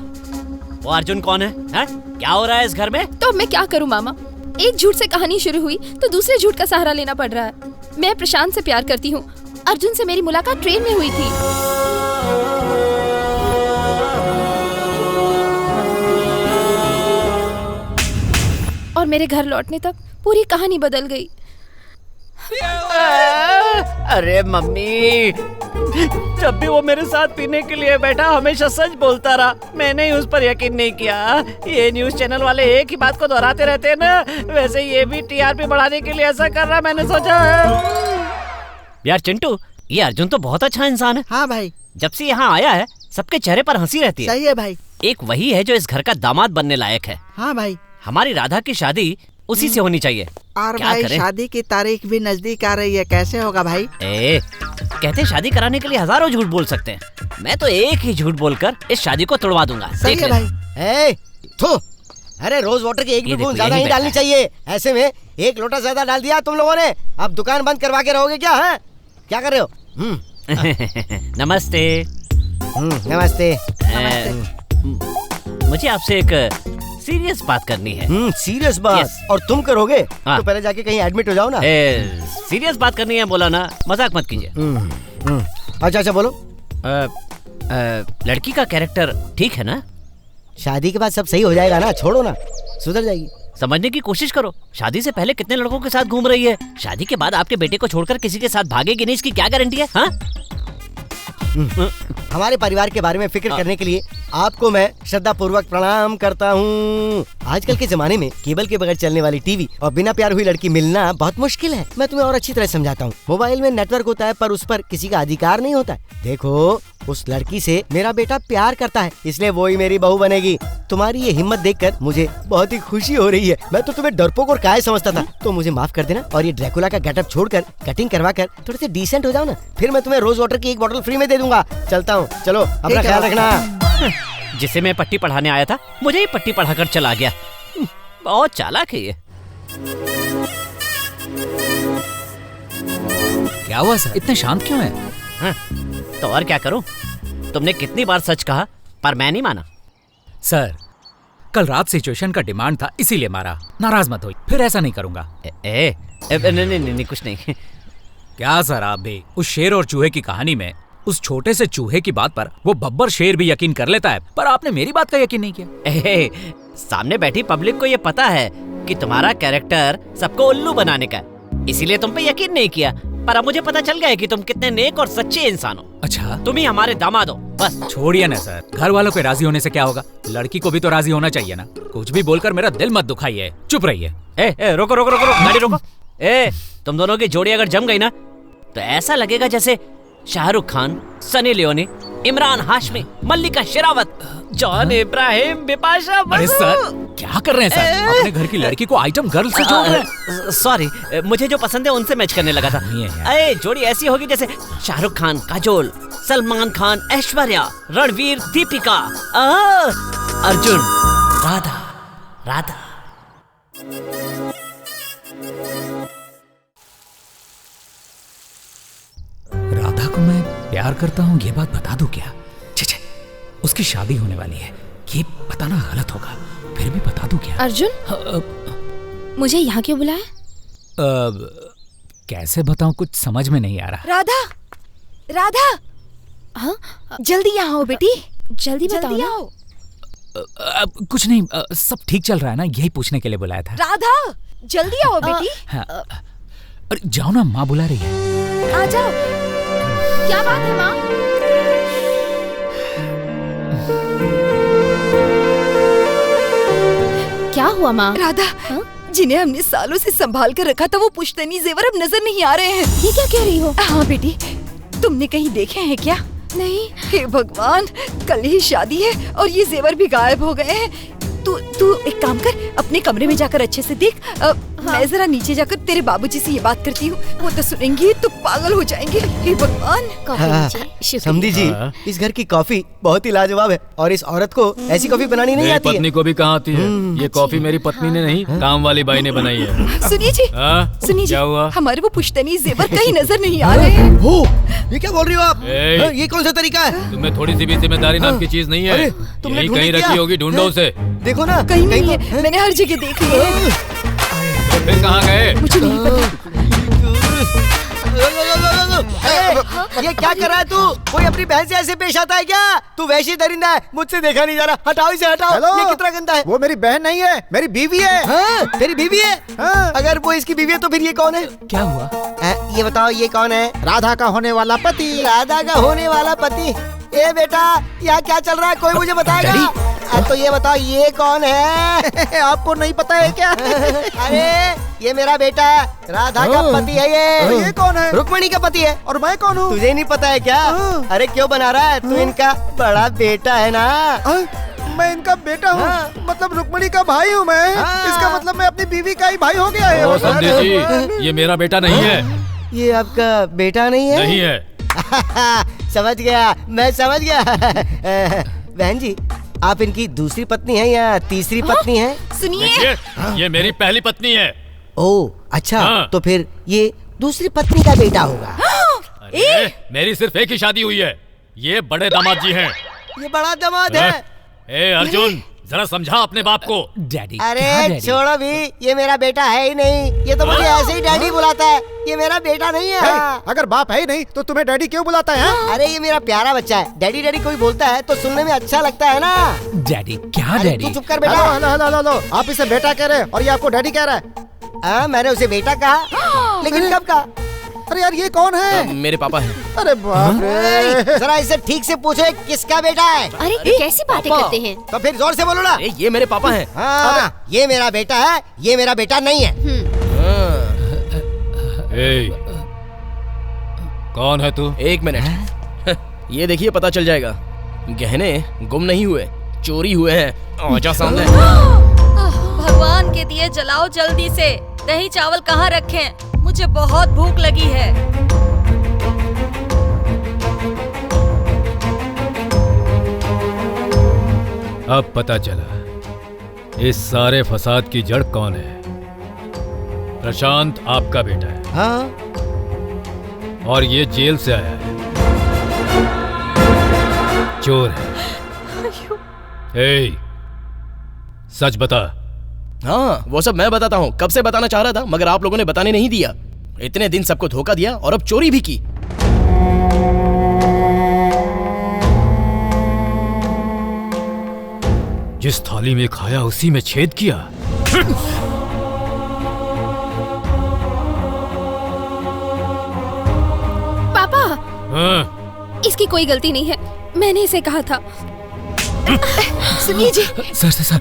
वो अर्जुन कौन है? क्या हो रहा है इस घर में? तो मैं क्या करूं मामा, एक झूठ से कहानी शुरू हुई तो दूसरे झूठ का सहारा लेना पड़ रहा है। मैं प्रशांत से प्यार करती हूँ। अर्जुन से मेरी मुलाकात ट्रेन में हुई थी। और मेरे घर लौटने तक पूरी कहानी बदल गई। अरे मम्मी, जब भी वो मेरे साथ पीने के लिए बैठा हमेशा सच बोलता रहा। मैंने ही उस पर यकीन नहीं किया। ये न्यूज़ चैनल वाले एक ही बात को दोहराते रहते हैं ना, वैसे ये भी टीआरपी बढ़ाने के लिए ऐसा कर रहा है, मैंने सोचा है। यार चिंटू, ये अर्जुन तो बहुत अच्छा इंसान है। हाँ भाई, जब से यहाँ आया है सबके चेहरे पर हंसी रहती है। सही है भाई। एक वही है जो इस घर का दामाद बनने लायक है। हाँ भाई, हमारी राधा की शादी उसी से होनी चाहिए। और क्या भाई करें? शादी की तारीख भी नजदीक आ रही है, कैसे होगा भाई? कहते शादी कराने के लिए हजारों झूठ बोल सकते हैं, मैं तो एक ही झूठ बोलकर इस शादी को तोड़वा दूंगा। सही है भाई। थू, अरे रोज वाटर की एक भी बूंद ज्यादा नहीं डालनी चाहिए। ऐसे में एक लोटा ज्यादा डाल दिया तुम लोगों ने, अब दुकान बंद करवा के रहोगे क्या? है क्या कर रहे हो? नमस्ते। नमस्ते। मुझे आपसे एक सीरियस बात करनी है। सीरियस बात? और तुम करोगे? तो पहले जाके कहीं एडमिट हो जाओ ना। सीरियस बात करनी है बोला ना, मजाक मत कीजिए। अच्छा बोलो। लड़की का कैरेक्टर ठीक है ना? शादी के बाद सब सही हो जाएगा ना, छोड़ो ना, सुधर जाएगी। समझने की कोशिश करो, शादी से पहले कितने लड़कों के साथ घूम रही है, शादी के बाद आपके बेटे को छोड़कर किसी के साथ भागेगी नहीं, इसकी क्या गारंटी है? हाँ? हमारे परिवार के बारे में फिक्र करने के लिए आपको मैं श्रद्धा पूर्वक प्रणाम करता हूँ। आजकल के जमाने में केबल के बगैर चलने वाली टीवी और बिना प्यार हुई लड़की मिलना बहुत मुश्किल है। मैं तुम्हें और अच्छी तरह समझाता हूँ। मोबाइल में नेटवर्क होता है पर उस पर किसी का अधिकार नहीं होता है। देखो, उस लड़की से मेरा बेटा प्यार करता है, इसलिए वो ही मेरी बहू बनेगी। तुम्हारी ये हिम्मत देखकर मुझे बहुत ही खुशी हो रही है। मैं तो तुम्हें डरपोक और काहे समझता था, तो मुझे माफ कर देना और ये ड्रैकुला का गेटअप छोड़कर कटिंग करवा कर थोड़े से डिसेंट हो जाओ ना, फिर मैं तुम्हें रोज वाटर की एक बोतल फ्री में दे दूंगा। चलता हूँ, चलो अपना ख्याल रखना। जिसे मैं पट्टी पढ़ाने आया था, मुझे ही पट्टी पढ़ाकर चला गया। बहुत चालाक है ये। क्या हुआ सर, इतने शांत क्यों है? हाँ, तो और क्या करूं? तुमने कितनी बार सच कहा पर मैं नहीं माना। सर, कल रात सिचुएशन का डिमांड था इसीलिए मारा, नाराज मत हो, फिर ऐसा नहीं करूंगा। नहीं कुछ नहीं। क्या सर, आप भी उस शेर और चूहे की कहानी में उस छोटे से चूहे की बात पर वो बब्बर शेर भी यकीन कर लेता है, पर आपने मेरी बात का यकीन नहीं किया। सामने बैठी पब्लिक को ये पता है कि तुम्हारा कैरेक्टर सबको उल्लू बनाने का है, इसीलिए तुम पे यकीन नहीं किया, पर अब मुझे पता चल गया है कि तुम कितने नेक और सच्चे इंसान हो। अच्छा, तुम ही हमारे दामाद हो। बस छोड़िए ना सर, घर वालों के राजी होने से क्या होगा, लड़की को भी तो राजी होना चाहिए ना। कुछ भी बोलकर मेरा दिल मत दुखाइए, चुप रहिए। रोको रोको रोको, गाड़ी रोको। तुम दोनों की जोड़ी अगर जम गई ना तो ऐसा लगेगा जैसे शाहरुख खान, सनी लियोनी, इमरान हाशमी, मल्लिका शेरावत, जॉन इब्राहिम, बिपाशा अरे सर, क्या कर रहे हैं सर? अपने घर की लड़की को आइटम गर्ल से जोड़ रहे हैं। सॉरी, मुझे जो पसंद है उनसे मैच करने लगा था। अरे जोड़ी ऐसी होगी जैसे शाहरुख खान, काजोल, सलमान खान, ऐश्वर्या, रणवीर, दीपिका, अर्जुन, राधा। राधा को मैं प्यार करता हूँ ये बात बता दूं क्या? छे, उसकी शादी होने वाली है, ये बताना गलत होगा, फिर भी बता दूं क्या? अर्जुन, मुझे यहाँ क्यों बुलाया? कैसे बताऊं, कुछ समझ में नहीं आ रहा। राधा, हाँ, जल्दी यहाँ आओ बेटी, जल्दी बताओ ना। कुछ नहीं, सब ठीक चल रहा है ना, यही पूछने के लिए बुलाया था। राधा, जल्दी आओ बेटी। अरे जाओ ना, माँ बुला रही है। आ जाओ। क्या बात है माँ? क्या हुआ माँ? राधा, जिन्हें हमने सालों से संभाल कर रखा था वो पुश्तैनी जेवर अब नजर नहीं आ रहे हैं। ये क्या कह रही हो? हाँ बेटी, तुमने कहीं देखे हैं क्या? नहीं। हे भगवान, कल ही शादी है और ये जेवर भी गायब हो गए हैं। तू एक काम कर, अपने कमरे में जाकर अच्छे से देख। मैं जरा नीचे जाकर तेरे बाबूजी से ये बात करती हूँ, वो तो सुनेंगे तो पागल हो जाएंगे। हे भगवान। समधी जी, इस घर की कॉफी बहुत ही लाजवाब है और इस औरत को ऐसी कॉफी बनानी नहीं आती है। पत्नी को भी कहाँ आती है? ये कॉफी मेरी पत्नी ने नहीं, काम वाली बाई ने बनाई है। सुनिए जी, सुनिए जी, क्या हुआ? हमारे वो पुश्तैनी जेवर कहीं नजर नहीं आ रहे हैं। हो, ये क्या बोल रही हो आप? ये कौन सा तरीका है? तुम्हें थोड़ी सी भी जिम्मेदारी नाम की चीज नहीं है। यही कहीं रखी होगी, ढूंढो उसे। देखो ना, कहीं नहीं है, मैंने हर जगह देख लिया है। फिर कहाँ गए? मुझे नहीं पता। ये क्या कर रहा है तू? कोई अपनी बहन से ऐसे पेश आता है क्या? तू वैसी दरिंदा है, मुझसे देखा नहीं जा रहा। हटाओ इसे, हटाओ। ये कितना गंदा है। वो मेरी बहन नहीं है, मेरी बीवी है। हाँ, तेरी बीवी है? हाँ। अगर वो इसकी बीवी है तो फिर ये कौन है? क्या हुआ? ये बताओ, ये कौन है? राधा का होने वाला पति। राधा का होने वाला पति? ए बेटा, यहाँ क्या चल रहा है, कोई मुझे बताएगा? तो ये बताओ, ये कौन है? आपको नहीं पता है क्या? अरे ये मेरा बेटा है, राधा का पति है। ये कौन है? रुक्मणी का पति है। और मैं कौन हूँ? तुझे नहीं पता है क्या? अरे क्यों बना रहा है? तू इनका बड़ा बेटा है ना। मैं इनका बेटा हूँ, मतलब रुक्मणी का भाई हूँ मैं। इसका मतलब मैं अपनी बीवी का ही भाई हो गया ओ है। संदेश जी, ये मेरा बेटा नहीं है। ये आपका बेटा नहीं है? नहीं है। समझ गया, मैं समझ गया। बहन जी, आप इनकी दूसरी पत्नी है या तीसरी पत्नी है? देखिए, ये मेरी पहली पत्नी है। ओह अच्छा, तो फिर ये दूसरी पत्नी का बेटा होगा। अरे, मेरी सिर्फ एक ही शादी हुई है। ये बड़े दामाद जी हैं। ये बड़ा दामाद है। ए अर्जुन, जरा समझा अपने बाप को। डैडी। अरे छोड़ो भी, ये मेरा बेटा है ही नहीं। ये तो मुझे ऐसे ही डैडी बुलाता है। ये मेरा बेटा नहीं है। अगर बाप है ही नहीं तो तुम्हें डैडी क्यों बुलाता है? अरे ये मेरा प्यारा बच्चा है। डैडी डैडी कोई बोलता है तो सुनने में अच्छा लगता है ना। डैडी क्या डैडी? तू चुप कर बेटा। हेलो, आप इसे बेटा कह रहे हैं और ये आपको डैडी कह रहा है। मैंने उसे बेटा कहा, लेकिन कब कहा? अरे यार, ये कौन है? मेरे पापा हैं। अरे बाप रे। जरा इसे ठीक से पूछो किसका बेटा है। अरे कैसी बातें करते हैं? तो फिर जोर से बोलो ना। ये मेरे पापा हैं। हाँ, ये मेरा बेटा है, ये मेरा बेटा नहीं है। ए, कौन है तू? एक मिनट। ये देखिए, पता चल जाएगा। गहने गुम नहीं हुए, चोरी हुए हैं। आजा सामने। भगवान के दिए जलाओ जल्दी से। दही चावल कहाँ रखें? मुझे बहुत भूख लगी है। अब पता चला इस सारे फसाद की जड़ कौन है। प्रशांत आपका बेटा है। हाँ। और ये जेल से आया है, चोर है। ए, सच बता। हाँ, वो सब मैं बताता हूँ। कब से बताना चाह रहा था, मगर आप लोगों ने बताने नहीं दिया। इतने दिन सबको धोखा दिया और अब चोरी भी की। जिस थाली में खाया उसी में छेद किया। पापा, हाँ? इसकी कोई गलती नहीं है। मैंने इसे कहा था। सुनिए जी। सर।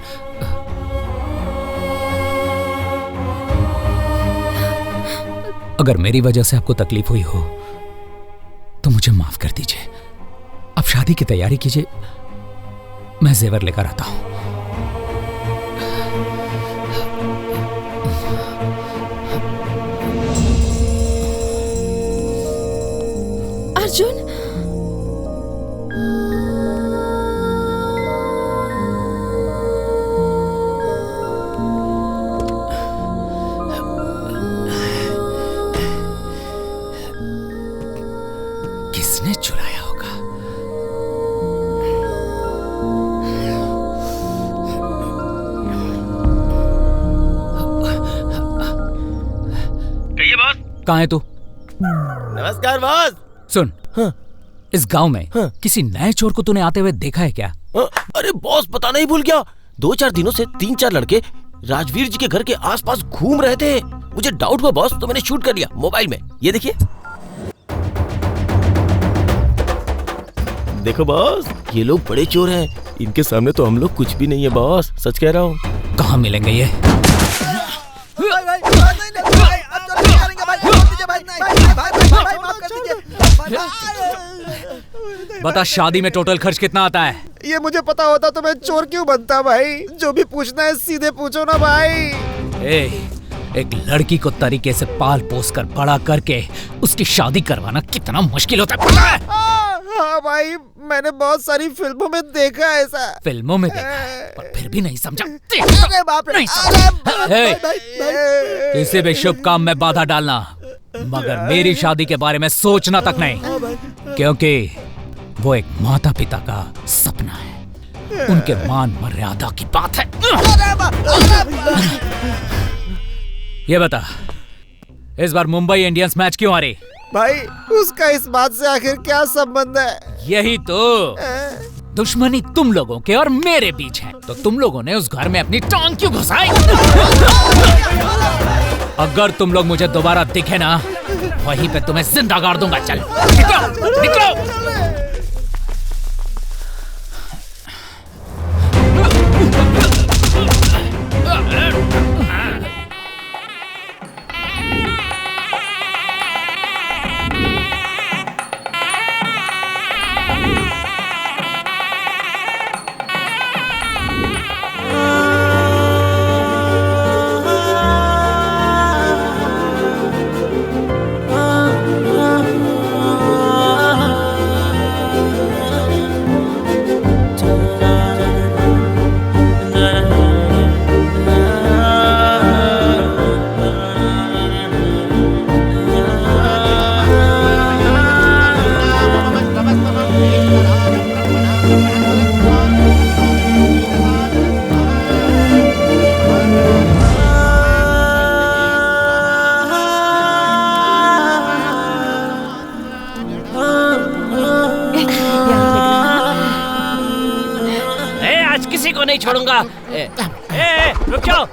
अगर मेरी वजह से आपको तकलीफ हुई हो तो मुझे माफ कर दीजिए। अब शादी की तैयारी कीजिए, मैं जेवर लेकर आता हूं। अर्जुन, किसने चुराया होगा? कहिए बॉस। कहाँ है तू? नमस्कार बॉस। सुन, इस गांव में किसी नए चोर को तूने आते हुए देखा है क्या? अरे बॉस, पता नहीं भूल गया। 2-4 दिनों से 3-4 लड़के राजवीर जी के घर के आसपास घूम रहे थे। मुझे डाउट हुआ बॉस, तो मैंने शूट कर लिया मोबाइल में। ये देखिए। देखो बॉस, ये लोग बड़े चोर हैं। इनके सामने तो हम लोग कुछ भी नहीं है बॉस, सच कह रहा हूँ। कहाँ मिलेंगे ये? बता, शादी में टोटल खर्च कितना आता है? ये मुझे पता होता तो मैं चोर क्यों बनता भाई। जो भी पूछना है सीधे पूछो ना भाई। एक लड़की को तरीके से पाल पोस कर बड़ा करके उसकी शादी करवाना कितना मुश्किल होता है, पता है? हाँ भाई, मैंने बहुत सारी फिल्मों में देखा है ऐसा। फिल्मों में देखा है, पर फिर भी नहीं समझा। अरे बाप रे। किसी भी शुभ काम में बाधा डालना, मगर मेरी शादी के बारे में सोचना तक नहीं, क्योंकि वो एक माता पिता का सपना है। उनके मान मर्यादा की बात है। ये बता, इस बार मुंबई इंडियंस मैच क्यों हारी? भाई, उसका इस बात से आखिर क्या संबंध है? यही तो, दुश्मनी तुम लोगों के और मेरे बीच है, तो तुम लोगों ने उस घर में अपनी टांग क्यों घुसाई? अगर तुम लोग मुझे दोबारा दिखे ना, वहीं पे तुम्हें जिंदा गाड़ दूंगा। चल निकलो, निकलो। छोड़ूंगा। रुक जाओ।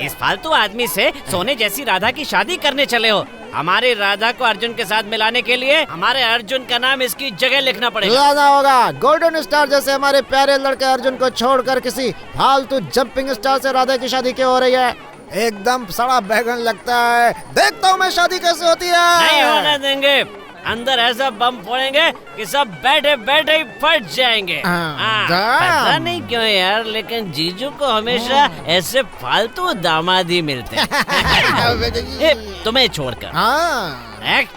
इस फालतू आदमी से सोने जैसी राधा की शादी करने चले हो। हमारी राधा को अर्जुन के साथ मिलाने के लिए हमारे अर्जुन का नाम इसकी जगह लिखना पड़ेगा। लाना होगा। गोल्डन स्टार जैसे हमारे प्यारे लड़के अर्जुन को छोड़कर किसी फालतू जंपिंग स्टार से राधा की शादी क्यों हो रही है? एकदम सड़ा बैगन लगता है। देखता हूँ मैं शादी कैसे होती है। नहीं होने देंगे। अंदर ऐसा बम फोड़ेंगे कि सब बैठे बैठे ही फट जाएंगे। पता नहीं क्यों यार, लेकिन जीजू को हमेशा ऐसे फालतू दामाद ही मिलते हैं। तुम्हें छोड़कर।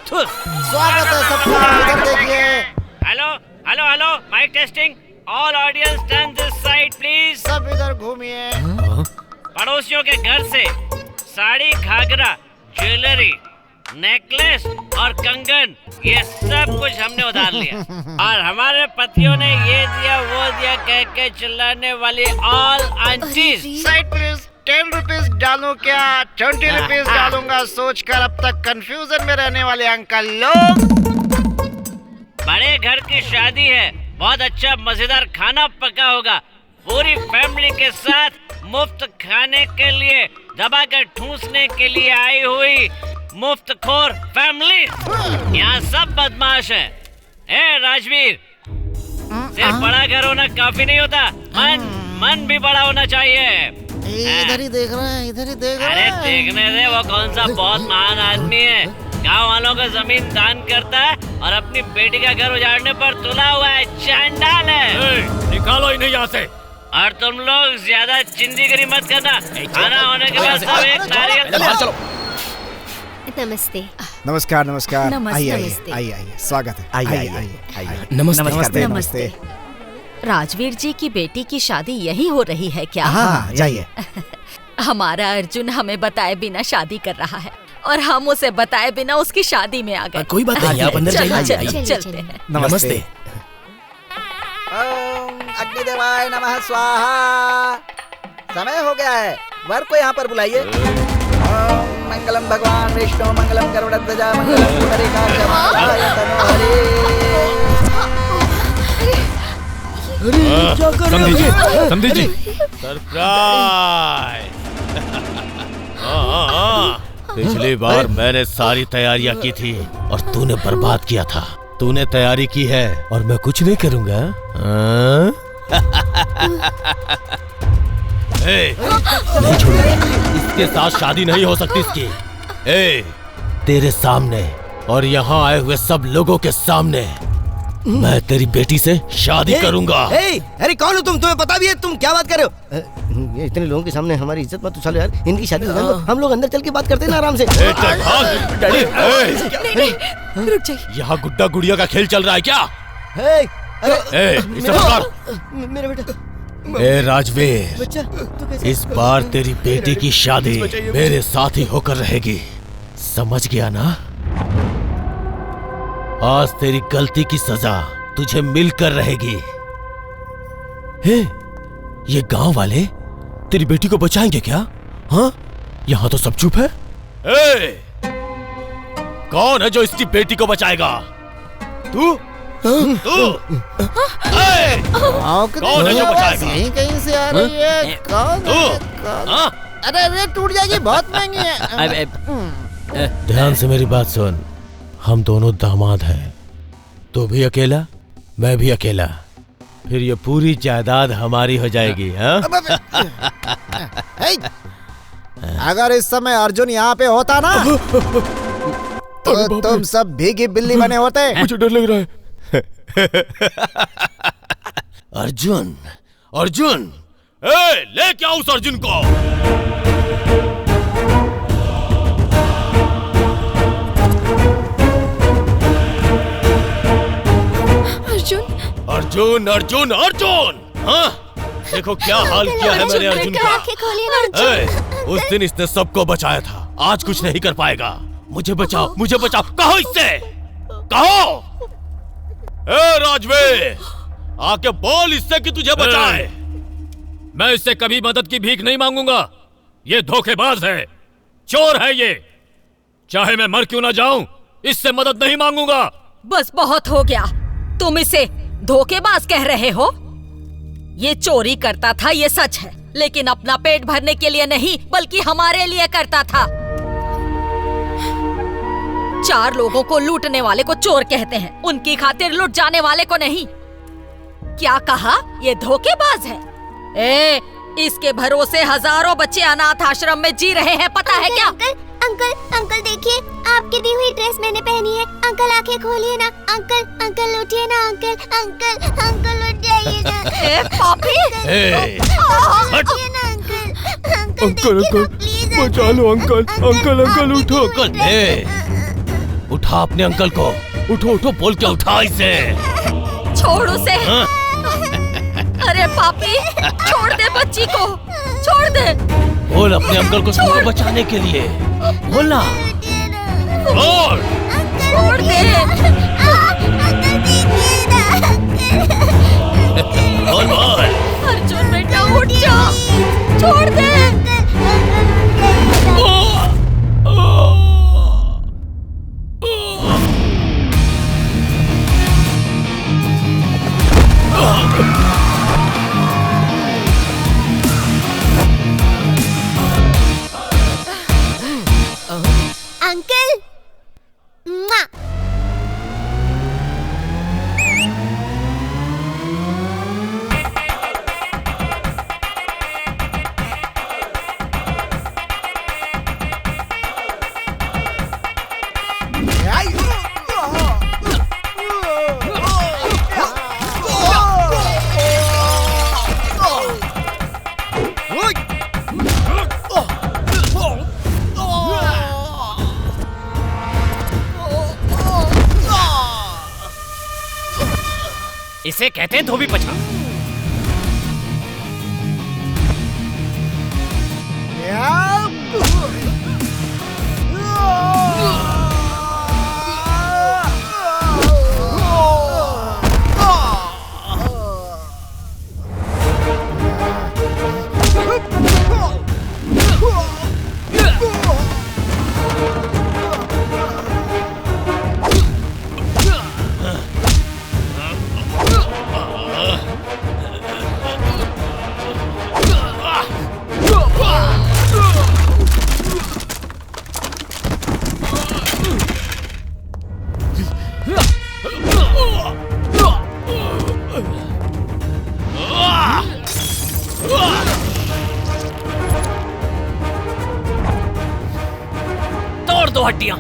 स्वागत है सबका। इधर देखिए। Hello hello hello, mike testing. All audience turn this side please. सब इधर घूमिए। पड़ोसियों के घर से साड़ी, घाघरा, ज्वेलरी, नेकलेस और कंगन, ये सब कुछ हमने उधार लिया। और हमारे पतियों ने ये दिया वो दिया कह के चिल्लाने वाली all aunties. Side please. 10 rupees डालूं क्या? 20 रुपीज डालूंगा सोचकर अब तक कंफ्यूजन में रहने वाले अंकल लोग। बड़े घर की शादी है, बहुत अच्छा मजेदार खाना पका होगा। पूरी फैमिली के साथ मुफ्त खाने के लिए, दबाकर ठूसने के लिए आई हुई मुफ्त खोर फैमिली। यहाँ सब बदमाश है। ए राजवीर, सिर्फ बड़ा घर होना काफी नहीं होता, मन भी बड़ा होना चाहिए। इधर ही देख रहा है, इधर ही देख रहा है। अरे देखने दे, वो कौन सा बहुत महान आदमी है। गाँव वालों का जमीन दान करता है और अपनी बेटी का घर उजाड़ने पर तुला हुआ है। चांडाल है। निकालो इन्हें यहाँ से। और तुम लोग ज्यादा चिंदीगिरी मत करना। खाना होने के बाद सब एक नारियल। नमस्ते। नमस्कार नमस्कार। नमस्ते। आइए स्वागत है। आइए। नमस्ते नमस्ते। राजवीर जी की बेटी की शादी यही हो रही है क्या? हाँ, जाइए। हमारा अर्जुन हमें बताए बिना शादी कर रहा है और हम उसे बताए बिना उसकी शादी में आ गए। कोई बात नहीं, आप अंदर जाइए। चलते हैं। नमस्ते। अग्निदेवाय नमः स्वाहा। समय हो गया है, वर को यहाँ पर बुलाइए। मंगलम भगवान विष्णु मंगलम गरुड़ध्वजा मंगलम पुंडरीकाक्ष मंगलाय तनोहरि। समझी जी। सरप्राइज। पिछली बार मैंने सारी तैयारियां की थी और तूने बर्बाद किया था। तूने तैयारी की है और मैं कुछ नहीं करूंगा। नहीं छोड़ूंगा। इसके साथ शादी नहीं हो सकती इसकी। तेरे सामने और यहाँ आए हुए सब लोगों के सामने मैं तेरी बेटी से शादी करूंगा। अरे कौन हो तुम? तुम्हें पता भी है तुम क्या बात कर रहे हो? ये इतने लोगों के सामने हमारी इज्जत मत उछालो यार। इनकी शादी हम लोग अंदर चल के बात करते हैं ना आराम से। रुक जाइए। यहाँ गुड्डा गुड़िया का खेल चल रहा है क्या? इसे पकड़। मेरा बेटा। ए राजवीर, इस बार तेरी बेटी की शादी मेरे साथ ही होकर रहेगी। समझ गया ना? आज तेरी गलती की सजा तुझे मिलकर रहेगी। ये गांव वाले तेरी बेटी को बचाएंगे क्या? हाँ, यहाँ तो सब चुप है। कौन है जो इसकी बेटी को बचाएगा? तू? कौन है जो बचाएगा? कहीं से आ रही है। कौन? अरे टूट जाएगी, बहुत महंगी है। ध्यान से मेरी बात सुन। हम दोनों दामाद हैं। तू भी अकेला, मैं भी अकेला। फिर ये पूरी जायदाद हमारी हो जाएगी। हाँ? अगर इस समय अर्जुन यहाँ पे होता ना तो तुम सब भीगी बिल्ली बने होते। मुझे डर लग रहा है। अर्जुन, अर्जुन, ले क्या उस अर्जुन को? अर्जुन अर्जुन अर्जुन। हाँ, देखो क्या हाल किया है मैंने अर्जुन का। उस दिन इसने सबको बचाया था, आज कुछ नहीं कर पाएगा। मुझे बचाओ, मुझे बचाओ। कहो इससे, कहो। राजवीर, आके बोल इससे कि तुझे बचाए। मैं इससे कभी मदद की भीख नहीं मांगूंगा। ये धोखेबाज है, चोर है ये। चाहे मैं मर क्यों ना जाऊं, इससे मदद नहीं मांगूंगा। बस बहुत हो गया। तुम इसे धोखेबाज कह रहे हो? ये चोरी करता था, ये सच है, लेकिन अपना पेट भरने के लिए नहीं बल्कि हमारे लिए करता था। 4 लोगों को लूटने वाले को चोर कहते हैं, उनकी खातिर लुट जाने वाले को नहीं। क्या कहा? ये धोखेबाज है। ए, इसके भरोसे हजारों बच्चे अनाथ आश्रम में जी रहे हैं, पता है क्या? अंकल देखिए, आपकी दी हुई ड्रेस मैंने पहनी है। अंकल आंखें खोलिए ना। अंकल उठिए ना। अंकल उठ जाइए ना। ए पापी, उठिए ना अंकल बचा लो अंकल उठो। उठा अपने अंकल को, उठो बोल के उठा इसे। छोड़ उसे। अरे पापी, छोड़ दे बच्ची को, छोड़ दे। बोल अपने अंकल को तुमको बचाने के लिए, बोलना। बोल। छोड़ दे। बोल। अर्जुन बेटा उठ जा, छोड़ दे। अंकल इसे कहते हैं धोबी पछा। तोड़ दो हड्डियां।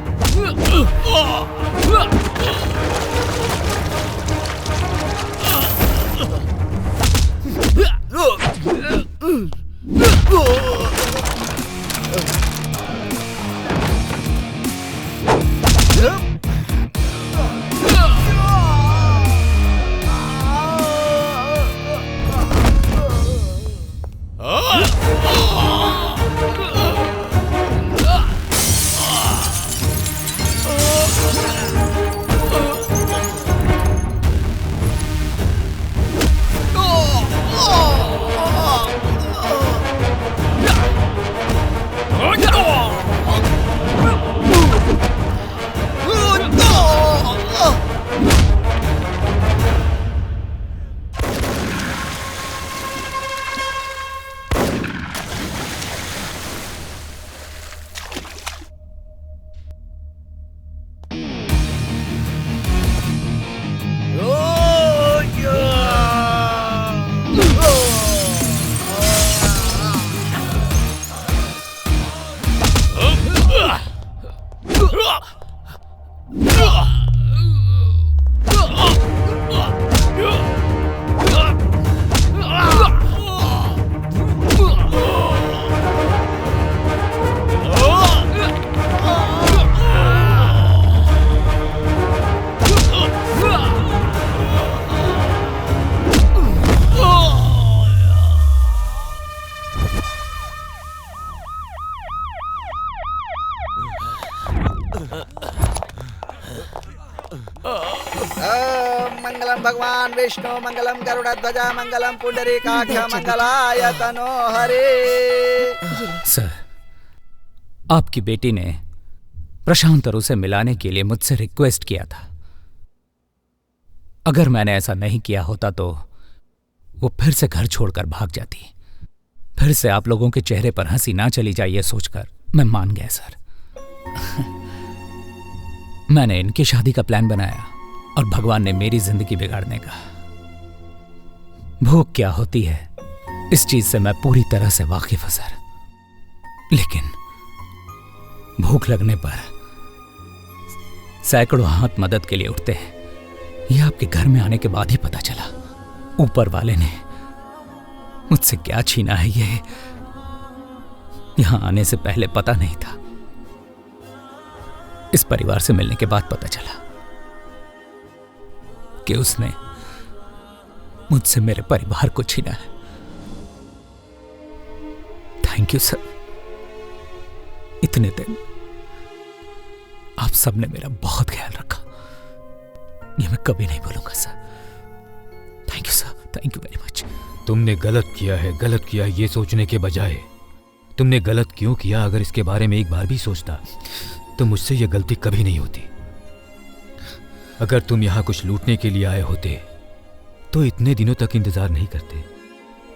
मंगलम भगवान विष्णु मंगलम गरुड़ध्वजा मंगलम पुंडरीकाक्ष मंगलाय तनो हरे। सर, आपकी बेटी ने प्रशांत और उसे मिलाने के लिए मुझसे रिक्वेस्ट किया था। अगर मैंने ऐसा नहीं किया होता तो वो फिर से घर छोड़कर भाग जाती। फिर से आप लोगों के चेहरे पर हंसी ना चली जाए ये सोचकर मैं मान गया सर। मैंने इनकी शादी का प्लान बनाया और भगवान ने मेरी जिंदगी बिगाड़ने का। भूख क्या होती है इस चीज से मैं पूरी तरह से वाकिफ हूं सर, लेकिन भूख लगने पर सैकड़ों हाथ मदद के लिए उठते हैं। यह आपके घर में आने के बाद ही पता चला। ऊपर वाले ने मुझसे क्या छीना है ये यहां आने से पहले पता नहीं था। इस परिवार से मिलने के बाद पता चला कि उसने मुझसे मेरे परिवार को छीना है। Thank you sir. इतने दिन आप सबने मेरा बहुत ख्याल रखा, ये मैं कभी नहीं भूलूंगा sir. Thank you sir, thank you very much. तुमने गलत किया है, गलत किया है ये सोचने के बजाय तुमने गलत क्यों किया अगर इसके बारे में एक बार भी सोचता तो मुझसे यह गलती कभी नहीं होती। अगर तुम यहां कुछ लूटने के लिए आए होते तो इतने दिनों तक इंतजार नहीं करते,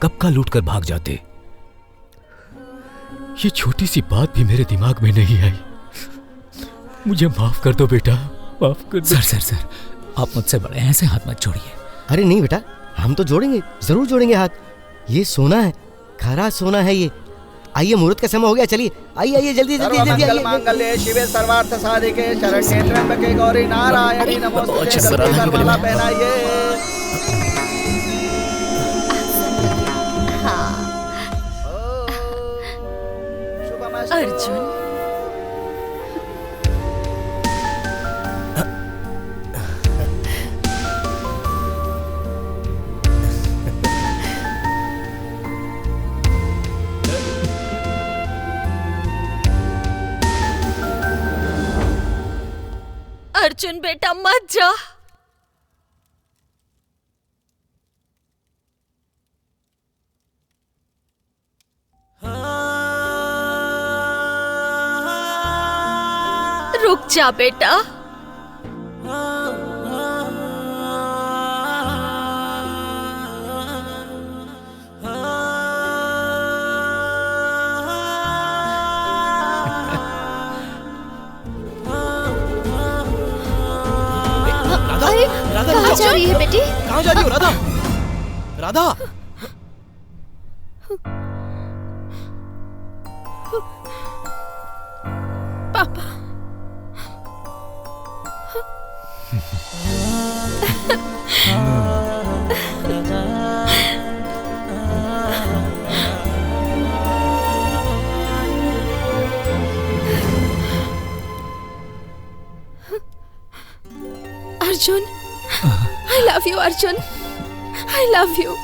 कब का लूट कर भाग जाते। ये छोटी सी बात भी मेरे दिमाग में नहीं आई। मुझे माफ कर दो बेटा, माफ कर दो। सर आप मुझसे बड़े हैं, ऐसे हाथ मत जोड़िए। अरे नहीं बेटा, हम तो जोड़ेंगे, जरूर जोड़ेंगे हाथ। ये सोना है, खरा सोना है ये। आइए, मुहूर्त का समय हो गया, चलिए आइए जल्दी आइए। मांगल्ये शिवे सर्वार्थ साधिके शरण्ये त्र्यंबके गौरी नारायणी नमोस्तुते। गला पहनाइए। अर्जुन, अर्जुन बेटा मत जा। रुक जा बेटा। कहाँ जा रही है बेटी? कहाँ जा रही हो राधा? राधा, पापा। Arjun, I love you Arjun, I love you।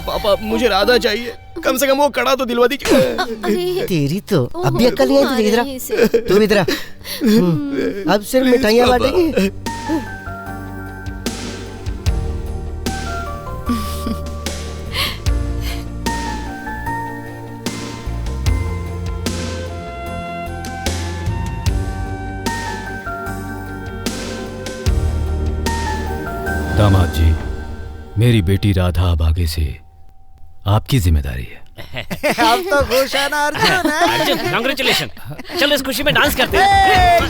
पापा मुझे राधा चाहिए, कम से कम वो कड़ा तो दिलवा दीजिए। तेरी तो अब भी अक्ल नहीं आई तुझे। तू इधर आ। अब सिर्फ मिठाइयाँ बांटेंगे। दामाद जी, मेरी बेटी राधा अब आगे से आपकी जिम्मेदारी है। अब तो खुश है ना अर्जुन? अर्जुन, कांग्रेचुलेशन। चलो इस खुशी में डांस करते हैं।